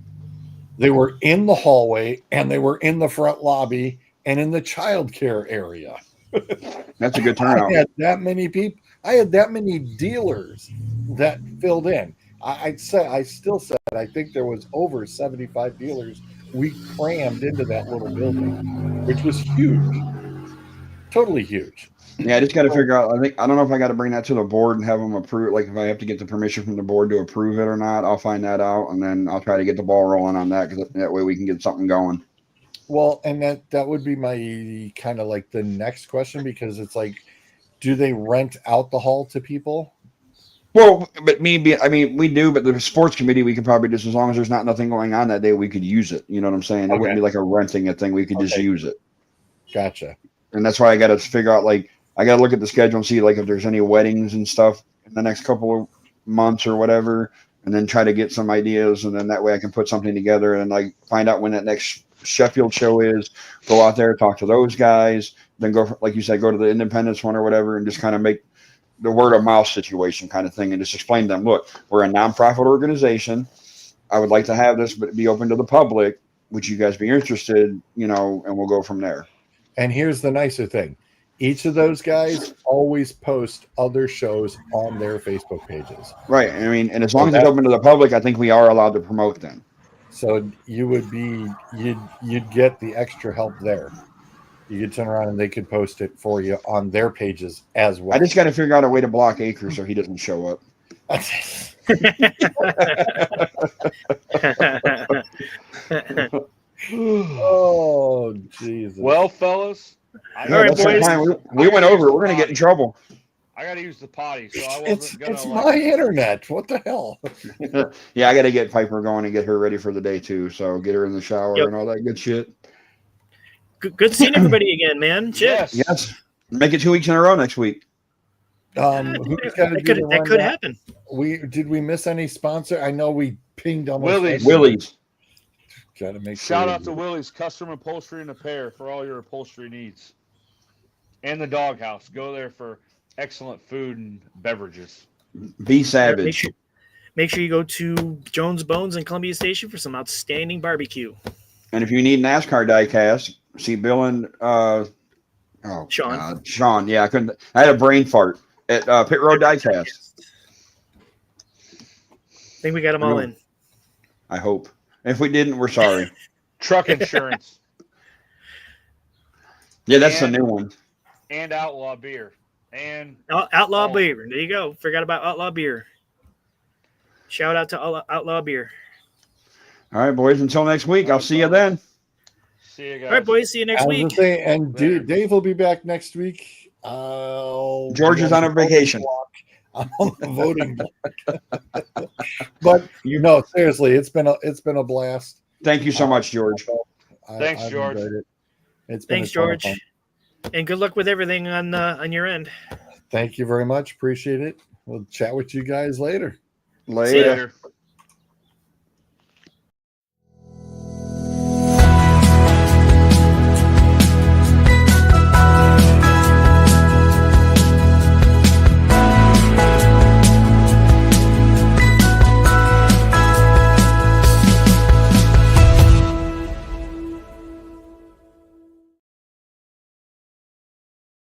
they were in the hallway and they were in the front lobby and in the childcare area. That's a good turnout. I had that many people. I had that many dealers that filled in. I still said, I think there was over 75 dealers we crammed into that little building, which was huge, totally huge. Yeah, I just got to figure out. I don't know if I got to bring that to the board and have them approve. Like if I have to get the permission from the board to approve it or not, I'll find that out, and then I'll try to get the ball rolling on that because that way we can get something going. Well, and that would be my kind of like the next question, because it's like, do they rent out the hall to people? Well, but we do, but the sports committee, we could probably just, as long as there's nothing going on that day, we could use it. You know what I'm saying? It Okay. wouldn't be like a renting a thing. We could just Okay. use it. Gotcha. And that's why I got to figure out, like, I got to look at the schedule and see, like, if there's any weddings and stuff in the next couple of months or whatever, and then try to get some ideas. And then that way I can put something together and, like, find out when that next Sheffield show is, go out there, talk to those guys, then go, like you said, go to the Independence one or whatever, and just kind of make the word of mouth situation kind of thing, and just explain to them, look, we're a nonprofit organization. I would like to have this, but be open to the public. Would you guys be interested? And we'll go from there. And here's the nicer thing. Each of those guys always post other shows on their Facebook pages. Right. I mean, and as long as it's open to the public, I think we are allowed to promote them. So you'd get the extra help there. You could turn around and they could post it for you on their pages as well. I just got to figure out a way to block Acres so he doesn't show up. Oh, Jesus. Well, fellas, All right, that's boys. fine. We went over it. We're going to get in trouble. I got to use the potty, so I it's wasn't gonna. my internet. What the hell? Yeah, I got to get Piper going and get her ready for the day too. So get her in the shower Yep. and all that good shit. Good seeing everybody again, man. Shit. Yes. Make it 2 weeks in a row next week. Who's got to do the That could rundown? happen. Did we miss any sponsor? I know we pinged almost Willie's. Willie's. Got to make Shout sure. out to Willie's Custom Upholstery and Repair for all your upholstery needs. And the Doghouse. Go there for excellent food and beverages. Be savage. Make sure you go to Jones Bones and Columbia Station for some outstanding barbecue. And if you need NASCAR diecast, see Bill and Sean. God, Sean. Yeah, I had a brain fart at Pit Road Diecast. I think we got them all in. I hope. If we didn't, we're sorry. Truck insurance. Yeah, that's the new one. And Outlaw Beer. And Outlaw Beer. There you go. Forgot about Outlaw Beer. Shout out to Outlaw Beer. All right, boys. Until next week. I'll see you then. see you guys. All right, boys. See you next week. And Dave will be back next week. George is on a vacation. I'm on the voting block. But seriously, it's been a blast. Thank you so much, George. Thanks, I've George. enjoyed it. It's been Thanks, a ton of George. fun. And good luck with everything on your end. Thank you very much. Appreciate it. We'll chat with you guys later. Later. See you later.